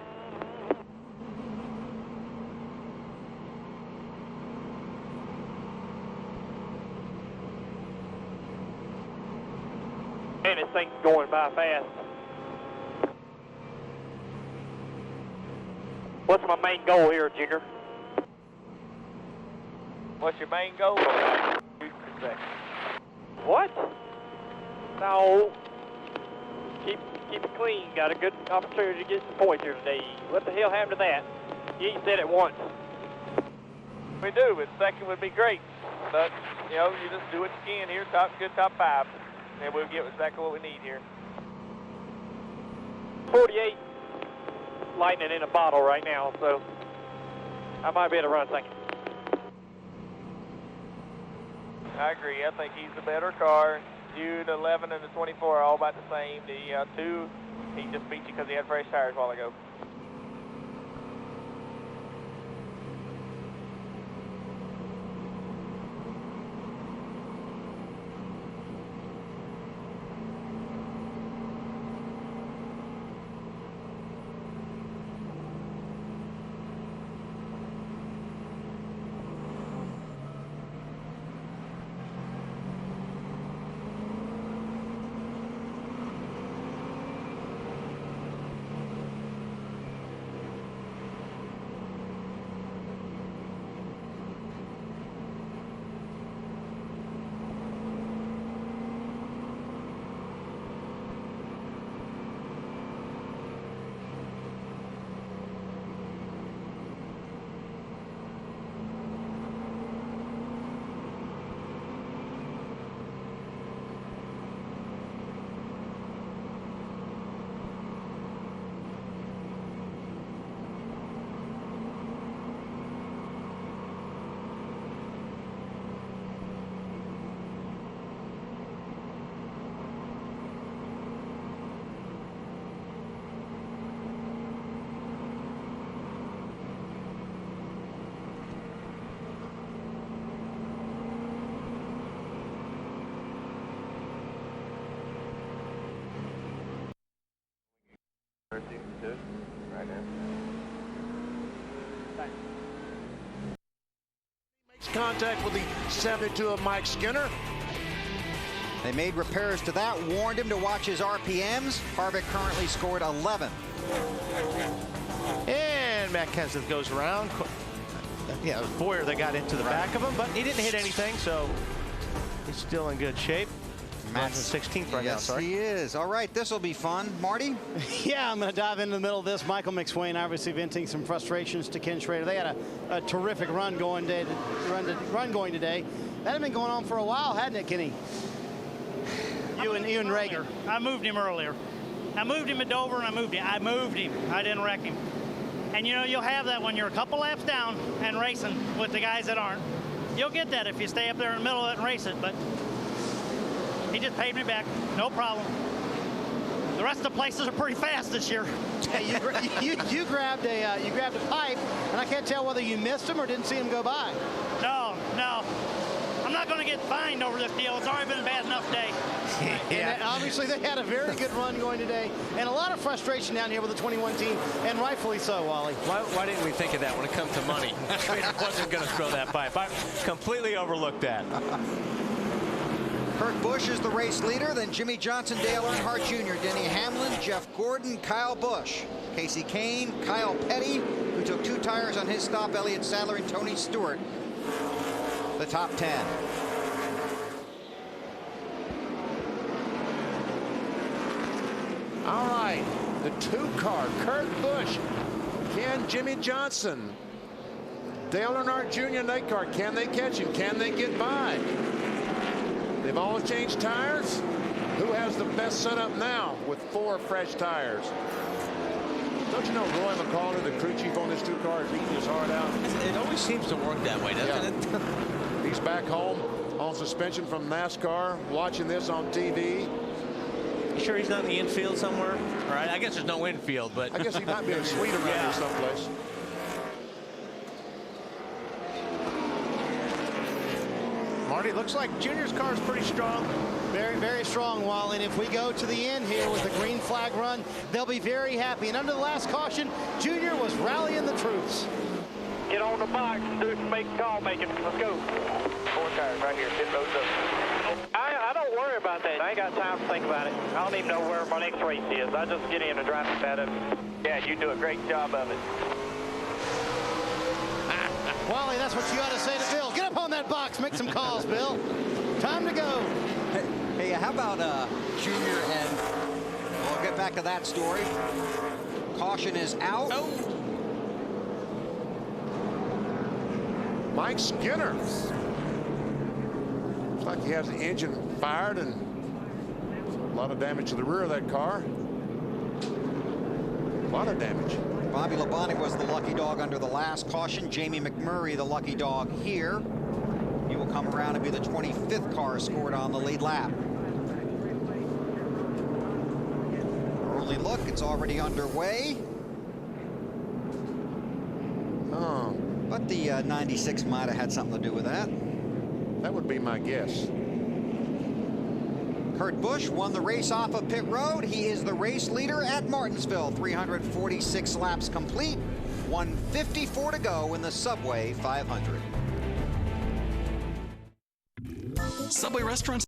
Man, this thing's going by fast. What's my main goal here, Junior? What's your main goal? What? No. Keep it clean. Got a good opportunity to get some points here today. What the hell happened to that? You ain't said it once. We do, but second would be great. But, you know, you just do what you can here. Good top 5. And we'll get exactly what we need here. 48 lightning in a bottle right now, so I might be able to run second. I agree. I think he's the better car. You, the 11 and the 24 are all about the same. The 2, he just beat you because he had fresh tires a while ago. contact with the 72 of Mike Skinner. They made repairs to that, warned him to watch his RPMs. Harvick currently scored 11. And Matt Kenseth goes around. Yeah, it was Boyer that got into the back of him, but he didn't hit anything, so he's still in good shape. Matt's in 16th right now, sorry. Yes, he is. All right, this will be fun. Marty? Yeah, I'm going to dive into the middle of this. Michael McSwain obviously venting some frustrations to Ken Schrader. They had a terrific run going today. That had been going on for a while, hadn't it, Kenny? You and Rager. I moved him earlier. I moved him at Dover, and I moved him. I didn't wreck him. And, you know, you'll have that when you're a couple laps down and racing with the guys that aren't. You'll get that if you stay up there in the middle of it and race it, but he just paid me back. No problem. The rest of the places are pretty fast this year. you grabbed a pipe, and I can't tell whether you missed him or didn't see him go by. No. I'm not going to get fined over this deal. It's already been a bad enough day. And obviously, they had a very good run going today, and a lot of frustration down here with the 21 team, and rightfully so, Wally. Why didn't we think of that when it comes to money? Schrader wasn't going to throw that pipe. I completely overlooked that. Kurt Busch is the race leader, then Jimmy Johnson, Dale Earnhardt Jr., Denny Hamlin, Jeff Gordon, Kyle Busch, Casey Kane, Kyle Petty, who took 2 tires on his stop, Elliott Sadler, and Tony Stewart. The top 10. All right, the 2 car, Kurt Busch, Jimmy Johnson, Dale Earnhardt Jr. Nate car. Can they catch him? Can they get by? They've all changed tires. Who has the best setup now with 4 fresh tires? Don't you know Roy McCauley, the crew chief on this 2 cars, eating his heart out? It always seems to work that way, doesn't it? He's back home on suspension from NASCAR, watching this on TV. You sure he's not in the infield somewhere? All right, I guess there's no infield, but I guess he might be in a suite around here someplace. Marty, looks like Junior's car is pretty strong. Very, very strong, Wally. And if we go to the end here with the green flag run, they'll be very happy. And under the last caution, Junior was rallying the troops. Get on the box, make a call, make it. Let's go. 4 tires right here, pit road's up. I don't worry about that. I ain't got time to think about it. I don't even know where my next race is. I just get in and drive it better. Yeah, you do a great job of it. Wally, that's what you got to say to Bill. Get up on that box, make some calls, Bill. Time to go. Hey, how about Junior and we'll get back to that story. Caution is out. Oh. Mike Skinner. Looks like he has the engine fired and a lot of damage to the rear of that car. A lot of damage. Bobby Labonte was the lucky dog under the last caution. Jamie McMurray, the lucky dog here. He will come around and be the 25th car scored on the lead lap. Early look, it's already underway. Oh. But the 96 might have had something to do with that. That would be my guess. Kurt Busch won the race off of pit road. He is the race leader at Martinsville. 346 laps complete. 154 to go in the Subway 500. Subway restaurants.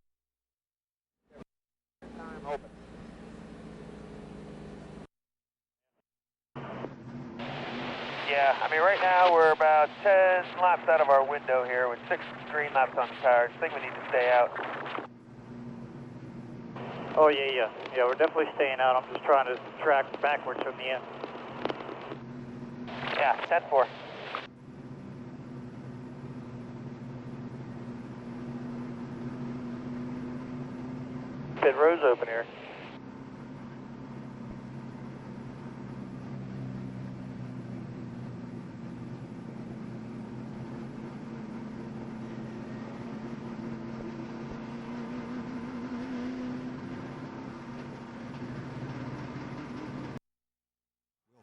Yeah, I mean, right now we're about 10 laps out of our window here with 6 green laps on the tires. I think we need to stay out. Oh, yeah, we're definitely staying out. I'm just trying to track backwards from the end. Yeah, 10-4. Pit road's open here.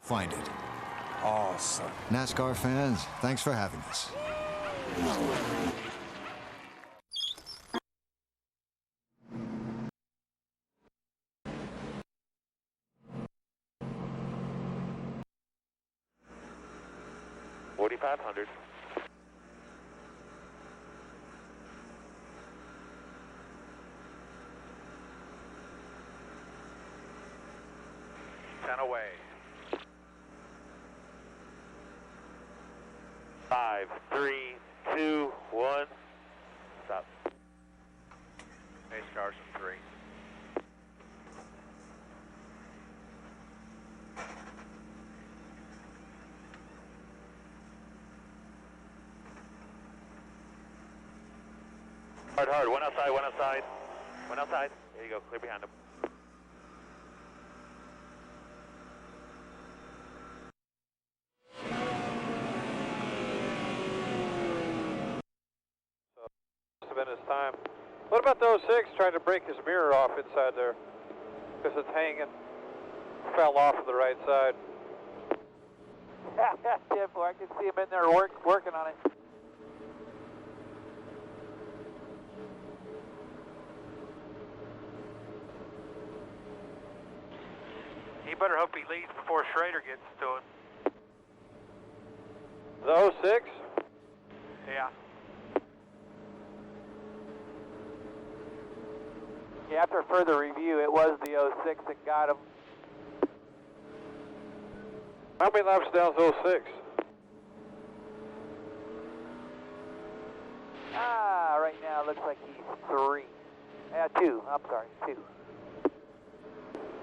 Find it. Awesome. NASCAR fans, thanks for having us. $4,500. and away. 5, 3, 2, 1. Stop. Pace cars in 3. Hard. One outside, one outside. One outside. There you go. Clear behind him. Must have been his time. What about the 06 trying to break his mirror off inside there? Because it's hanging. Fell off of the right side. Yeah, boy, I can see him in there working on it. He better hope he leads before Schrader gets to it. The 06? Yeah. Yeah, after further review, it was the 06 that got him. How many laps down is 06? Right now it looks like he's 3. 2. I'm sorry, 2.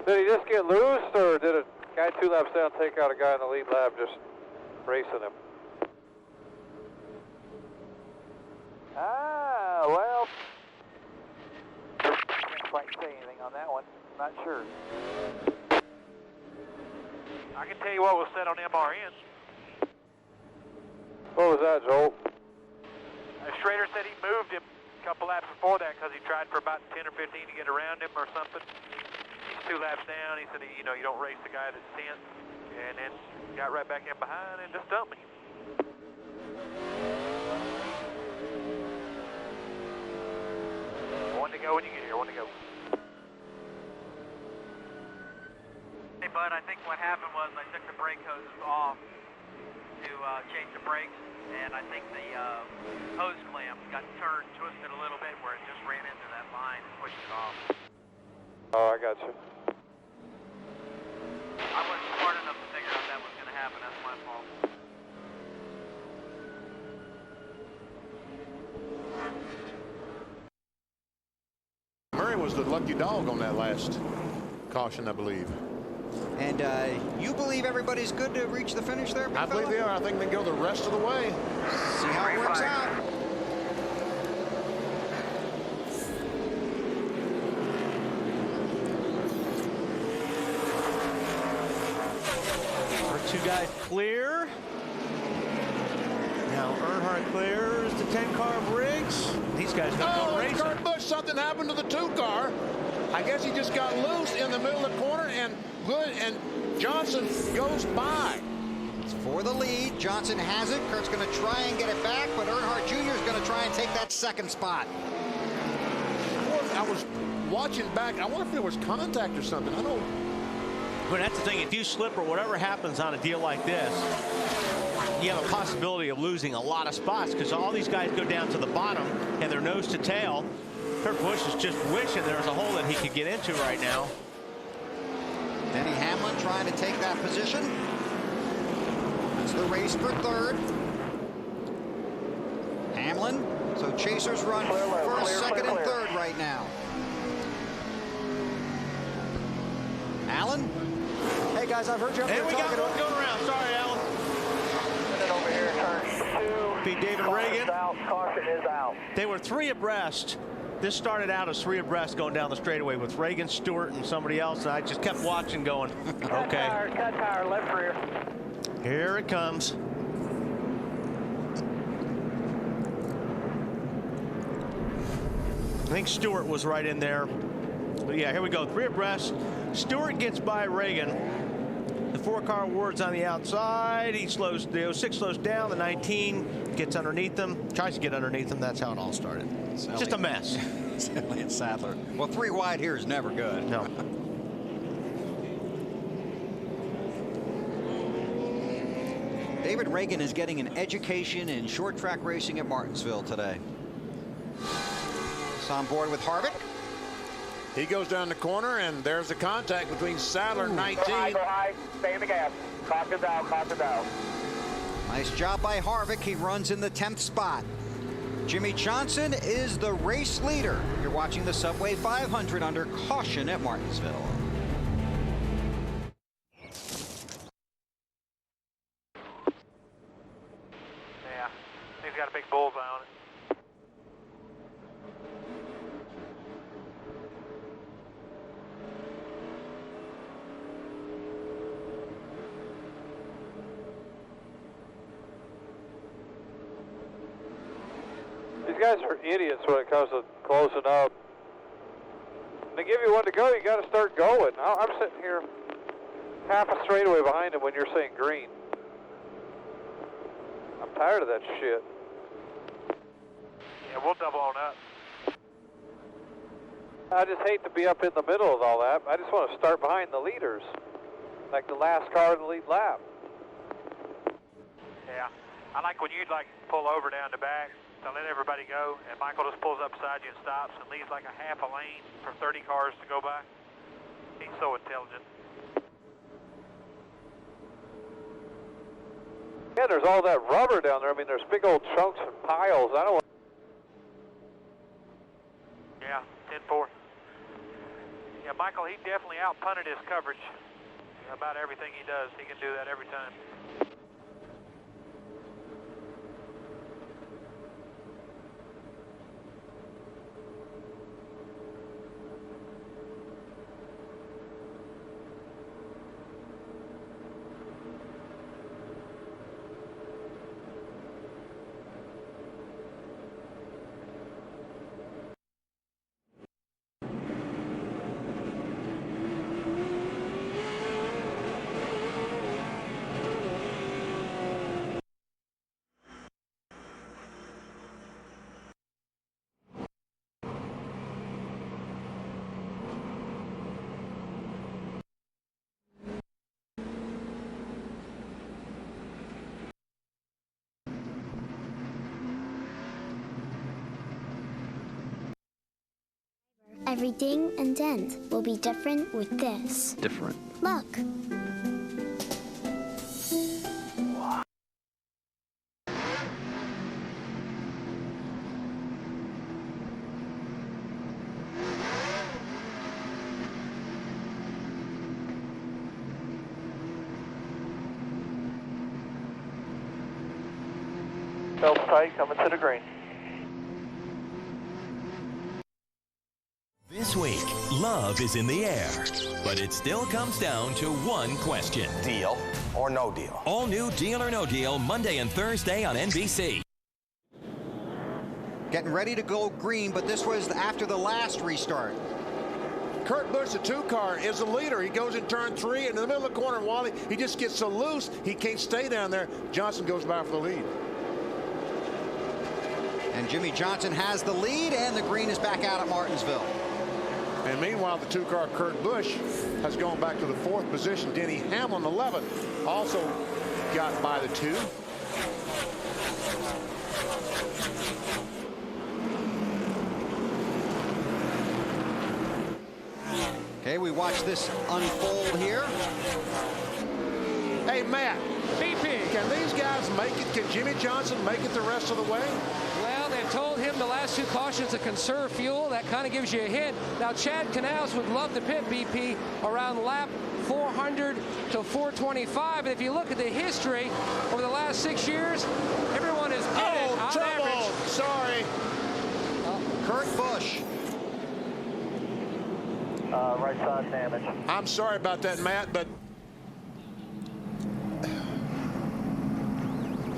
Did he just get loose, or did a guy 2 laps down take out a guy in the lead lap just racing him? Well, can't quite say anything on that one. Not sure. I can tell you what was said on MRN. What was that, Joel? Schrader said he moved him a couple laps before that because he tried for about 10 or 15 to get around him or something. He's 2 laps down. He said, you don't race the guy that's 10th. And then got right back in behind and just dumped him. One to go when you get here. One to go. Hey, Bud, I think what happened was I took the brake hoses off to change the brakes, and I think the hose clamp got twisted a little bit where it just ran into that line and pushed it off. Oh, I got you. I wasn't smart enough to figure out that was going to happen. That's my fault. Murray was the lucky dog on that last caution, I believe. And you believe everybody's good to reach the finish there, big I believe they are. I think they go the rest of the way. See how it works out. Our 2 guys clear. Now Earnhardt clears the 10-car Briggs. These guys don't go racing. Kurt Busch, something happened to the 2 car. I guess he just got loose in the middle of the corner, and Johnson goes by. It's for the lead. Johnson has it. Kurt's going to try and get it back, but Earnhardt Jr. is going to try and take that 2nd spot. I was watching back. I wonder if there was contact or something. I don't. But that's the thing. If you slip or whatever happens on a deal like this, you have a possibility of losing a lot of spots because all these guys go down to the bottom and they're nose to tail. Kurt Busch is just wishing there was a hole that he could get into right now. Denny Hamlin trying to take that position. It's the race for 3rd. Hamlin. So chasers run 1st, 2nd, and 3rd right now. Allen. Hey guys, I've heard you up there And we got talking one going around. Sorry, Alan. And over here, turn 2. Beat David Reagan. Caution is out. They were 3 abreast. This started out as 3 abreast going down the straightaway with Reagan, Stewart, and somebody else. And I just kept watching going, okay. Cut tire, left rear. Here it comes. I think Stewart was right in there. But yeah, here we go. 3 abreast. Stewart gets by Reagan. The 4-car awards on the outside. He slows. The 06 slows down. The 19 gets underneath them. Tries to get underneath them. That's how it all started. Just a mess. Elliott Sadler. Well, 3 wide here is never good. No. David Reagan is getting an education in short track racing at Martinsville today. He's on board with Harvick. He goes down the corner, and there's a contact between Sadler, 19. Go high, stay in the gas. Caution down, caution down. Nice job by Harvick. He runs in the 10th spot. Jimmy Johnson is the race leader. You're watching the Subway 500 under caution at Martinsville. Yeah, he's got a big bullseye on it. These guys are idiots when it comes to closing up. When they give you one to go, you got to start going. I'm sitting here half a straightaway behind him when you're saying green. I'm tired of that shit. Yeah, we'll double on up. I just hate to be up in the middle of all that. I just want to start behind the leaders, like the last car in the lead lap. Yeah, I like when you'd like pull over down the back to let everybody go, and Michael just pulls up beside you and stops and leaves like a half a lane for 30 cars to go by. He's so intelligent. Yeah, there's all that rubber down there. I mean, there's big old chunks and piles. I don't want. Yeah, 10-4. Yeah, Michael, he definitely outpunted his coverage. About everything he does, he can do that every time. Every ding and dent will be different with this. Different. Look. Belts tight, coming to the green. This week, love is in the air, but it still comes down to one question. Deal or no deal? All new Deal or No Deal, Monday and Thursday on NBC. Getting ready to go green, but this was after the last restart. Kurt Busch, the 2-car, is the leader. He goes in turn 3, and in the middle of the corner, Wally, he just gets so loose, he can't stay down there. Johnson goes by for the lead. And Jimmy Johnson has the lead, and the green is back out at Martinsville. And meanwhile, the 2-car Kurt Busch has gone back to the 4th position. Denny Hamlin, 11th, also got by the 2. Okay, we watch this unfold here. Hey, Matt. BP. Can these guys make it? Can Jimmy Johnson make it the rest of the way? Well, they've told him the last 2 cautions to conserve fuel. That kind of gives you a hint. Now, Chad Canals would love to pit BP around lap 400 to 425. But if you look at the history over the last 6 years, everyone is pitted on average. Sorry. Kurt Busch. Right side damage. I'm sorry about that, Matt, but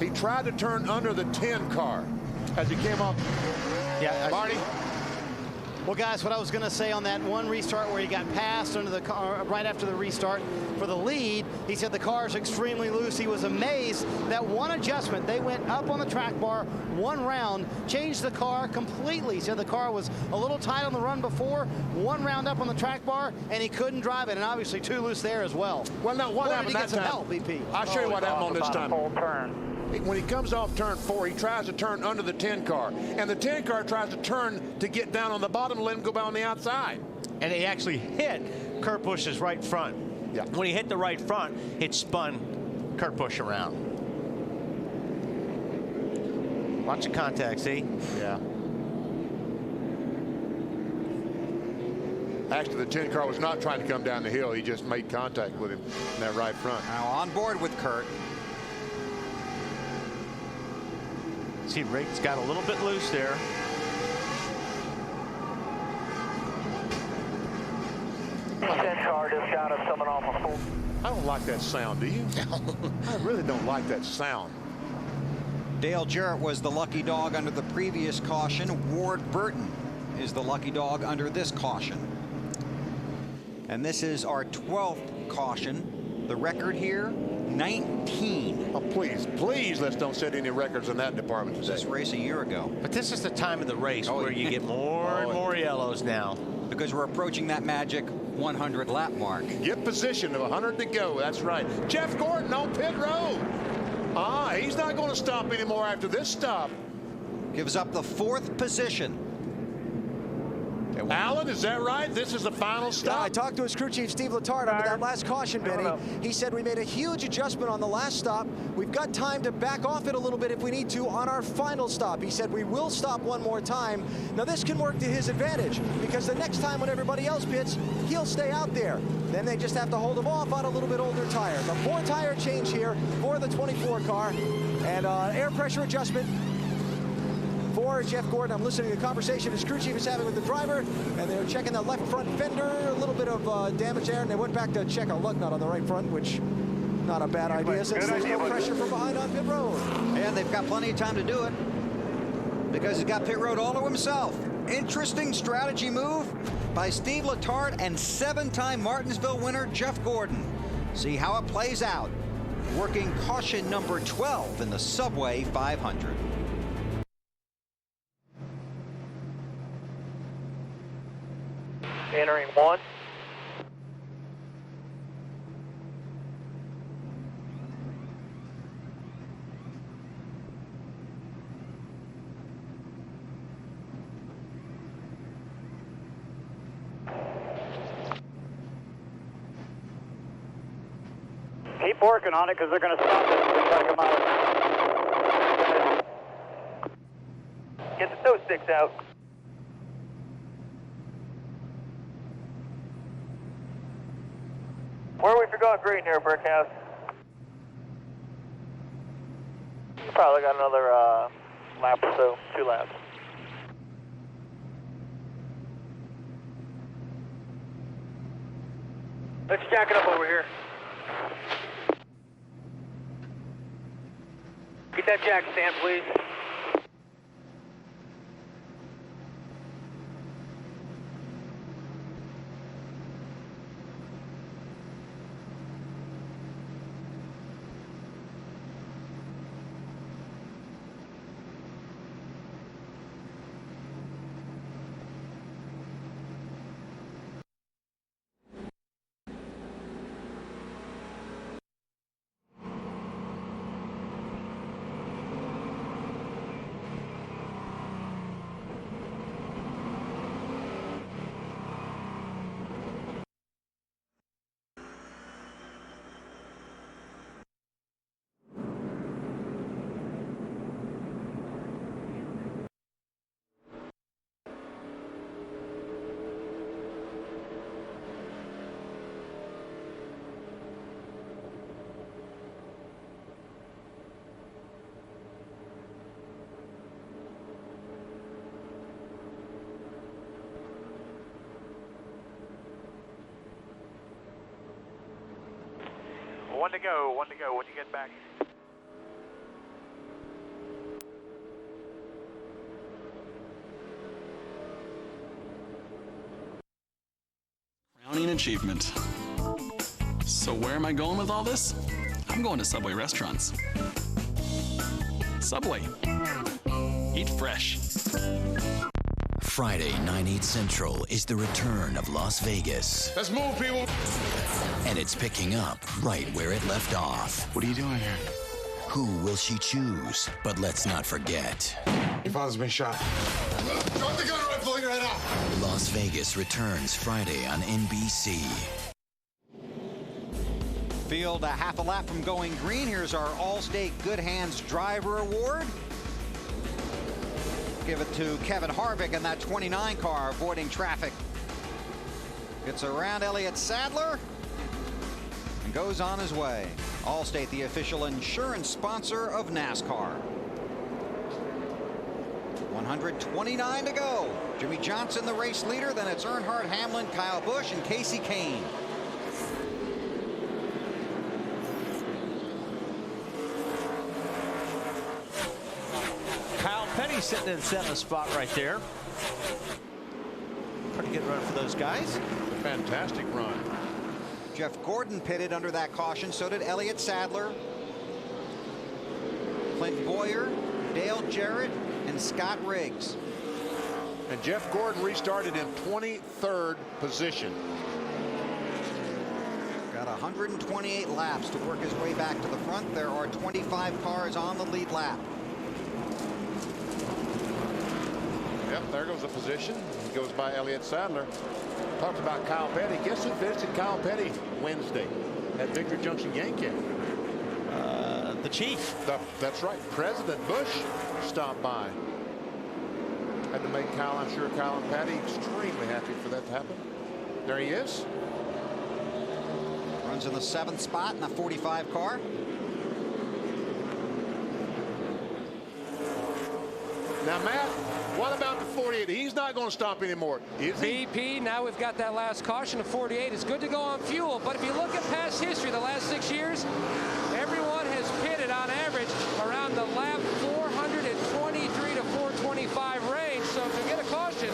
he tried to turn under the 10 car as he came up. Yeah, Marty? Well, guys, what I was going to say on that one restart where he got passed under the car right after the restart for the lead, he said the car is extremely loose. He was amazed that one adjustment, they went up on the track bar, one round, changed the car completely. He said the car was a little tight on the run before, one round up on the track bar, and he couldn't drive it, and obviously too loose there as well. Well, now, what happened that time? Help, BP. I'll show you what happened on this time. Full turn. When he comes off turn 4, he tries to turn under the 10 car, and the 10 car tries to turn to get down on the bottom and let him go by on the outside. and he actually hit Kurt Busch's right front. Yeah. When he hit the right front, it spun Kurt Busch around. Watch the contact, see? Yeah. Actually, the 10 car was not trying to come down the hill. He just made contact with him in that right front. Now on board with Kurt. See, Riggs got a little bit loose there. Car just got us coming off a full. I don't like that sound, do you? I really don't like that sound. Dale Jarrett was the lucky dog under the previous caution. Ward Burton is the lucky dog under this caution. And this is our 12th caution. The record here, 19. Oh, please, let's don't set any records in that department today. This race a year ago. But this is the time of the race where you get more and more yellows now. Because we're approaching that magic 100 lap mark. Get position of 100 to go. That's right. Jeff Gordon on pit road. He's not going to stop anymore after this stop. Gives up the 4th position. Alan, is that right? This is the final stop? Yeah, I talked to his crew chief, Steve Letarte, under that last caution, Benny. He said we made a huge adjustment on the last stop. We've got time to back off it a little bit if we need to on our final stop. He said we will stop one more time. Now, this can work to his advantage because the next time when everybody else pits, he'll stay out there. Then they just have to hold him off on a little bit older tire. The 4-tire change here for the 24 car and air pressure adjustment for Jeff Gordon. I'm listening to the conversation his crew chief is having with the driver, and they're checking the left front fender, a little bit of damage there, and they went back to check a lug nut on the right front, which not a bad idea since there's no pressure from behind on pit road. And they've got plenty of time to do it because he's got pit road all to himself. Interesting strategy move by Steve Letarte and 7-time Martinsville winner Jeff Gordon. See how it plays out. Working caution number 12 in the Subway 500. Entering 1. Keep working on it because they're going to stop it and try to come out. Get the toe sticks out. Where are we for going green here, Brickhouse? Probably got another lap or so, 2 laps. Let's jack it up over here. Get that jack stand, please. One to go when you get back. Crowning achievement. So where am I going with all this? I'm going to Subway restaurants. Subway. Eat fresh. Friday, 9/8 Central is the return of Las Vegas. Let's move, people. And it's picking up right where it left off. What are you doing here? Who will she choose? But let's not forget. Your father's been shot. Drop the gun, I'm pulling right out. Las Las Vegas returns Friday on NBC. Field a half a lap from going green. Here's our Allstate Good Hands Driver Award. Give it to Kevin Harvick in that 29 car, avoiding traffic. Gets around Elliott Sadler and goes on his way. Allstate, the official insurance sponsor of NASCAR. 129 to go. Jimmy Johnson, the race leader. Then it's Earnhardt, Hamlin, Kyle Busch, and Kasey Kahne. Kyle Petty sitting in seventh spot right there. Pretty good run for those guys. Fantastic run. Jeff Gordon pitted under that caution. So did Elliott Sadler, Clint Boyer, Dale Jarrett, and Scott Riggs. And Jeff Gordon restarted in 23rd position. Got 128 laps to work his way back to the front. There are 25 cars on the lead lap. Yep, there goes the position. He goes by Elliott Sadler. Talked about Kyle Petty. Guess who visited Kyle Petty Wednesday at Victory Junction Yankee? The chief. That's right. President Bush stopped by. Had to make Kyle, I'm sure Kyle and Patty extremely happy for that to happen. There he is. Runs in the 7th spot in the 45 car. Now, Matt, what about the 48? He's not going to stop anymore, is he? BP, now we've got that last caution of 48. It's good to go on fuel, but if you look at past history, the last 6 years, everyone has pitted on average around the lap 423 to 425 range. So if you get a caution,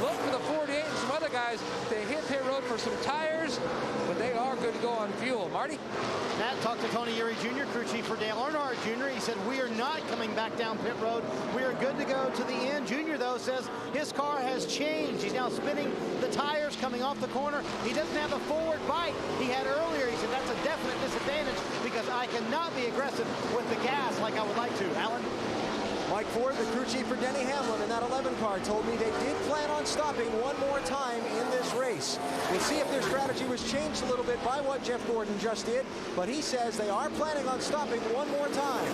look for the 48 and some other guys. They hit pit road for some tires, but they are good to go on fuel. Marty? Matt talked to Tony Eury Jr., crew chief for Dale Earnhardt Jr. He said, we are not coming back down pit road. We are good to go to the end. Jr., though, says his car has changed. He's now spinning the tires coming off the corner. He doesn't have the forward bite he had earlier. He said, that's a definite disadvantage because I cannot be aggressive with the gas like I would like to. Alan? Mike Ford, the crew chief for Denny Hamlin in that 11 car, told me they did plan on stopping one more time in this race. We'll see if their strategy was changed a little bit by what Jeff Gordon just did, but he says they are planning on stopping one more time.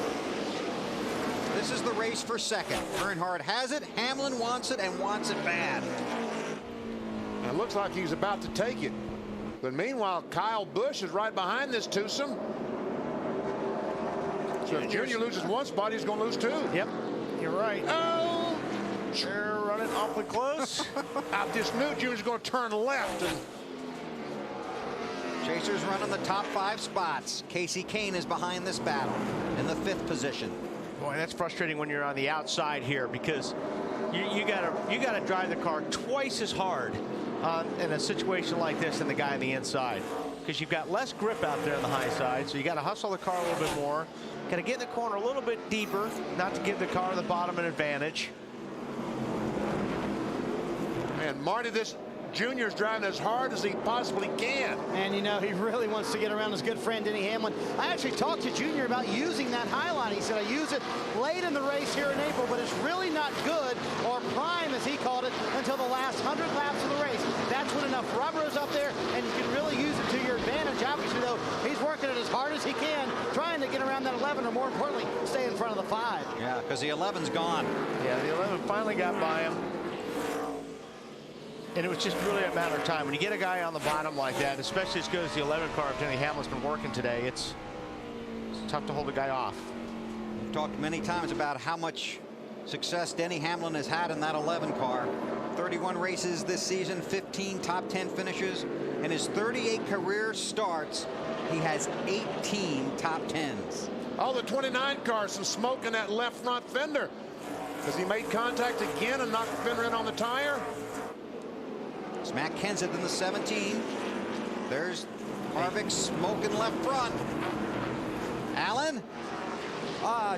This is the race for second. Earnhardt has it, Hamlin wants it, and wants it bad. And it looks like he's about to take it. But meanwhile, Kyle Busch is right behind this twosome. So if Junior loses one spot, he's going to lose two. Yep, you're right. Oh! They're running awfully close. I just knew Junior's going to turn left. And Chasers running the top 5 spots. Kasey Kahne is behind this battle in the 5th position. Boy, that's frustrating when you're on the outside here because you gotta drive the car twice as hard in a situation like this than the guy on the inside because you've got less grip out there on the high side, so you got to hustle the car a little bit more. Got to get in the corner a little bit deeper, not to give the car on the bottom an advantage. And Marty, this Junior's driving as hard as he possibly can. And, you know, he really wants to get around his good friend, Denny Hamlin. I actually talked to Junior about using that highline. He said, I use it late in the race here in April, but it's really not good, or prime, as he called it, until the last 100 laps of the race. That's when enough rubber is up there, and you can really use it to your advantage. Obviously, though, he's working it as hard as he can, trying to get around that 11, or more importantly, stay in front of the 5. Yeah, because the 11's gone. Yeah, the 11 finally got by him. And it was just really a matter of time. When you get a guy on the bottom like that, especially as good as the 11 car of Denny Hamlin's been working today, it's tough to hold a guy off. We've talked many times about how much success Denny Hamlin has had in that 11 car. 31 races this season, 15 top 10 finishes. In his 38 career starts, he has 18 top 10s. Oh, the 29 car, some smoke in that left front fender. Has he made contact again and knocked the fender in on the tire? It's Matt Kenseth in the 17. There's Harvick smoking left front. Alan?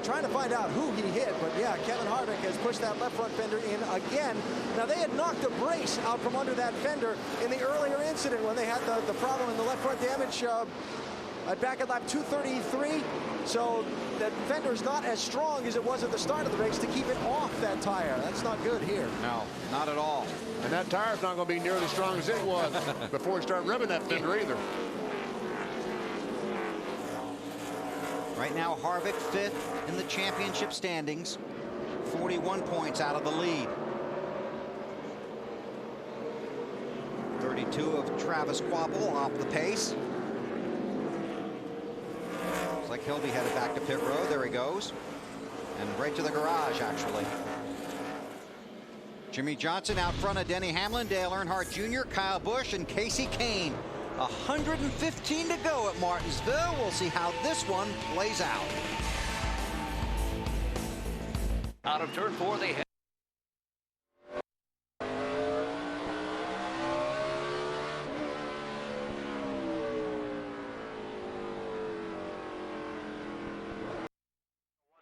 Trying to find out who he hit, but yeah, Kevin Harvick has pushed that left front fender in again. Now, they had knocked a brace out from under that fender in the earlier incident when they had the problem in the left front damage back at lap 233. So that fender's not as strong as it was at the start of the race to keep it off that tire. That's not good here. No, not at all. And that tire's not going to be nearly as strong as it was before we start ribbing that fender either. Right now, Harvick 5th in the championship standings, 41 points out of the lead. 32 of Travis Kvapil off the pace. Looks like he'll be headed back to pit road. There he goes. And right to the garage, actually. Jimmy Johnson out front of Denny Hamlin, Dale Earnhardt Jr., Kyle Busch, and Casey Kane. 115 to go at Martinsville. We'll see how this one plays out. Out of turn 4, they head.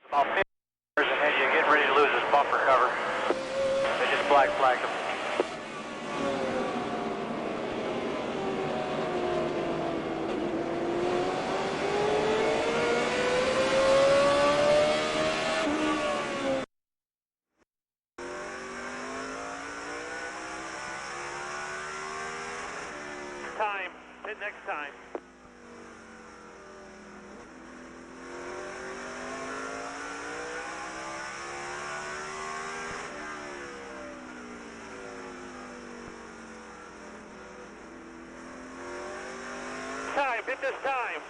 About 50 years ahead, you're getting ready to lose this bumper cover. They just black flagged him. Time. Hit next time. Time. Hit this time.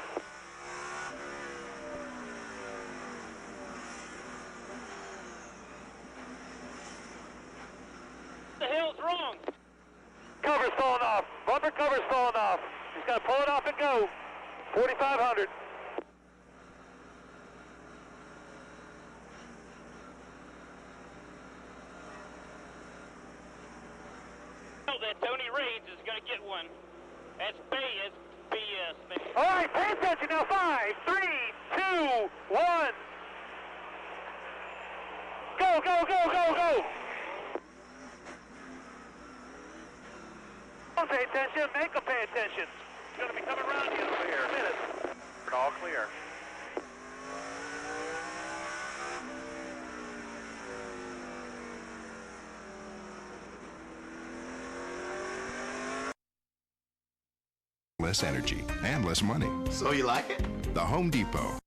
What the hell's wrong? Cover's falling off. Bumper cover's falling off. He's got to pull it off and go. 4,500. That Tony Reeds is going to get one. That's BS, man. All right, pay attention now. 5, 3, 2, 1. Go, go, go, go, go. Don't pay attention. Make them pay attention. It's going to be coming around you over here in a minute. All clear. Less energy and less money. So you like it? The Home Depot.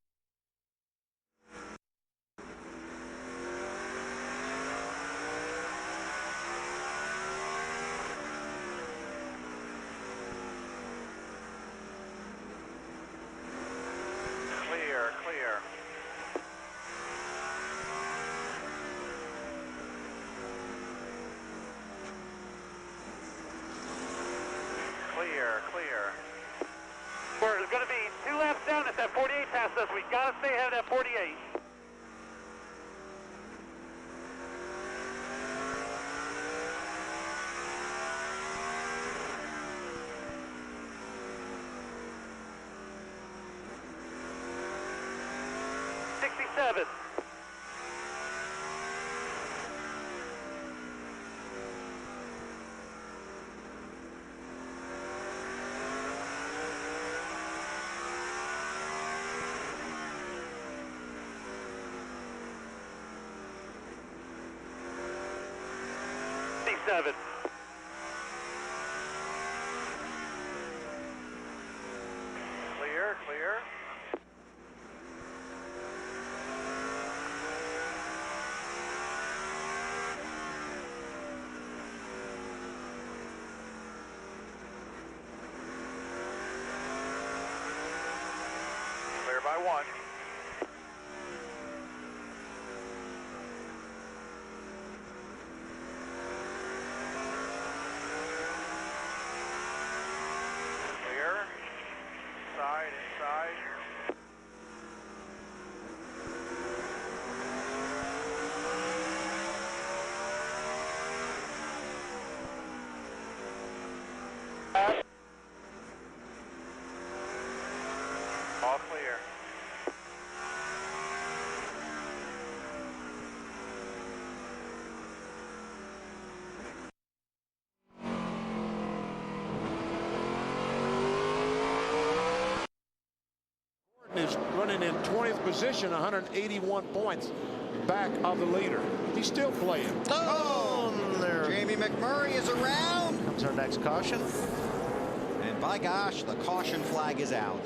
Clear, clear. Clear, clear. There's going to be 2 laps down at that 48 past us. We got to stay ahead of that 48. '67. '67. Clear, clear. Clear by 1. Clear. Inside, inside. All clear. Is running in 20th position, 181 points back of the leader. He's still playing. Oh! down there. Jamie McMurray is around. Comes our next caution. And by gosh, the caution flag is out.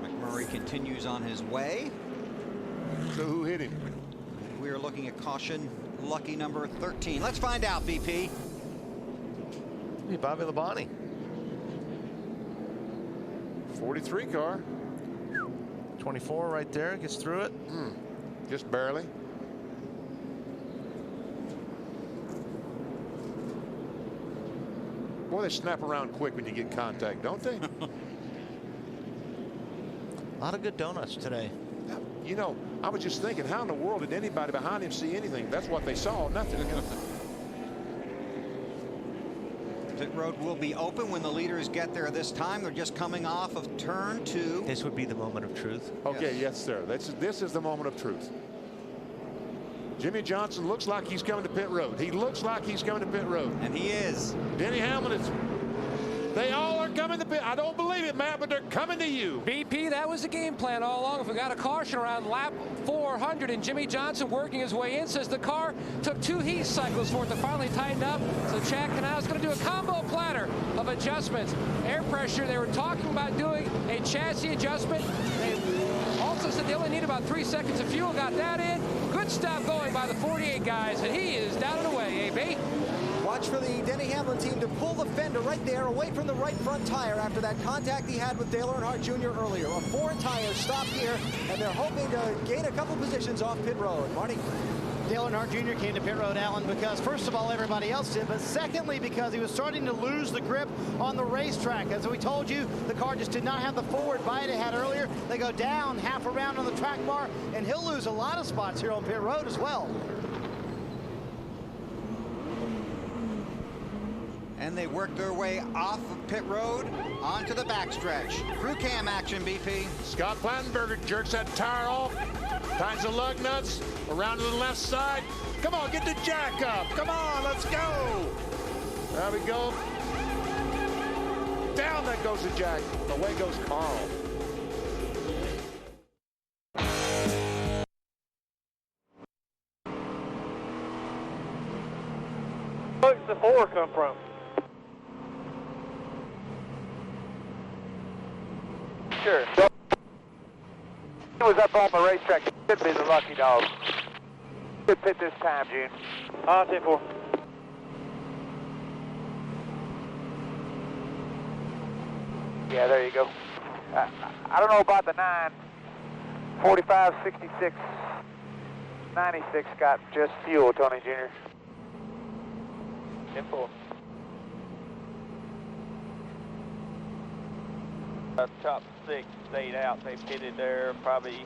McMurray continues on his way. So who hit him? We are looking at caution lucky number 13. Let's find out, BP. Bobby Labonte. 43 car. 24 right there, gets through it. Just barely. Boy, they snap around quick when you get contact, don't they? A lot of good donuts today. You know, I was just thinking, how in the world did anybody behind him see anything? That's what they saw, nothing. Pit road will be open when the leaders get there this time. They're just coming off of turn 2. This would be the moment of truth. Okay, yes, sir. This is the moment of truth. Jimmy Johnson looks like he's coming to pit road. He looks like he's coming to pit road. And he is. Denny Hamlin is. They all are coming to pit. I don't believe it, Matt, but they're coming to you. BP, that was the game plan all along. If we got a caution around lap 400 and Jimmy Johnson working his way in, says the car took 2 heat cycles for it to finally tighten up. So Chad Canal is going to do a combo platter of adjustments. Air pressure, they were talking about doing a chassis adjustment. They also said they only need about 3 seconds of fuel. Got that in. Good stop going by the 48 guys, and he is down and away, AB. Watch for the Denny Hamlin team to pull the fender right there away from the right front tire after that contact he had with Dale Earnhardt Jr. earlier. A 4 tire stop here, and they're hoping to gain a couple positions off pit road. Marty? Dale Earnhardt Jr. came to pit road, Alan, because first of all, everybody else did, but secondly, because he was starting to lose the grip on the racetrack. As we told you, the car just did not have the forward bite it had earlier. They go down half a round on the track bar, and he'll lose a lot of spots here on pit road as well. And they work their way off of pit road onto the backstretch. Crew cam action, BP. Scott Plattenberger jerks that tire off, tightens the lug nuts around to the left side. Come on, get the jack up. Come on, let's go. There we go. Down that goes the jack. Away goes Carl. Where's the 4 come from? Sure. He was up on the racetrack. He should be the lucky dog. Good pit this time, June. 10-4. Yeah, there you go. I don't know about the 9. 45, 66, 96 got just fuel, Tony Jr. 10-4. Top 6 stayed out. They pitted there probably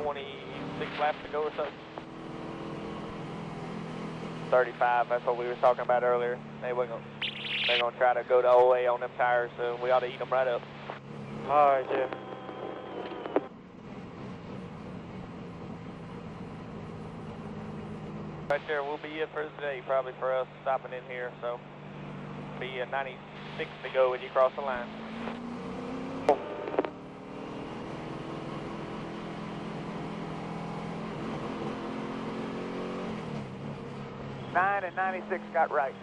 26 laps to go or so. 35, that's what we were talking about earlier. They're gonna try to go to OA on them tires, so we ought to eat them right up. All right, Jeff. Right there will be it for today, probably for us stopping in here, so be a 96 to go when you cross the line. 9 and 96 got right.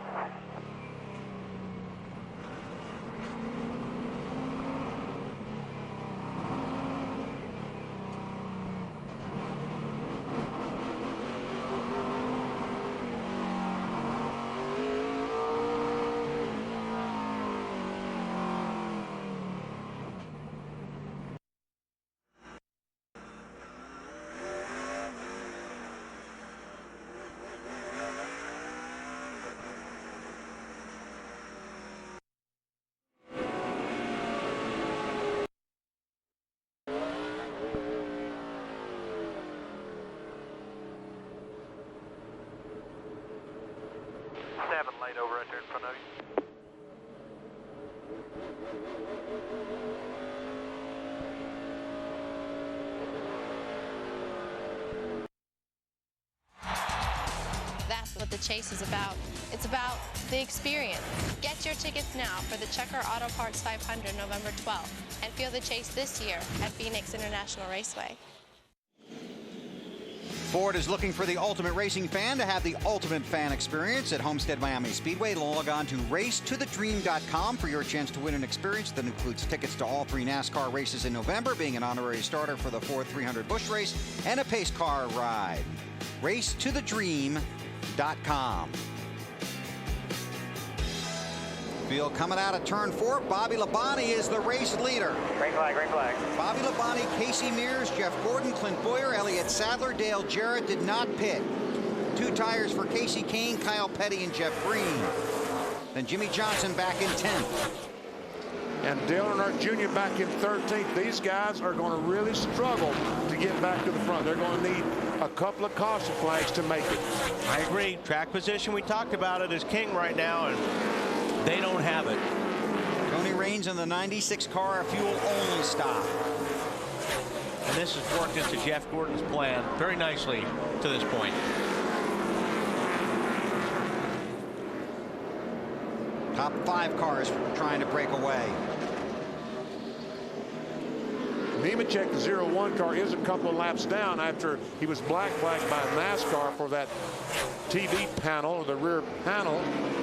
Late over right there in front of you. That's what the chase is about. It's about the experience. Get your tickets now for the Checker Auto Parts 500 November 12th and feel the chase this year at Phoenix International Raceway. Ford is looking for the ultimate racing fan to have the ultimate fan experience at Homestead Miami Speedway. Log on to racetothedream.com for your chance to win an experience that includes tickets to all 3 NASCAR races in November, being an honorary starter for the 4th 300 Busch race, and a pace car ride. Racetothedream.com. Field coming out of turn 4. Bobby Labonte is the race leader. Green flag, green flag. Bobby Labonte, Casey Mears, Jeff Gordon, Clint Boyer, Elliott Sadler, Dale Jarrett did not pit. 2 tires for Casey Kane, Kyle Petty, and Jeff Green. Then Jimmy Johnson back in 10th. And Dale Earnhardt Jr. back in 13th. These guys are going to really struggle to get back to the front. They're going to need a couple of caution flags to make it. I agree. Track position, we talked about it, is king right now, and they don't have it. Tony Raines in the 96 car, a fuel-only stop. And this has worked into Jeff Gordon's plan very nicely to this point. Top 5 cars trying to break away. Nemechek, the 0-1 car, is a couple of laps down after he was black flagged by NASCAR for that TV panel, or the rear panel,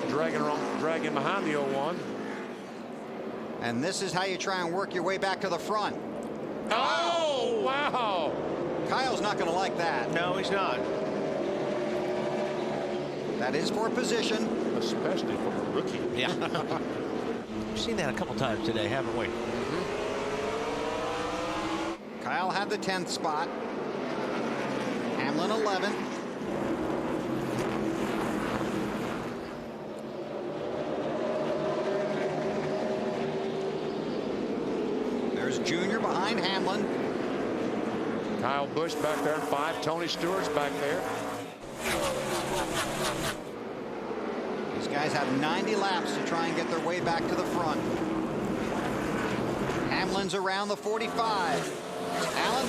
dragging behind the 0-1. And this is how you try and work your way back to the front. Oh, wow. Kyle's not going to like that. No, he's not. That is for position. Especially for a rookie. Yeah. We've seen that a couple times today, haven't we? Kyle had the 10th spot. Hamlin 11th. There's Junior behind Hamlin. Kyle Busch back there in 5. Tony Stewart's back there. These guys have 90 laps to try and get their way back to the front. Hamlin's around the 45. Alan?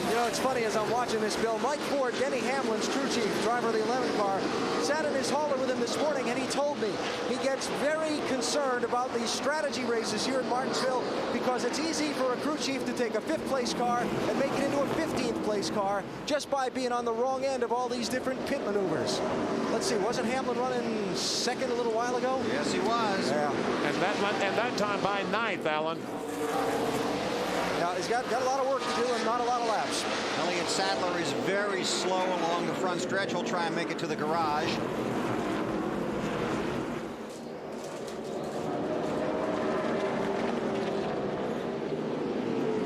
You know, it's funny as I'm watching this, Bill. Mike Ford, Denny Hamlin's crew chief, driver of the 11 car, sat in his hauler with him this morning, and he told me he gets very concerned about these strategy races here in Martinsville because it's easy for a crew chief to take a 5th place car and make it into a 15th place car just by being on the wrong end of all these different pit maneuvers. Let's see, wasn't Hamlin running 2nd a little while ago? Yes, he was. Yeah. And that time by 9th, Alan. Now, he's got a lot of work to do and not a lot of laps. Elliott Sadler is very slow along the front stretch. He'll try and make it to the garage.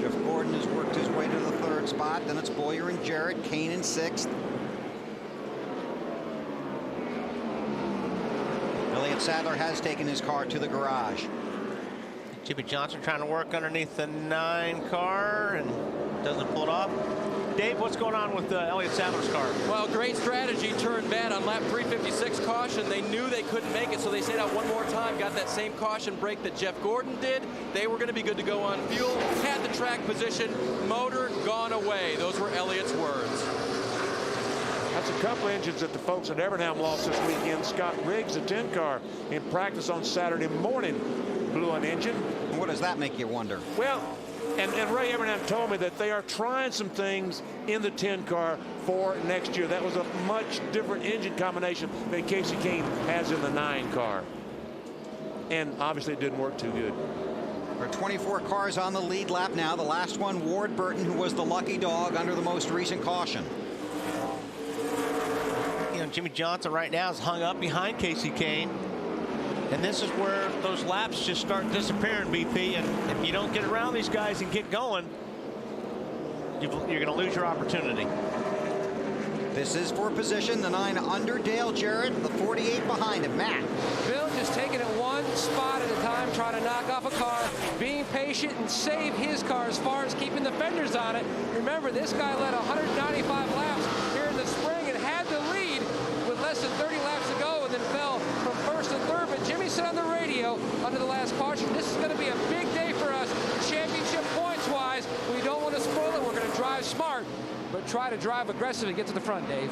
Jeff Gordon has worked his way to the 3rd spot. Then it's Boyer and Jarrett, Kane in 6th. Elliott Sadler has taken his car to the garage. Jimmy Johnson trying to work underneath the 9 car and doesn't pull it off. Dave, what's going on with Elliott Sadler's car? Well, great strategy turned bad on lap 356 caution. They knew they couldn't make it, so they stayed out one more time, got that same caution break that Jeff Gordon did. They were going to be good to go on fuel, had the track position, motor gone away. Those were Elliott's words. That's a couple engines that the folks at Evernham lost this weekend. Scott Riggs, the 10 car, in practice on Saturday morning, blew an engine. What does that make you wonder? Well, and Ray Evernham told me that they are trying some things in the 10 car for next year. That was a much different engine combination than Casey Kane has in the 9 car. And obviously it didn't work too good. There are 24 cars on the lead lap now. The last one, Ward Burton, who was the lucky dog under the most recent caution. You know, Jimmy Johnson right now is hung up behind Casey Kane. And this is where those laps just start disappearing, BP. And if you don't get around these guys and get going, you're going to lose your opportunity. This is for position. The 9 under Dale Jarrett, the 48 behind him. Matt. Bill just taking it one spot at a time, trying to knock off a car, being patient and save his car as far as keeping the fenders on it. Remember, this guy led 195 laps here in the spring and had the lead with less than 30 laps to go and then fell from 1st and 3rd. But Jimmy said on the radio under the last caution, this is going to be a big day for us championship points-wise. We don't want to spoil it. We're going to drive smart, but try to drive aggressive and get to the front, Dave.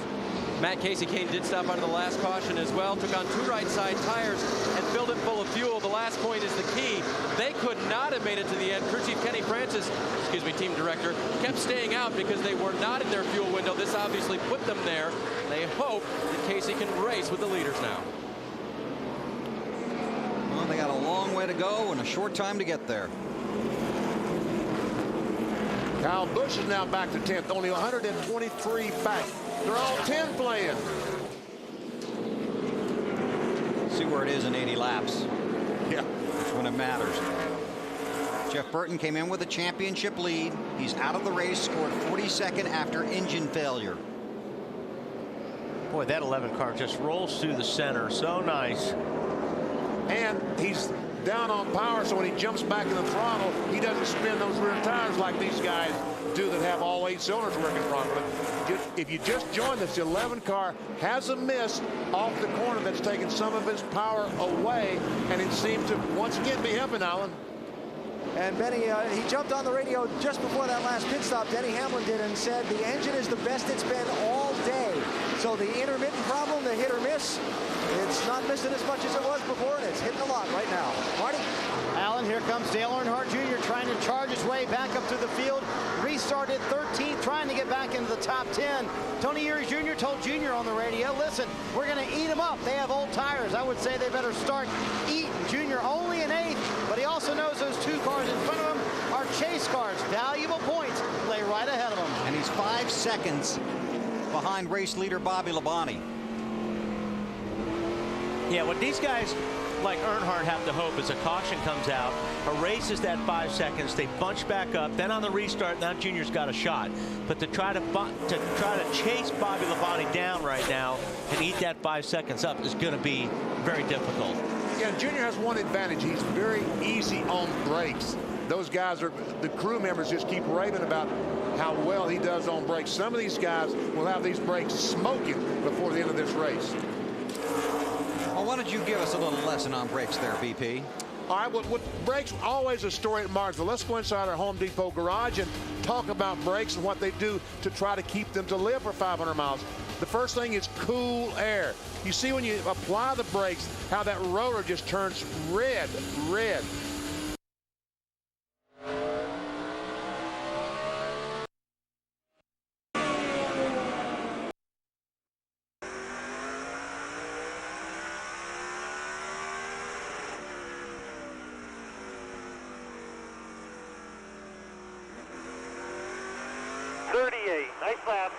Matt Casey Kane did stop out of the last caution as well. Took on 2 right side tires and filled it full of fuel. The last point is the key. They could not have made it to the end. Crew Chief Kenny Francis, team director, kept staying out because they were not in their fuel window. This obviously put them there. They hope that Casey can race with the leaders now. Well, they got a long way to go and a short time to get there. Kyle Busch is now back to 10th, only 123 back. They're all 10 playing. See where it is in 80 laps. Yeah. That's when it matters. Jeff Burton came in with a championship lead. He's out of the race, scored 42nd after engine failure. Boy, that 11 car just rolls through the center. So nice. And he's down on power, so when he jumps back in the throttle, he doesn't spin those rear tires like these guys do that have all 8 cylinders working properly. If you just join this 11 car, has a miss off the corner that's taken some of his power away, and it seems to once again be helping Alan. And Benny, he jumped on the radio just before that last pit stop. Denny Hamlin did, and said the engine is the best it's been all day. So the intermittent problem, the hit or miss, it's not missing as much as it was before, and it's hitting a lot right now. Marty? Alan, here comes Dale Earnhardt Jr. trying to charge his way back up to the field. Restarted 13th, trying to get back into the top 10. Tony Eury Jr. told Jr. on the radio, listen, we're going to eat them up. They have old tires. I would say they better start eating. Jr. only in 8th, but he also knows those 2 cars in front of him are chase cars. Valuable points lay right ahead of him. And he's 5 seconds behind race leader Bobby Labonte. Yeah, what these guys like Earnhardt have to hope is a caution comes out, erases that 5 seconds, they bunch back up, then on the restart, now Junior's got a shot. But to try to chase Bobby Labonte down right now and eat that 5 seconds up is going to be very difficult. Yeah, Junior has one advantage. He's very easy on brakes. Those guys are, the crew members just keep raving about how well he does on brakes. Some of these guys will have these brakes smoking before the end of this race. Well, why don't you give us a little lesson on brakes there, BP? All right, with brakes, always a story at Martinsville. Let's go inside our Home Depot garage and talk about brakes and what they do to try to keep them to live for 500 miles. The first thing is cool air. You see when you apply the brakes, how that rotor just turns red. Nice lap.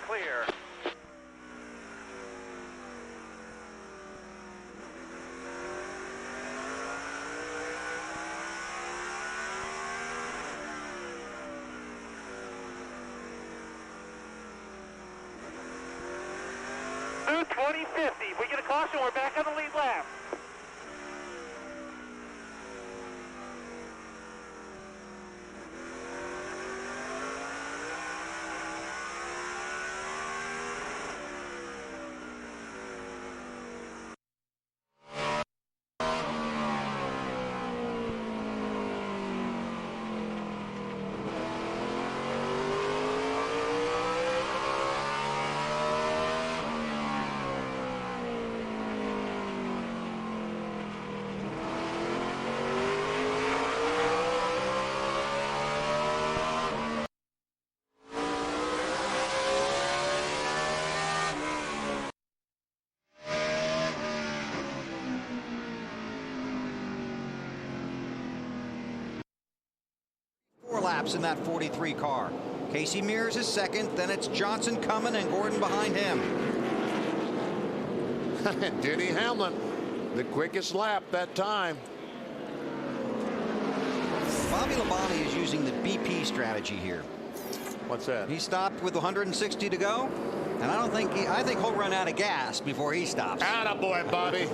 Clear. Through 2050. If we get a caution, we're back on the lead lap. laps in that 43 car. Casey Mears is second, then it's Johnson coming and Gordon behind him. Denny Hamlin, the quickest lap that time. Bobby Labonte is using the BP strategy here. What's that? He stopped with 160 to go, and I think he'll run out of gas before he stops. Attaboy, Bobby.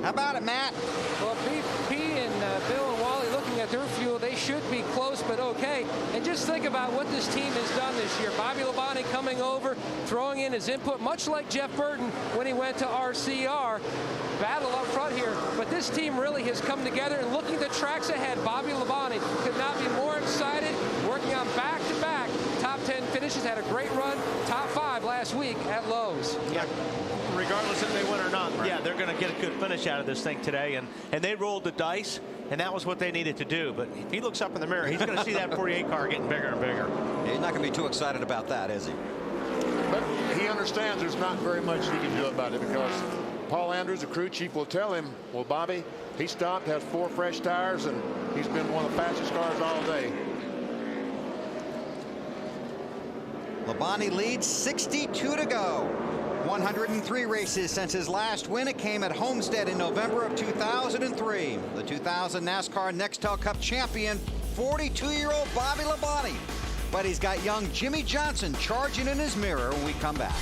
How about it, Matt? Well, BP and Bill and Wally looking at their fuel, they should be close but okay. And just think about what this team has done this year. Bobby Labonte coming over, throwing in his input, much like Jeff Burton when he went to RCR. Battle up front here, but this team really has come together, and looking at the tracks ahead, Bobby Labonte could not be more excited, working on back-to-back top 10 finishes, had a great run, top 5 last week at Lowe's. Yeah, regardless if they win or not, yeah, they're going to get a good finish out of this thing today, and they rolled the dice, and that was what they needed to do. But if he looks up in the mirror, he's going to see that 48 car getting bigger and bigger. He's not going to be too excited about that, is he? But he understands there's not very much he can do about it, because Paul Andrews, the crew chief, will tell him, well, Bobby, he stopped, has 4 fresh tires, and he's been one of the fastest cars all day. Labonte leads, 62 to go. 103 races since his last win. It came at Homestead in November of 2003. The 2000 NASCAR Nextel Cup champion, 42-year-old Bobby Labonte. But he's got young Jimmy Johnson charging in his mirror when we come back.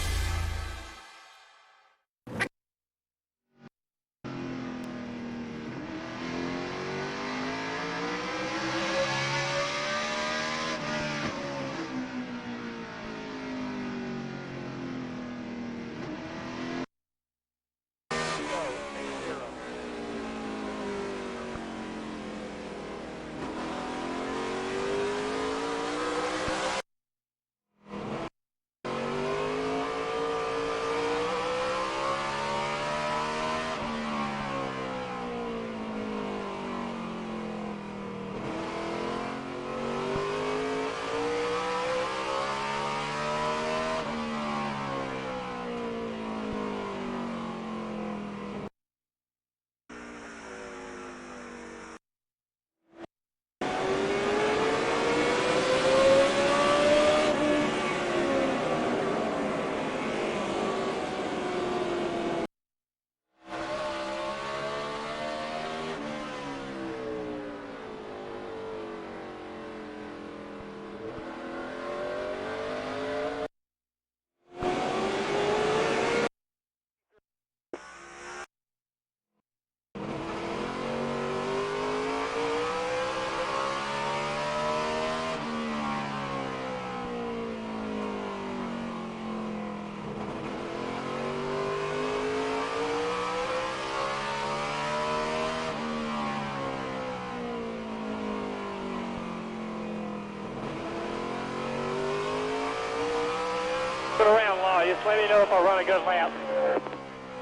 Around law, just let me know if I run a good lap.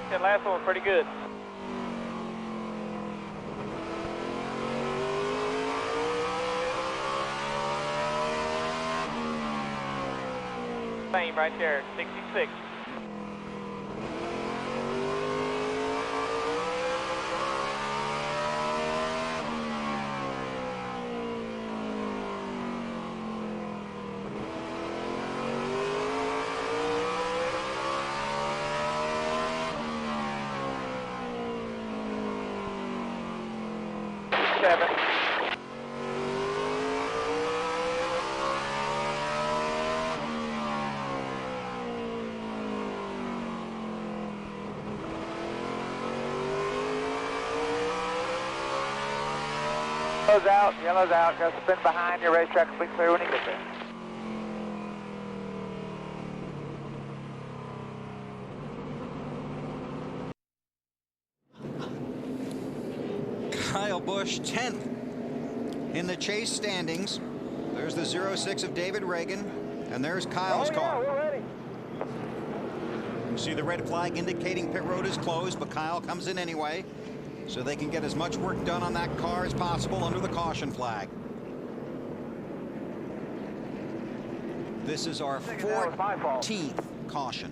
That last one was pretty good. Same right there, 66. Yellow's out, got to spin behind your racetrack, will be clear when you get there. Kyle Busch 10th in the chase standings. There's the 06 of David Reagan, and there's Kyle's car. We're ready. You see the red flag indicating pit road is closed, but Kyle comes in anyway, so they can get as much work done on that car as possible under the caution flag. This is our 14th caution.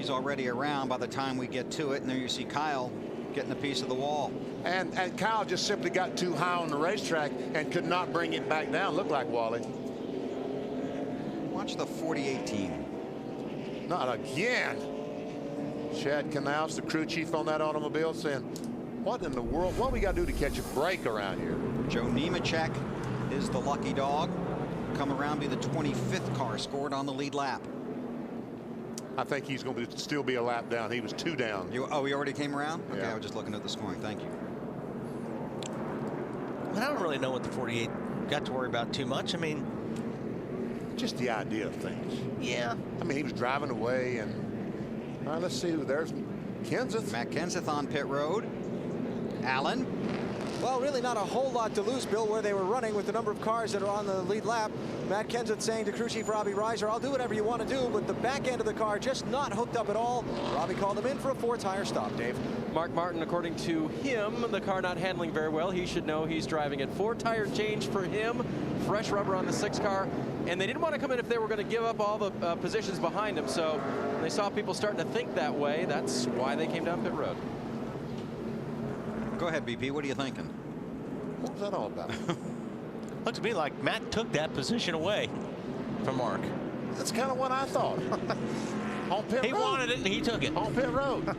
He's already around by the time we get to it, and there you see Kyle getting a piece of the wall. And Kyle just simply got too high on the racetrack and could not bring it back down. Looked like Wally. Watch the 48 team. Not again. Chad Knaus, the crew chief on that automobile, saying, what in the world? What we got to do to catch a break around here? Joe Nemechek is the lucky dog. Come around, be the 25th car scored on the lead lap. I think he's going to still be a lap down. He was 2 down. Oh, he already came around? Okay, yeah. I was just looking at the scoring. Thank you. I don't really know what the 48 got to worry about too much. I mean, just the idea of things. Yeah. I mean, he was driving away, and all right, let's see who there's Kenseth. Matt Kenseth on pit road. Allen. Well, really not a whole lot to lose, Bill, where they were running with the number of cars that are on the lead lap. Matt Kenseth saying to crew chief Robbie Reiser, I'll do whatever you want to do, but the back end of the car just not hooked up at all. Robbie called him in for a 4-tire stop, Dave. Mark Martin, according to him, the car not handling very well. He should know he's driving it. 4-tire change for him. Fresh rubber on the 6 car. And they didn't want to come in if they were going to give up all the positions behind him. So they saw people starting to think that way. That's why they came down pit road. Go ahead, BP. What are you thinking? What was that all about? Looks to me like Matt took that position away from Mark. That's kind of what I thought. On pit road. He wanted it and he took it. On pit road.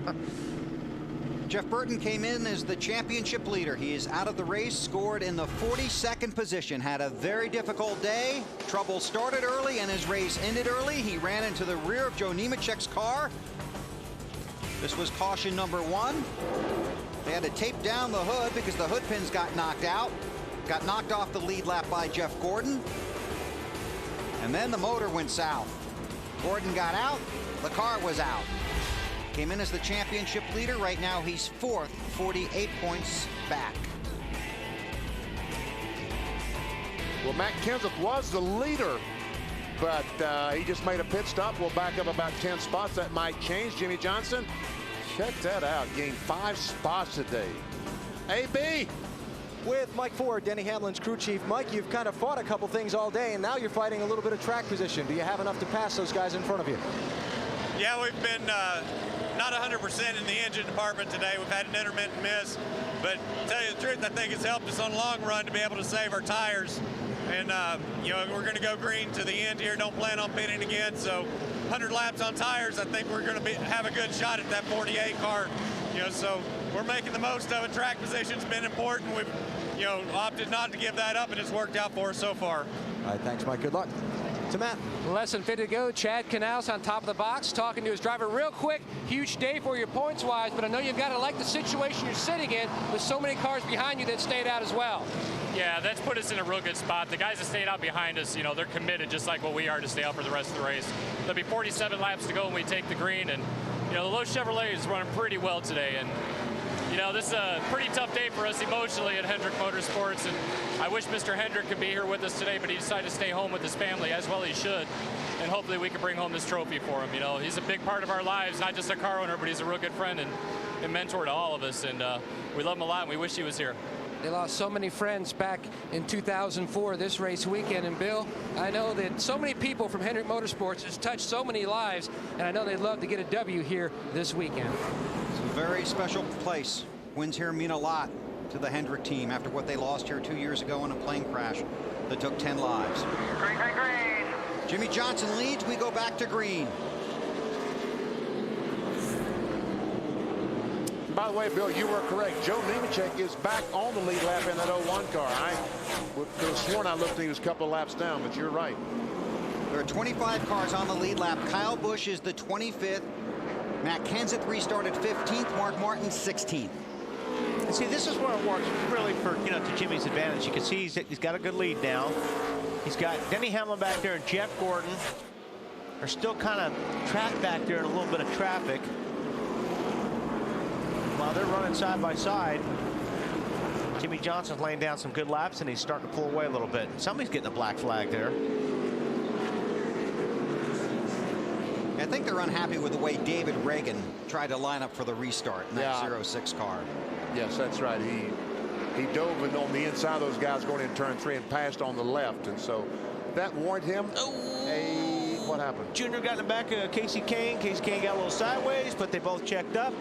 Jeff Burton came in as the championship leader. He is out of the race, scored in the 42nd position. Had a very difficult day. Trouble started early and his race ended early. He ran into the rear of Joe Nemechek's car. This was caution number 1. They had to tape down the hood because the hood pins got knocked out. Got knocked off the lead lap by Jeff Gordon. And then the motor went south. Gordon got out. The car was out. Came in as the championship leader. Right now he's 4th, 48 points back. Well, Matt Kenseth was the leader, but he just made a pit stop. We'll back up about 10 spots. That might change. Jimmy Johnson, check that out. Gained 5 spots today. AB. With Mike Ford, Denny Hamlin's crew chief. Mike, you've kind of fought a couple things all day, and now you're fighting a little bit of track position. Do you have enough to pass those guys in front of you? Yeah, we've been not 100% in the engine department today. We've had an intermittent miss, but to tell you the truth, I think it's helped us on the long run to be able to save our tires. And you know, we're going to go green to the end here. Don't plan on pitting again. So 100 laps on tires, I think we're going to have a good shot at that 48 car. You know, so we're making the most of it. Track position's been important. We've, you know, opted not to give that up, and it's worked out for us so far. All right, thanks, Mike. Good luck. To Matt. Less than 50 to go. Chad Knaus on top of the box talking to his driver real quick. Huge day for you points wise, but I know you've got to like the situation you're sitting in with so many cars behind you that stayed out as well. Yeah, that's put us in a real good spot. The guys that stayed out behind us, you know, they're committed just like what we are to stay out for the rest of the race. There'll be 47 laps to go when we take the green, and you know, the Lowe's Chevrolet is running pretty well today, and you know, this is a pretty tough day for us emotionally at Hendrick Motorsports, and I wish Mr. Hendrick could be here with us today, but he decided to stay home with his family, as well he should, and hopefully we can bring home this trophy for him. You know, he's a big part of our lives, not just a car owner, but he's a real good friend and mentor to all of us, and we love him a lot, and we wish he was here. They lost so many friends back in 2004, this race weekend. And Bill, I know that so many people from Hendrick Motorsports has touched so many lives, and I know they'd love to get a W here this weekend. It's a very special place. Wins here mean a lot to the Hendrick team after what they lost here 2 years ago in a plane crash that took 10 lives. Green, green, green. Jimmy Johnson leads. We go back to green. By the way, Bill, you were correct. Joe Nemechek is back on the lead lap in that 01 car. I could have sworn I looked and he was a couple of laps down, but you're right. There are 25 cars on the lead lap. Kyle Busch is the 25th. Matt Kenseth restarted 15th. Mark Martin 16th. And see, this is where it works really for, you know, to Jimmy's advantage. You can see he's got a good lead now. He's got Denny Hamlin back there and Jeff Gordon are still kind of trapped back there in a little bit of traffic. While they're running side by side, Jimmy Johnson's laying down some good laps, and he's starting to pull away a little bit. Somebody's getting a black flag there. I think they're unhappy with the way David Reagan tried to line up for the restart in that Yeah. 06 car. Yes, that's right. He dove in on the inside of those guys going in turn 3 and passed on the left, and so that warned him. What what happened. Junior got in the back of Casey Kane. Casey Kane got a little sideways, but they both checked up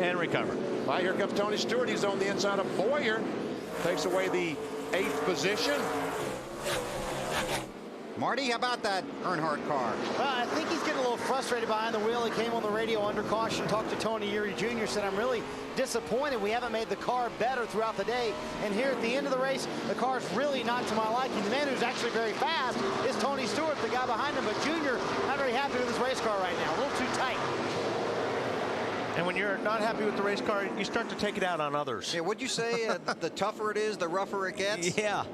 and recovered. Well, here comes Tony Stewart. He's on the inside of Boyer. Takes away the 8th position. Marty, how about that Earnhardt car? Well, I think he's getting a little frustrated behind the wheel. He came on the radio under caution, talked to Tony Eury Jr., said, I'm really disappointed we haven't made the car better throughout the day. And here at the end of the race, the car's really not to my liking. The man who's actually very fast is Tony Stewart, the guy behind him. But Junior, not very happy with his race car right now. A little too tight. And when you're not happy with the race car, you start to take it out on others. Yeah, would you say the tougher it is, the rougher it gets? Yeah.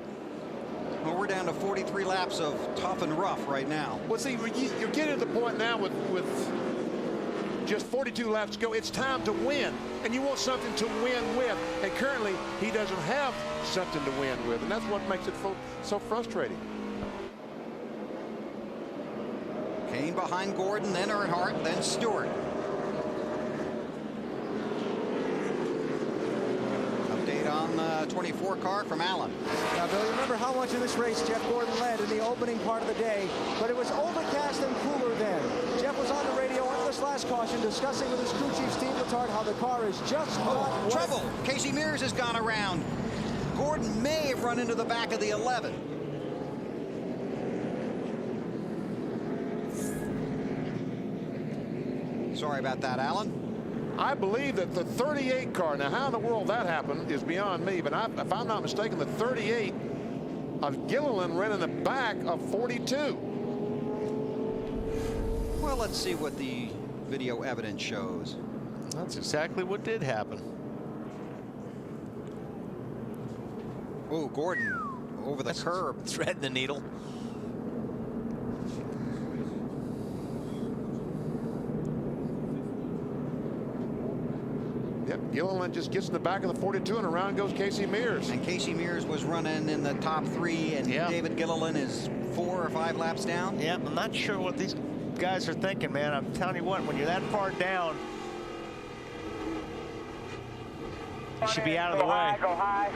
Well, we're down to 43 laps of tough and rough right now. Well, see, you're getting to the point now with just 42 laps to go. It's time to win, and you want something to win with. And currently, he doesn't have something to win with, and that's what makes it so frustrating. Kane behind Gordon, then Earnhardt, then Stewart. On the 24 car from Allen. Now, Bill, you remember how much of this race Jeff Gordon led in the opening part of the day, but it was overcast and cooler then. Jeff was on the radio on this last caution discussing with his crew chief Steve Letarte how the car is just not trouble. Casey Mears has gone around. Gordon may have run into the back of the 11. Sorry about that, Alan. I believe that the 38 car, now how in the world that happened is beyond me, but if I'm not mistaken, the 38 of Gilliland ran in the back of 42. Well, let's see what the video evidence shows. That's exactly what did happen. Oh, Gordon over the curb. Threading the needle. Yep, Gilliland just gets in the back of the 42, and around goes Casey Mears. And Casey Mears was running in the top 3, and David Gilliland is 4 or 5 laps down. Yeah, I'm not sure what these guys are thinking, man. I'm telling you what, when you're that far down, you should be out of the way. Go high.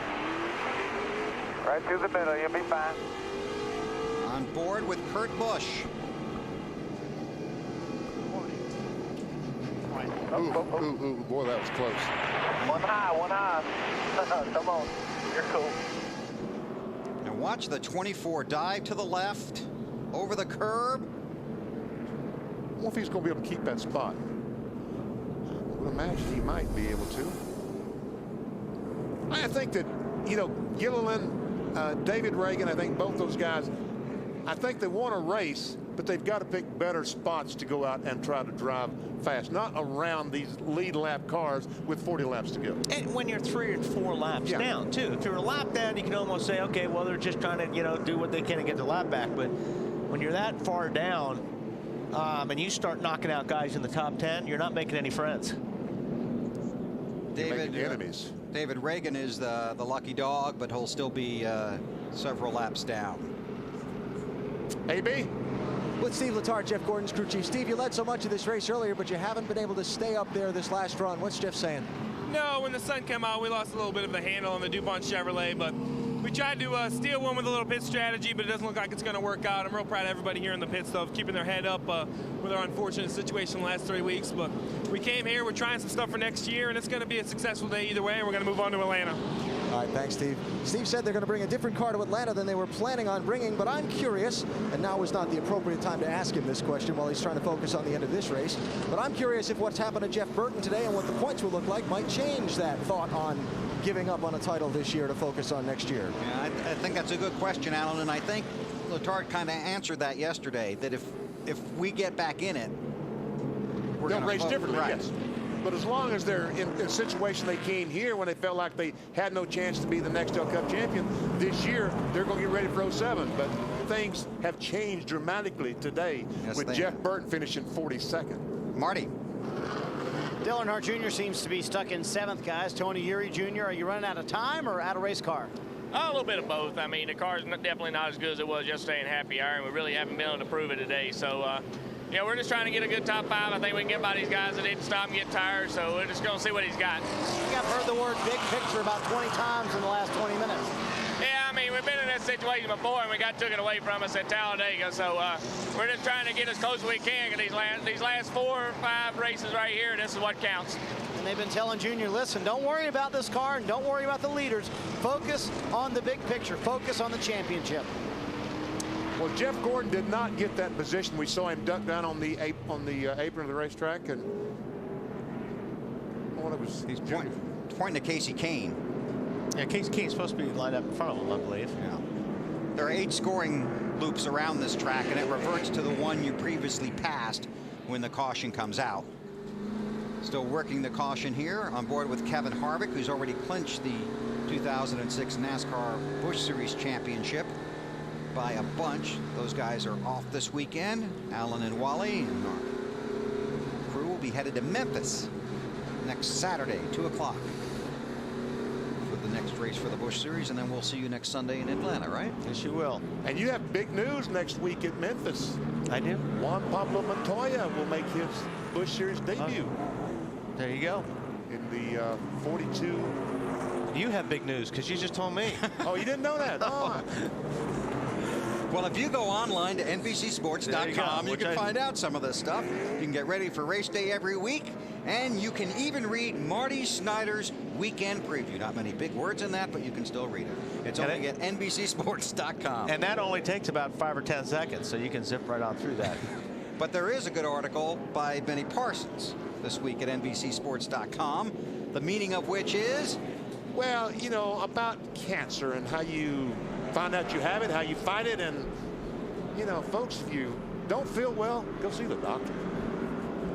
Right through the middle, you'll be fine. On board with Kurt Busch. Ooh, boy, that was close. One high. Come on, you're cool. Now watch the 24 dive to the left, over the curb. I wonder if he's going to be able to keep that spot. I would imagine he might be able to. I think that, you know, Gilliland, David Reagan, I think both those guys, I think they want to race, but they've got to pick better spots to go out and try to drive fast, not around these lead lap cars with 40 laps to go. And when you're 3 or 4 laps down, too. If you're a lap down, you can almost say, okay, well, they're just trying to, you know, do what they can to get the lap back. But when you're that far down and you start knocking out guys in the top 10, you're not making any friends. Enemies. David Reagan is the lucky dog, but he'll still be several laps down. AB? With Steve Letarte, Jeff Gordon's crew chief. Steve, you led so much of this race earlier, but you haven't been able to stay up there this last run. What's Jeff saying? No, when the sun came out, we lost a little bit of the handle on the DuPont Chevrolet, but we tried to steal one with a little pit strategy, but it doesn't look like it's going to work out. I'm real proud of everybody here in the pits, though, of keeping their head up with our unfortunate situation the last 3 weeks. But we came here, we're trying some stuff for next year, and it's going to be a successful day either way, and we're going to move on to Atlanta. All right, thanks, Steve. Steve said they're going to bring a different car to Atlanta than they were planning on bringing, but I'm curious, and now is not the appropriate time to ask him this question while he's trying to focus on the end of this race, but I'm curious if what's happened to Jeff Burton today and what the points will look like might change that thought on giving up on a title this year to focus on next year. Yeah, I think that's a good question, Alan, and I think Letarte kind of answered that yesterday, that if we get back in it, we're going to race differently, right. Yes. But as long as they're in a situation they came here when they felt like they had no chance to be the next Cup champion this year, they're going to get ready for 07. But things have changed dramatically today with Jeff Burton finishing 42nd. Marty. Dale Earnhardt Jr. seems to be stuck in 7th, guys. Tony Eury Jr., are you running out of time or out of race car? A little bit of both. I mean, the car's definitely not as good as it was yesterday in Happy Hour, and we really haven't been able to prove it today. So, you know, we're just trying to get a good top 5. I think we can get by these guys that didn't stop and get tired, so we're just going to see what he's got. I think I've heard the word big picture about 20 times in the last 20 minutes. Yeah, I mean, mean, we've been in that situation before, and we got took it away from us at Talladega. So we're just trying to get as close as we can. These last 4 or 5 races right here, this is what counts. And they've been telling Junior, listen, don't worry about this car and don't worry about the leaders. Focus on the big picture. Focus on the championship. Well, Jeff Gordon did not get that position. We saw him duck down on the apron of the racetrack, and he's pointing to Casey Kane. Yeah, Casey Kane's supposed to be lined up in front of him, I believe. Yeah. There are 8 scoring loops around this track, and it reverts to the one you previously passed when the caution comes out. Still working the caution here on board with Kevin Harvick, who's already clinched the 2006 NASCAR Busch Series championship by a bunch. Those guys are off this weekend. Alan and Wally and our crew will be headed to Memphis next Saturday, 2 o'clock, for the next race for the Busch Series, and then we'll see you next Sunday in Atlanta, right? Yes, you will. And you have big news next week at Memphis. I do. Juan Pablo Montoya will make his Busch Series debut. There you go. In the 42. You have big news because you just told me. Oh, you didn't know that? Oh. Well, if you go online to NBCSports.com, you can find out some of this stuff. You can get ready for race day every week, and you can even read Marty Snyder's weekend preview. Not many big words in that, but you can still read it. It's only at NBCSports.com. And that only takes about 5 or 10 seconds, so you can zip right on through that. But there is a good article by Benny Parsons this week at NBCSports.com, the meaning of which is? Well, you know, about cancer and how you find out you have it, how you fight it, and, you know, folks, if you don't feel well, go see the doctor.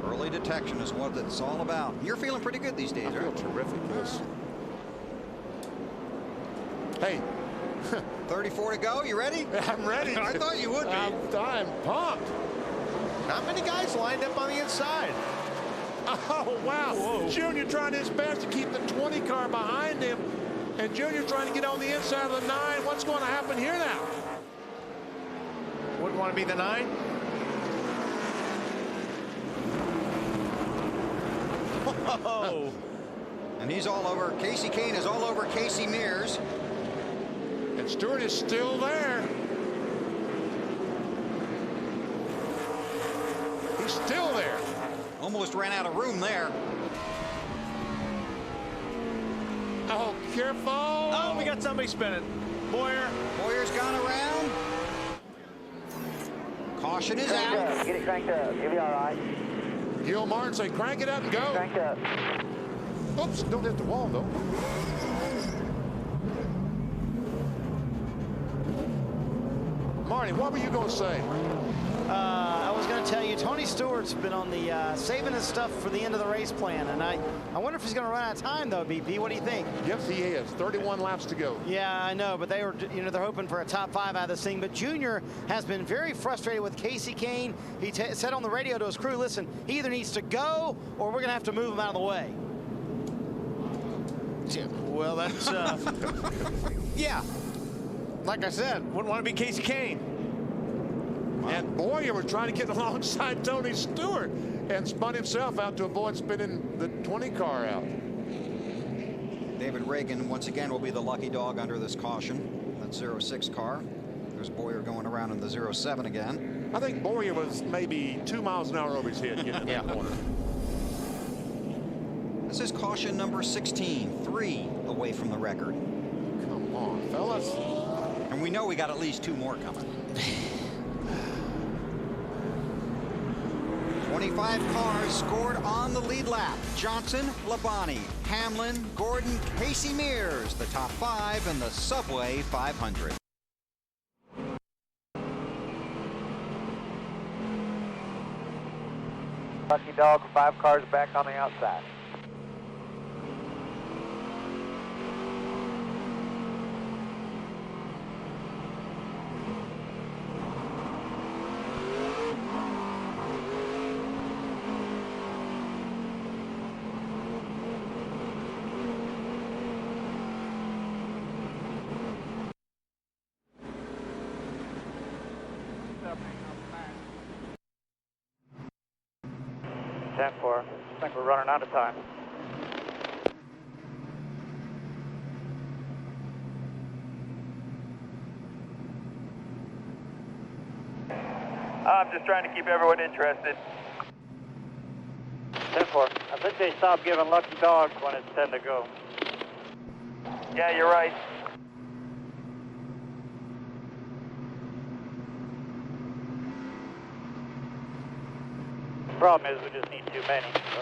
Early detection is what it's all about. You're feeling pretty good these days, I feel terrific, yes. Hey. 34 to go. You ready? I'm ready. I thought you would be. I'm pumped. Not many guys lined up on the inside. Oh, wow. Whoa. Junior trying his best to keep the 20 car behind him. And Junior trying to get on the inside of the 9. What's going to happen here now? Wouldn't want to be the 9? Whoa. And he's all over. Casey Kane is all over Casey Mears. And Stewart is still there. He's still there. Almost ran out of room there. Oh, careful. Oh, we got somebody spinning. Boyer's gone around. Caution is out. Get it cranked up. You'll be all right. Gil Martin say, crank it up and go. Cranked up. Oops, don't hit the wall, though. Marty, what were you going to say? I was going to tell you, Tony Stewart's been on the saving his stuff for the end of the race plan, and I wonder if he's going to run out of time, though, BP. What do you think? Yes, he is. 31 laps to go. Yeah, I know, but they were, you know, they're hoping for a top 5 out of this thing. But Junior has been very frustrated with Casey Kane. He said on the radio to his crew, listen, he either needs to go or we're going to have to move him out of the way. Well, that's, yeah. Like I said, wouldn't want to be Casey Kane. And Boyer was trying to get alongside Tony Stewart and spun himself out to avoid spinning the 20 car out. David Reagan once again will be the lucky dog under this caution. That 06 car. There's Boyer going around in the 07 again. I think Boyer was maybe 2 miles an hour over his head getting that corner. This is caution number 16, 3 away from the record. Come on, fellas. And we know we got at least 2 more coming. 25 cars scored on the lead lap. Johnson, Labonte, Hamlin, Gordon, Casey Mears, the top 5 in the Subway 500. Lucky dog, 5 cars back on the outside. I think we're running out of time. I'm just trying to keep everyone interested. 10-4. I think they stopped giving lucky dogs when it's 10 to go. Yeah, you're right. Problem is we just need too many. So.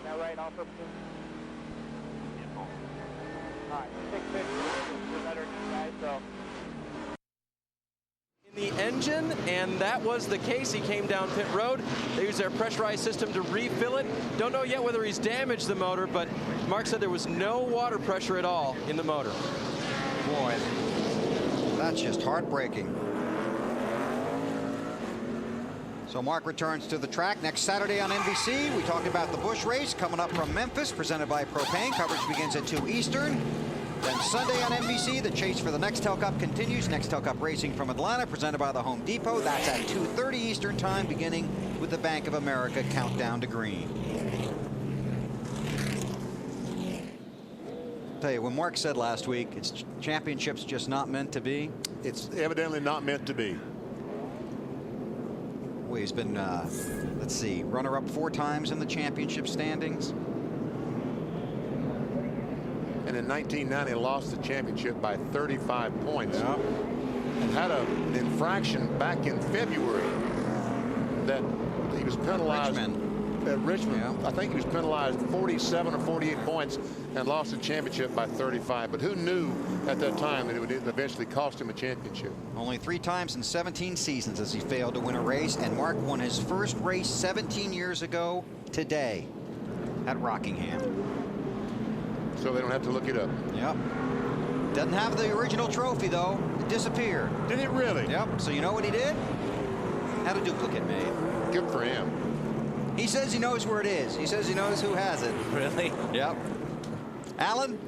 Now right off of Alright, 650 better guys, so. In the engine, and that was the case. He came down pit road. They used their pressurized system to refill it. Don't know yet whether he's damaged the motor, but Mark said there was no water pressure at all in the motor. Boy, that's just heartbreaking. So Mark returns to the track next Saturday on NBC. We talked about the Busch race coming up from Memphis, presented by Propane. Coverage begins at 2 Eastern. Then Sunday on NBC, the chase for the Nextel Cup continues. Nextel Cup Racing from Atlanta, presented by the Home Depot. That's at 2:30 Eastern time, beginning with the Bank of America countdown to green. Tell you, when Mark said last week, it's championships just not meant to be. It's evidently not meant to be. Well, he's been, let's see, runner-up 4 times in the championship standings. And in 1990, lost the championship by 35 points. Yep. And had an infraction back in February that he was penalized. At Richmond. Yeah. I think he was penalized 47 or 48 points and lost the championship by 35. But who knew at that time that it would eventually cost him a championship? Only 3 times in 17 seasons has he failed to win a race, and Mark won his first race 17 years ago today at Rockingham. So they don't have to look it up. Yep. Doesn't have the original trophy, though. It disappeared. Did it really? Yep. So you know what he did? Had a duplicate made. Good for him. He says he knows where it is. He says he knows who has it. Really? Yep. Alan?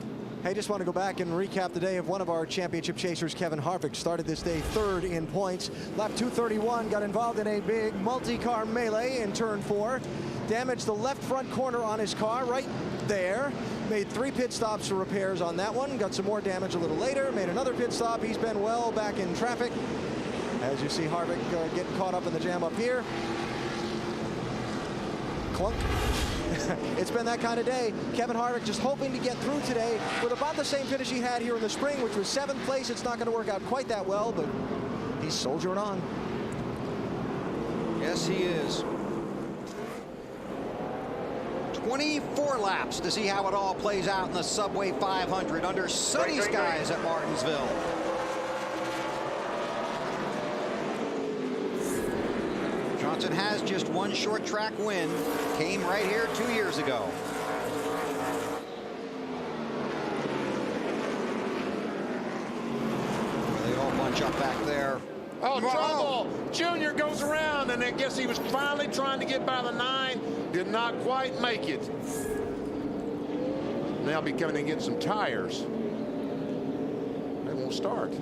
Hey, just want to go back and recap the day of one of our championship chasers, Kevin Harvick. Started this day 3rd in points. Lap 231, got involved in a big multi-car melee in turn 4. Damaged the left front corner on his car right there. Made 3 pit stops for repairs on that one. Got some more damage a little later. Made another pit stop. He's been well back in traffic. As you see Harvick getting caught up in the jam up here. Clunk. It's been that kind of day. Kevin Harvick just hoping to get through today with about the same finish he had here in the spring, which was 7th place. It's not going to work out quite that well, but he's soldiering on. Yes, he is. 24 laps to see how it all plays out in the Subway 500 under sunny skies at Martinsville. Johnson has just 1 short track win. Came right here 2 years ago. They all bunch up back there. Oh, trouble! Junior goes around, and I guess he was finally trying to get by the 9. Did not quite make it. Now be coming and getting some tires. They won't start.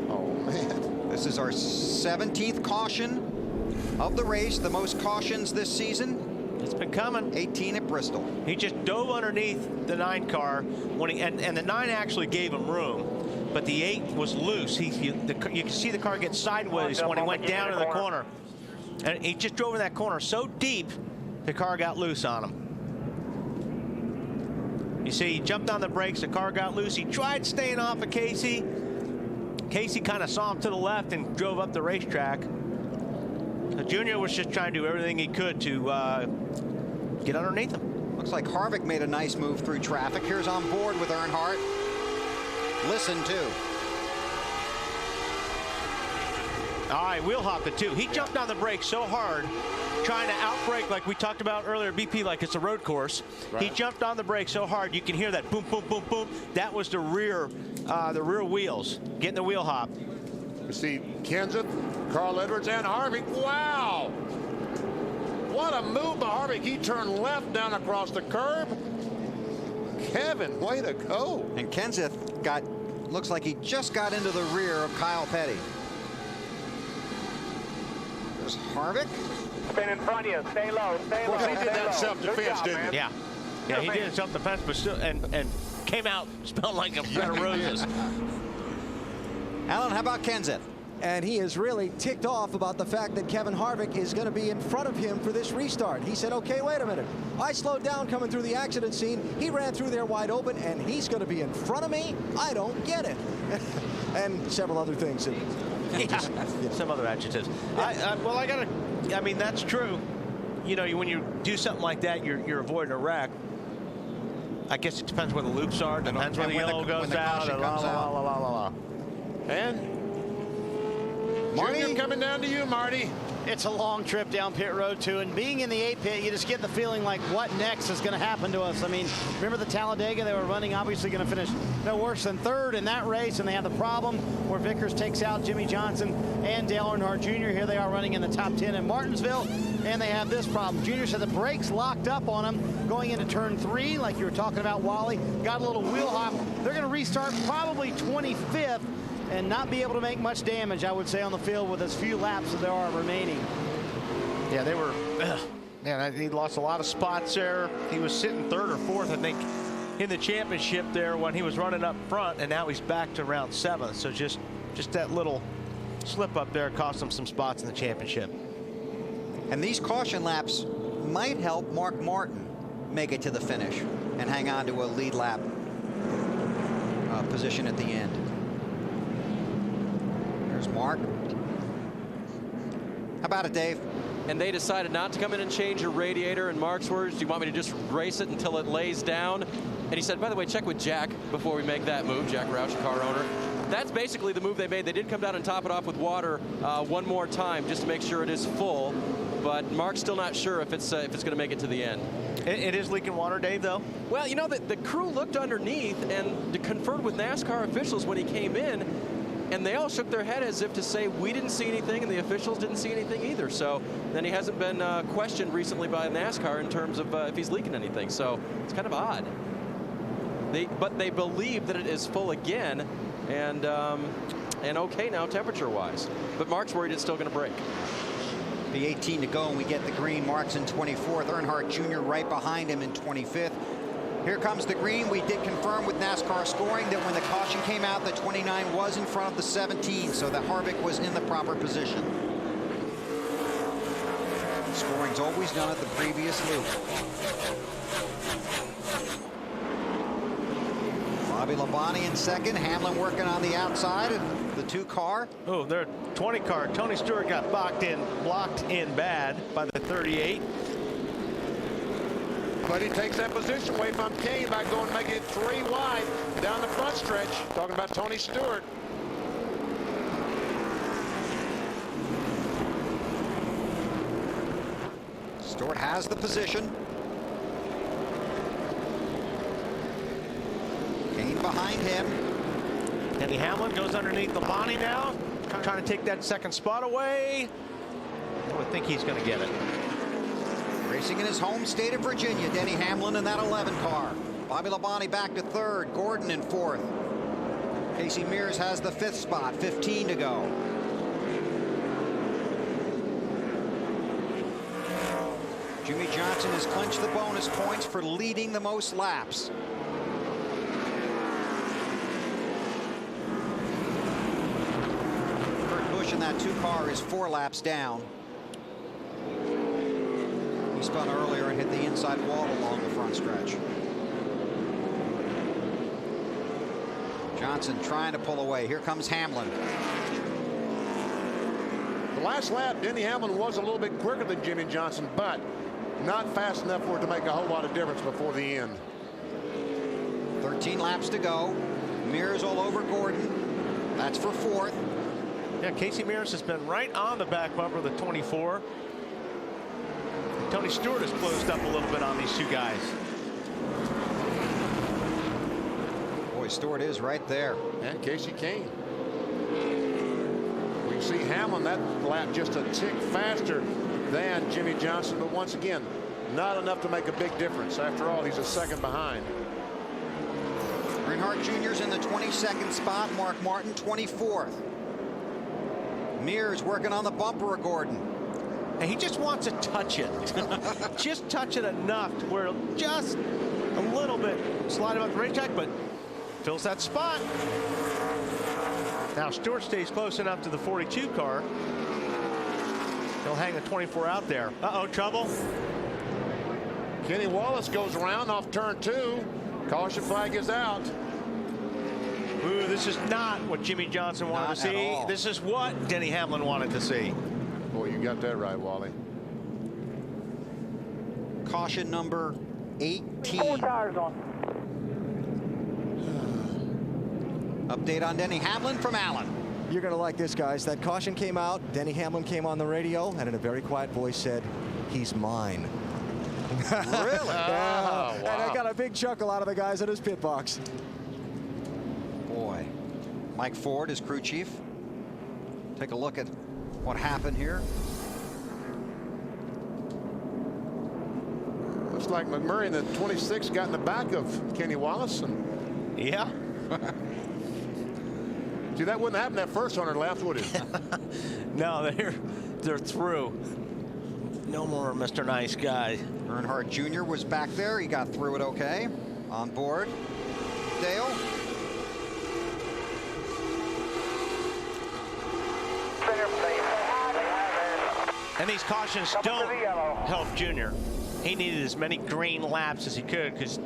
Oh, man. This is our 17th caution of the race, the most cautions this season. It's been coming. 18 at Bristol. He just dove underneath the 9 car when he, and the 9 actually gave him room, but the 8 was loose. You can see the car get sideways when he went down in the corner, and he just drove in that corner so deep the car got loose on him. You see, he jumped on the brakes, the car got loose. He tried staying off of Casey. Casey kind of saw him to the left and drove up the racetrack. Junior was just trying to do everything he could to get underneath him. Looks like Harvick made a nice move through traffic. Here's on board with Earnhardt. Listen to. All right, wheel hop it too. He jumped on the brakes so hard, trying to outbrake like we talked about earlier, BP, like it's a road course. Right. He jumped on the brakes so hard, you can hear that boom, boom, boom, boom. That was the rear wheels getting the wheel hop. You see Kenseth, Carl Edwards, and Harvick. Wow! what a move by Harvick. He turned left down across the curb. Kevin, way to go. And Kenseth looks like he just got into the rear of Kyle Petty. There's Harvick. Spin in front of you. Stay low. Stay low. Well, he did that in self-defense, didn't he? Yeah. Yeah, he did in self-defense, but still, and came out smelling like a bed of roses. Alan, how about Kenseth? And he is really ticked off about the fact that Kevin Harvick is going to be in front of him for this restart. He said, okay, wait a minute. I slowed down coming through the accident scene. He ran through there wide open, and he's going to be in front of me? I don't get it. And several other things. Some other adjectives. I mean, that's true. You know, when you do something like that, you're avoiding a wreck. I guess it depends where the loops are. Depends when the yellow goes out. And Marty, Junior coming down to you, Marty. It's a long trip down pit road, too, and being in the 8 pit, you just get the feeling like what next is going to happen to us. I mean, remember the Talladega? They were running, obviously going to finish no worse than third in that race, and they had the problem where Vickers takes out Jimmy Johnson and Dale Earnhardt Jr. Here they are running in the top 10 in Martinsville, and they have this problem. Junior said the brakes locked up on him going into turn 3, like you were talking about, Wally. Got a little wheel hop. They're going to restart probably 25th. And not be able to make much damage, I would say, on the field with as few laps as there are remaining. Yeah, they were. Man, he lost a lot of spots there. He was sitting third or fourth, I think, in the championship there when he was running up front, and now he's back to round 7th. So just that little slip up there cost him some spots in the championship. And these caution laps might help Mark Martin make it to the finish and hang on to a lead lap position at the end. Mark. How about it, Dave? And they decided not to come in and change your radiator. In Mark's words, do you want me to just race it until it lays down? And he said, by the way, check with Jack before we make that move. Jack Roush, car owner. That's basically the move they made. They did come down and top it off with water one more time just to make sure it is full. But Mark's still not sure if it's going to make it to the end. It is leaking water, Dave, though? Well, you know, the crew looked underneath and conferred with NASCAR officials when he came in. And they all shook their head as if to say, we didn't see anything, and the officials didn't see anything either. So then he hasn't been questioned recently by NASCAR in terms of if he's leaking anything. So it's kind of odd. But they believe that it is full again, and okay now temperature-wise. But Mark's worried it's still going to break. The 18 to go, and we get the green. Mark's in 24th. Earnhardt Jr. right behind him in 25th. Here comes the green. We did confirm with NASCAR scoring that when the caution came out, the 29 was in front of the 17, so that Harvick was in the proper position. Scoring's always done at the previous loop. Bobby Labonte in second. Hamlin working on the outside of the 2 car. Oh, their 20 car. Tony Stewart got blocked in bad by the 38. But he takes that position away from Kane by going and making it 3 wide down the front stretch. Talking about Tony Stewart. Stewart has the position. Kane behind him. Denny Hamlin goes underneath Labonte now, trying to take that second spot away. I would think he's going to get it. Racing in his home state of Virginia, Denny Hamlin in that 11 car. Bobby Labonte back to 3rd, Gordon in 4th. Casey Mears has the 5th spot, 15 to go. Jimmy Johnson has clinched the bonus points for leading the most laps. Kurt Busch in that 2 car is 4 laps down. He spun earlier and hit the inside wall along the front stretch. Johnson trying to pull away. Here comes Hamlin. The last lap, Denny Hamlin was a little bit quicker than Jimmy Johnson, but not fast enough for it to make a whole lot of difference before the end. 13 laps to go. Mears all over Gordon. That's for 4th. Yeah, Casey Mears has been right on the back bumper of the 24. Tony Stewart has closed up a little bit on these 2 guys. Boy, Stewart is right there. And Casey Kane. We see Hamlin that lap just a tick faster than Jimmy Johnson, but once again, not enough to make a big difference. After all, he's a second behind. Earnhardt Jr.'s in the 22nd spot. Mark Martin 24th. Mears working on the bumper of Gordon. And he just wants to touch it. Just touch it enough to where just a little bit slide about the racetrack, but fills that spot. Now Stewart stays close enough to the 42 car. He'll hang the 24 out there. Uh-oh, trouble. Kenny Wallace goes around off turn 2. Caution flag is out. Ooh, this is not what Jimmy Johnson wanted to see. This is what Denny Hamlin wanted to see. Boy, you got that right, Wally. Caution number 18. 4 tires on. Update on Denny Hamlin from Allen. You're going to like this, guys. That caution came out. Denny Hamlin came on the radio and in a very quiet voice said, "He's mine." Really? Yeah. Oh, wow. And I got a big chuckle out of the guys in his pit box. Boy. Mike Ford is crew chief. Take a look at what happened here. Looks like McMurray in the 26 got in the back of Kenny Wallace. And yeah. See, that wouldn't happen that first 100 laps, would it? No, they're through. No more Mr. Nice Guy. Earnhardt Jr. was back there. He got through it okay. On board. Dale. And these cautions don't help Junior. He needed as many green laps as he could because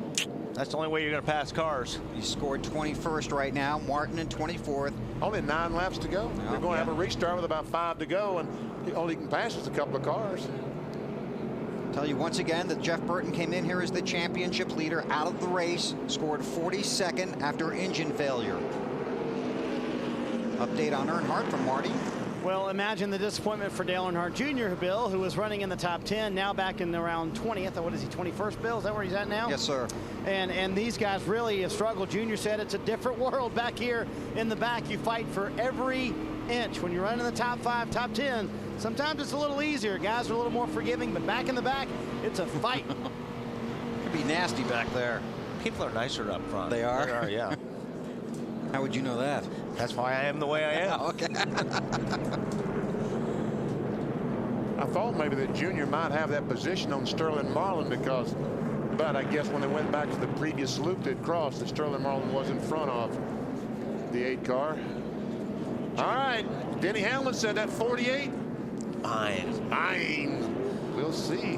that's the only way you're going to pass cars. He scored 21st right now. Martin in 24th. Only 9 laps to go. They're going to have a restart with about 5 to go, and he only can pass just a couple of cars. Tell you once again that Jeff Burton came in here as the championship leader out of the race, scored 42nd after engine failure. Update on Earnhardt from Marty. Well, imagine the disappointment for Dale Earnhardt Jr., Bill, who was running in the top 10, now back in around 20th. What is he, 21st, Bill? Is that where he's at now? Yes, sir. And these guys really have struggled. Junior said it's a different world back here in the back. You fight for every inch. When you're running in the top 5, top 10, sometimes it's a little easier. Guys are a little more forgiving, but back in the back, it's a fight. Could be nasty back there. People are nicer up front. They are? They are, yeah. How would you know that? That's why I am the way I am. Okay. I thought maybe that Junior might have that position on Sterling Marlin because, but I guess when they went back to the previous loop they'd crossed, that Sterling Marlin was in front of the 8 car. All right, Denny Hamlin said that 48. Fine. We'll see.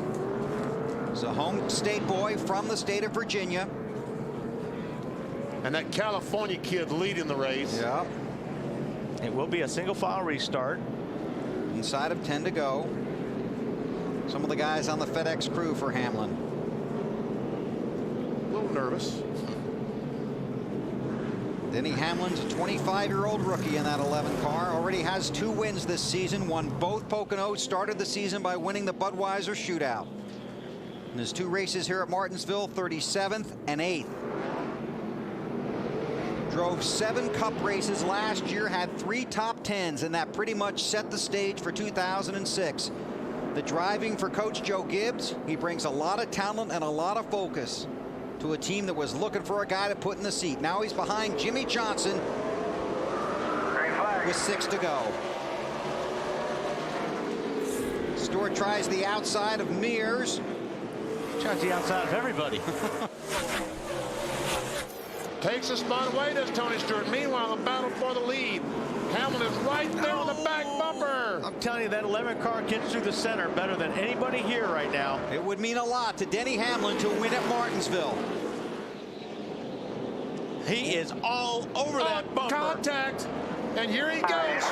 He's a home state boy from the state of Virginia. And that California kid leading the race. Yeah. It will be a single file restart. Inside of 10 to go. Some of the guys on the FedEx crew for Hamlin. A little nervous. Denny Hamlin's a 25-year-old rookie in that 11 car. Already has 2 wins this season. Won both Poconos. Started the season by winning the Budweiser Shootout. In his 2 races here at Martinsville, 37th and 8th. Drove 7 Cup races last year, had 3 top 10s, and that pretty much set the stage for 2006. The driving for Coach Joe Gibbs, he brings a lot of talent and a lot of focus to a team that was looking for a guy to put in the seat. Now he's behind Jimmy Johnson with 6 to go. Stewart tries the outside of Mears. Tries the outside of everybody. Takes the spot away, does Tony Stewart. Meanwhile, the battle for the lead. Hamlin is right there on the back bumper. I'm telling you, that 11 car gets through the center better than anybody here right now. It would mean a lot to Denny Hamlin to win at Martinsville. He is all over that bumper. Contact, and here he goes.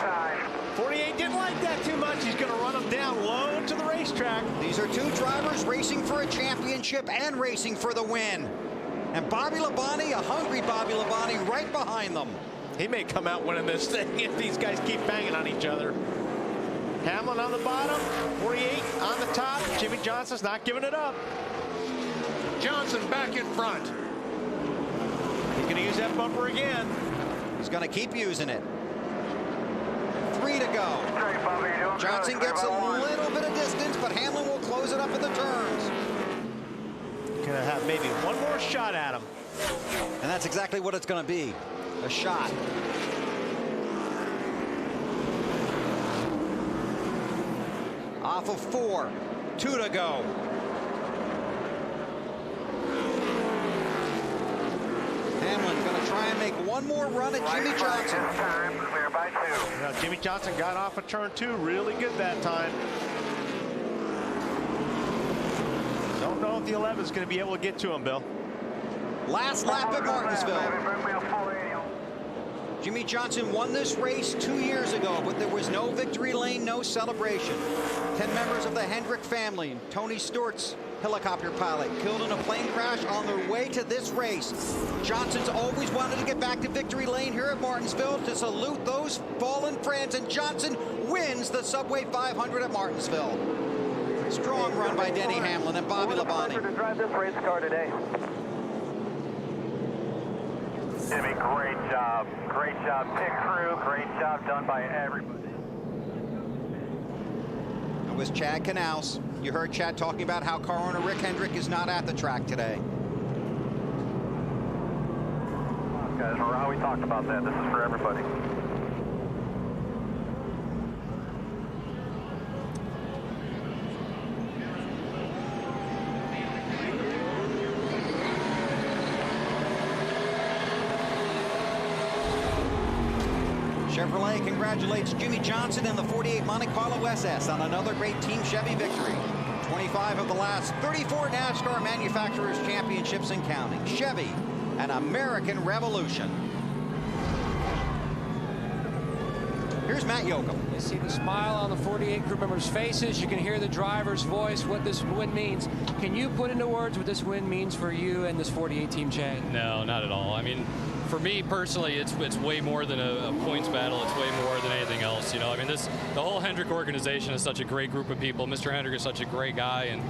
48 didn't like that too much. He's going to run him down low to the racetrack. These are 2 drivers racing for a championship and racing for the win. And Bobby Labonte, a hungry Bobby Labonte, right behind them. He may come out winning this thing if these guys keep banging on each other. Hamlin on the bottom, 48 on the top. Jimmy Johnson's not giving it up. Johnson back in front. He's going to use that bumper again. He's going to keep using it. 3 to go. Johnson gets a little bit of distance, but Hamlin will close it up in the turns. Gonna have maybe one more shot at him. And that's exactly what it's going to be, a shot. Off of 4, 2 to go. Hamlin's going to try and make one more run at Jimmy Johnson. Jimmy Johnson got off of turn 2 really good that time. Don't know if the 11 is going to be able to get to him, Bill. Last lap at Martinsville. Jimmy Johnson won this race 2 years ago, but there was no victory lane, no celebration. 10 members of the Hendrick family, Tony Stewart's helicopter pilot, killed in a plane crash on their way to this race. Johnson's always wanted to get back to victory lane here at Martinsville to salute those fallen friends, and Johnson wins the Subway 500 at Martinsville. Strong run by Denny Hamlin and Bobby Labonte. To drive this race car today. Jimmy, great job. Great job, pit crew. Great job done by everybody. It was Chad Knaus. You heard Chad talking about how car owner Rick Hendrick is not at the track today. Guys, remember how we talked about that. This is for everybody. Chevrolet congratulates Jimmy Johnson and the 48 Monte Carlo SS on another great Team Chevy victory. 25 of the last 34 NASCAR Manufacturers Championships and counting. Chevy, an American revolution. Here's Matt Yoakum. You see the smile on the 48 crew members' faces. You can hear the driver's voice, what this win means. Can you put into words what this win means for you and this 48 Team Chang? No, not at all. I mean, for me personally, it's way more than a points battle. It's way more than anything else. You know, I mean, the whole Hendrick organization is such a great group of people. Mr. Hendrick is such a great guy, and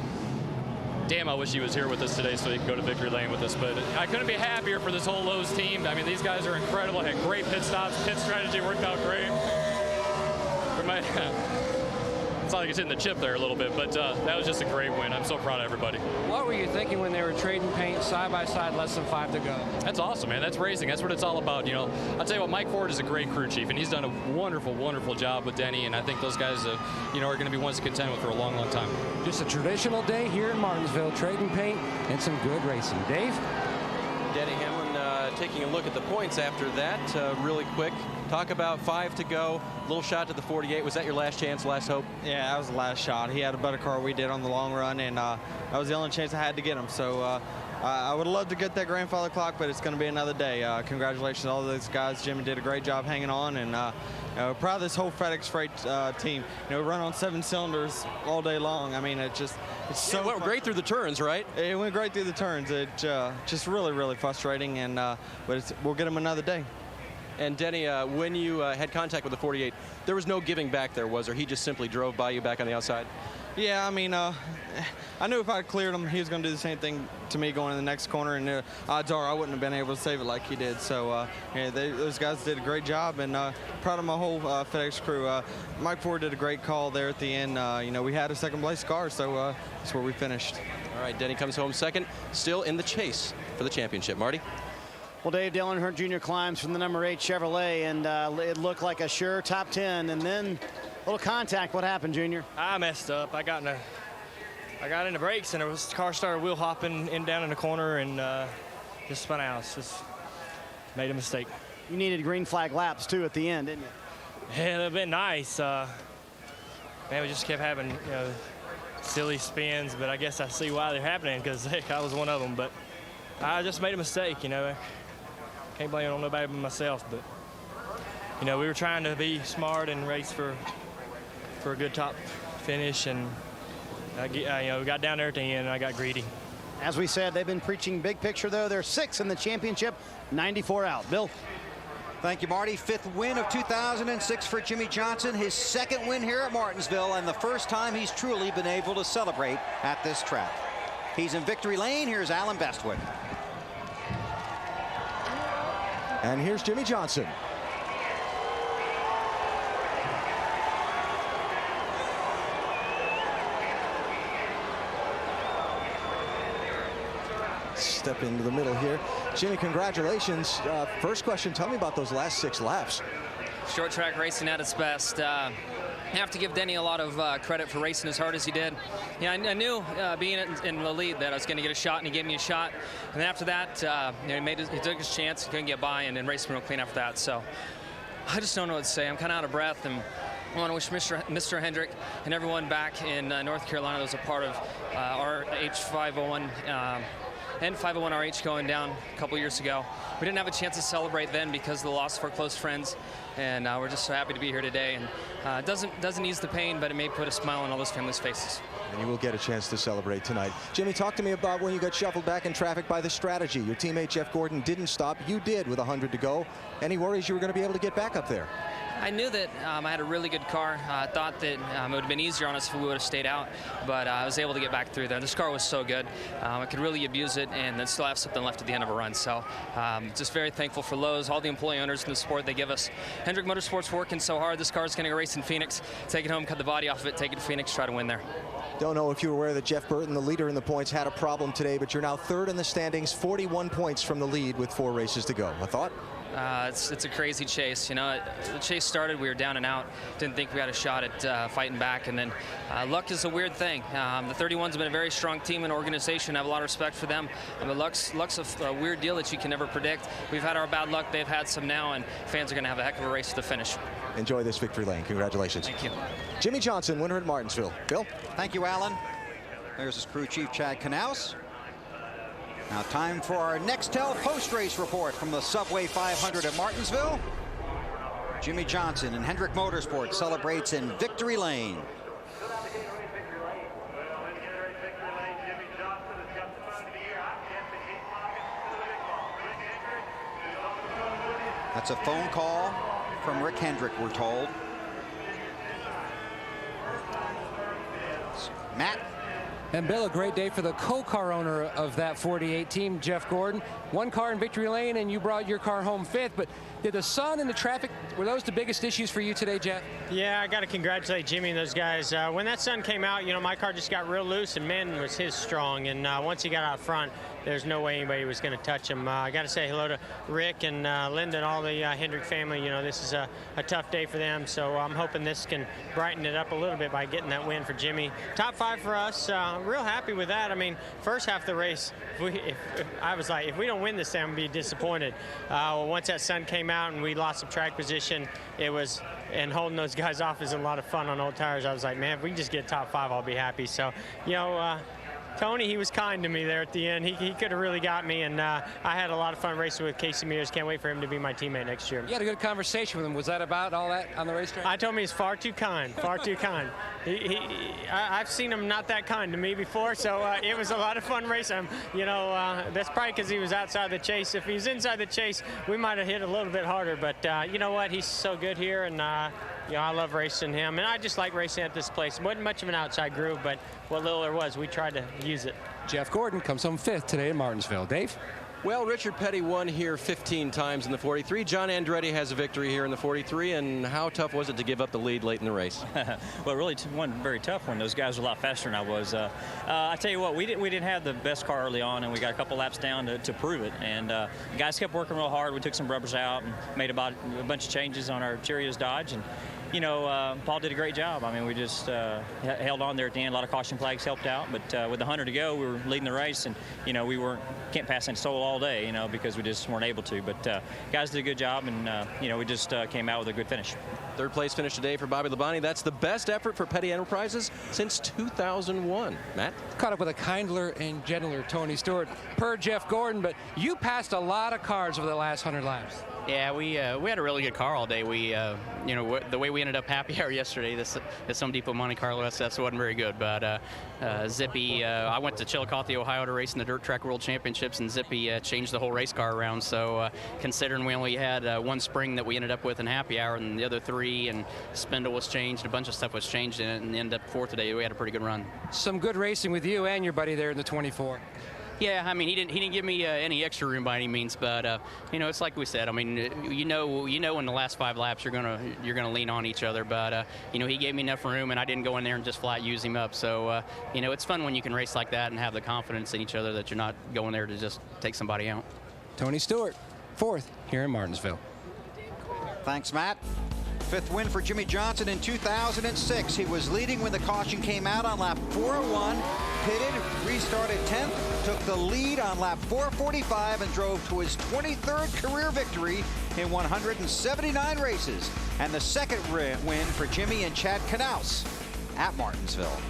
damn, I wish he was here with us today so he could go to victory lane with us. But I couldn't be happier for this whole Lowe's team. I mean, these guys are incredible. Had great pit stops. Pit strategy worked out great. It's not like it's hitting the chip there a little bit, but that was just a great win. I'm so proud of everybody. What were you thinking when they were trading paint side by side, less than 5 to go? That's awesome, man. That's racing. That's what it's all about. You know, I'll tell you what, Mike Ford is a great crew chief, and he's done a wonderful, wonderful job with Denny, and I think those guys, you know, are going to be ones to contend with for a long, long time. Just a traditional day here in Martinsville, trading paint and some good racing. Dave? Denny Hamlin taking a look at the points after that really quick. Talk about 5 to go. Little shot to the 48. Was that your last chance, last hope? Yeah, that was the last shot. He had a better car we did on the long run, and that was the only chance I had to get him. So I would love to get that grandfather clock, but it's going to be another day. Congratulations to all those guys. Jimmy did a great job hanging on, and proud of this whole FedEx Freight team. You know, run on 7 cylinders all day long. I mean, it's so. It went great through the turns, right? It went great through the turns. It just really, really frustrating, and but we'll get him another day. And Denny, when you had contact with the 48, there was no giving back there, was there? He just simply drove by you back on the outside? Yeah, I mean, I knew if I cleared him, he was going to do the same thing to me going in the next corner, and odds are I wouldn't have been able to save it like he did. So, yeah, those guys did a great job, and proud of my whole FedEx crew. Mike Ford did a great call there at the end. You know, we had a second-place car, so that's where we finished. All right, Denny comes home second, still in the chase for the championship. Marty? Well, Dave Dillon Jr. climbs from the number 8 Chevrolet, and it looked like a sure top 10. And then a little contact. What happened, Junior? I messed up. I got in the brakes, and the car started wheel hopping down in the corner, and just spun out. Just made a mistake. You needed green flag laps too at the end, didn't you? Yeah, it would have been nice. Man, we just kept having silly spins, but I guess I see why they're happening because heck, I was one of them. But I just made a mistake, Can't blame it on nobody but myself, but we were trying to be smart and race for a good top finish, and we got down there at the end, and I got greedy. As we said, they've been preaching big picture, though. They're 6th in the championship, 94 out. Bill. Thank you, Marty. 5th win of 2006 for Jimmy Johnson. His 2nd win here at Martinsville, and the first time he's truly been able to celebrate at this track. He's in victory lane. Here's Alan Bestwick. And here's Jimmy Johnson. step into the middle here. Jimmy, congratulations. First question, tell me about those last 6 laps. Short track racing at its best. I have to give Denny a lot of credit for racing as hard as he did. Yeah, I knew being in the lead that I was going to get a shot, and he gave me a shot. And then after that, he took his chance, he couldn't get by, and then raced real clean after that. So I just don't know what to say. I'm kind of out of breath, and I want to wish Mr. Hendrick and everyone back in North Carolina that was a part of our H501 and 501RH going down a couple years ago. We didn't have a chance to celebrate then because of the loss of our close friends, and we're just so happy to be here today. And it doesn't ease the pain, but it may put a smile on all those families' faces. And you will get a chance to celebrate tonight. Jimmy, talk to me about when you got shuffled back in traffic by the strategy. Your teammate Jeff Gordon didn't stop. You did with 100 to go. Any worries you were going to be able to get back up there? I knew that I had a really good car. I thought that it would have been easier on us if we would have stayed out, but I was able to get back through there. This car was so good. I could really abuse it and then still have something left at the end of a run. So just very thankful for Lowe's, all the employee owners in the sport they give us. Hendrick Motorsports working so hard. This car is going to go race in Phoenix. Take it home, cut the body off of it, take it to Phoenix, try to win there. Don't know if you were aware that Jeff Burton, the leader in the points, had a problem today, but you're now 3rd in the standings, 41 points from the lead with 4 races to go. A thought? It's a crazy chase. You know, the chase started, we were down and out. Didn't think we had a shot at fighting back, and then luck is a weird thing. The 31's been a very strong team and organization. I have a lot of respect for them. But luck's a weird deal that you can never predict. We've had our bad luck, they've had some now, and fans are going to have a heck of a race to the finish. Enjoy this victory lane. Congratulations. Thank you. Jimmy Johnson, winner at Martinsville. Bill? Thank you, Alan. There's his crew chief, Chad Knaus. Now time for our Nextel post-race report from the Subway 500 at Martinsville. Jimmy Johnson and Hendrick Motorsports celebrates in Victory Lane. That's a phone call from Rick Hendrick, we're told. Matt? And Bill, a great day for the co-car owner of that 48 team, Jeff Gordon. 1 car in Victory Lane, and you brought your car home 5th. But did the sun and the traffic, were those the biggest issues for you today, Jeff? Yeah, I got to congratulate Jimmy and those guys. When that sun came out, you know, my car just got real loose, and man, was his strong. And once he got out front, there's no way anybody was going to touch him. I got to say hello to Rick and Linda and all the Hendrick family. You know, this is a tough day for them, so I'm hoping this can brighten it up a little bit by getting that win for Jimmy. Top 5 for us. Real happy with that. I mean, first half of the race, I was like, if we don't win this thing, I'm going to be disappointed. Once that sun came out and we lost some track position, and holding those guys off is a lot of fun on old tires. I was like, man, if we can just get top 5, I'll be happy. So, you know, Tony, he was kind to me there at the end. He could have really got me, and I had a lot of fun racing with Casey Mears. Can't wait for him to be my teammate next year. You had a good conversation with him. Was that about all that on the racetrack? I told him he's far too kind, far too kind. I've seen him not that kind to me before, so it was a lot of fun racing. You know, that's probably because he was outside the chase. If he was inside the chase, we might have hit a little bit harder, but you know what? He's so good here, and you know, I love racing him, and I just like racing at this place. It wasn't much of an outside groove, but what little there was, we tried to use it. Jeff Gordon comes home 5th today in Martinsville. Dave? Well, Richard Petty won here 15 times in the 43. John Andretti has a victory here in the 43. And how tough was it to give up the lead late in the race? Well, really one very tough one. Those guys were a lot faster than I was. I tell you what, we didn't have the best car early on, and we got a couple laps down to prove it. And the guys kept working real hard. We took some rubbers out and made about a bunch of changes on our Cheerios Dodge. And you know, Paul did a great job. I mean, we just held on there at the end. A lot of caution flags helped out, but with 100 to go, we were leading the race, and you know, can't pass any soul all day, you know, because we just weren't able to. But guys did a good job, and you know, we just came out with a good finish. 3rd place finish today for Bobby Labonte. That's the best effort for Petty Enterprises since 2001. Matt? Caught up with a kindler and gentler Tony Stewart per Jeff Gordon, but you passed a lot of cars over the last 100 laps. Yeah, we had a really good car all day. We, you know, the way we ended up happy hour yesterday, this at Some Depot Monte Carlo, that wasn't very good. But Zippy, I went to Chillicothe, Ohio to race in the Dirt Track World Championships, and Zippy changed the whole race car around. So considering we only had 1 spring that we ended up with in happy hour, and the other 3, and spindle was changed, a bunch of stuff was changed in it, and ended up 4th today. We had a pretty good run. Some good racing with you and your buddy there in the 24. Yeah, I mean, he didn't give me any extra room by any means, but you know, it's like we said. I mean, you know, in the last 5 laps you're gonna lean on each other, but you know, he gave me enough room, and I didn't go in there and just flat use him up. So you know, it's fun when you can race like that and have the confidence in each other that you're not going there to just take somebody out. Tony Stewart, 4th here in Martinsville. Thanks, Matt. 5th win for Jimmie Johnson in 2006. He was leading when the caution came out on lap 401, pitted, restarted 10th, took the lead on lap 445, and drove to his 23rd career victory in 179 races. And the 2nd win for Jimmie and Chad Knaus at Martinsville.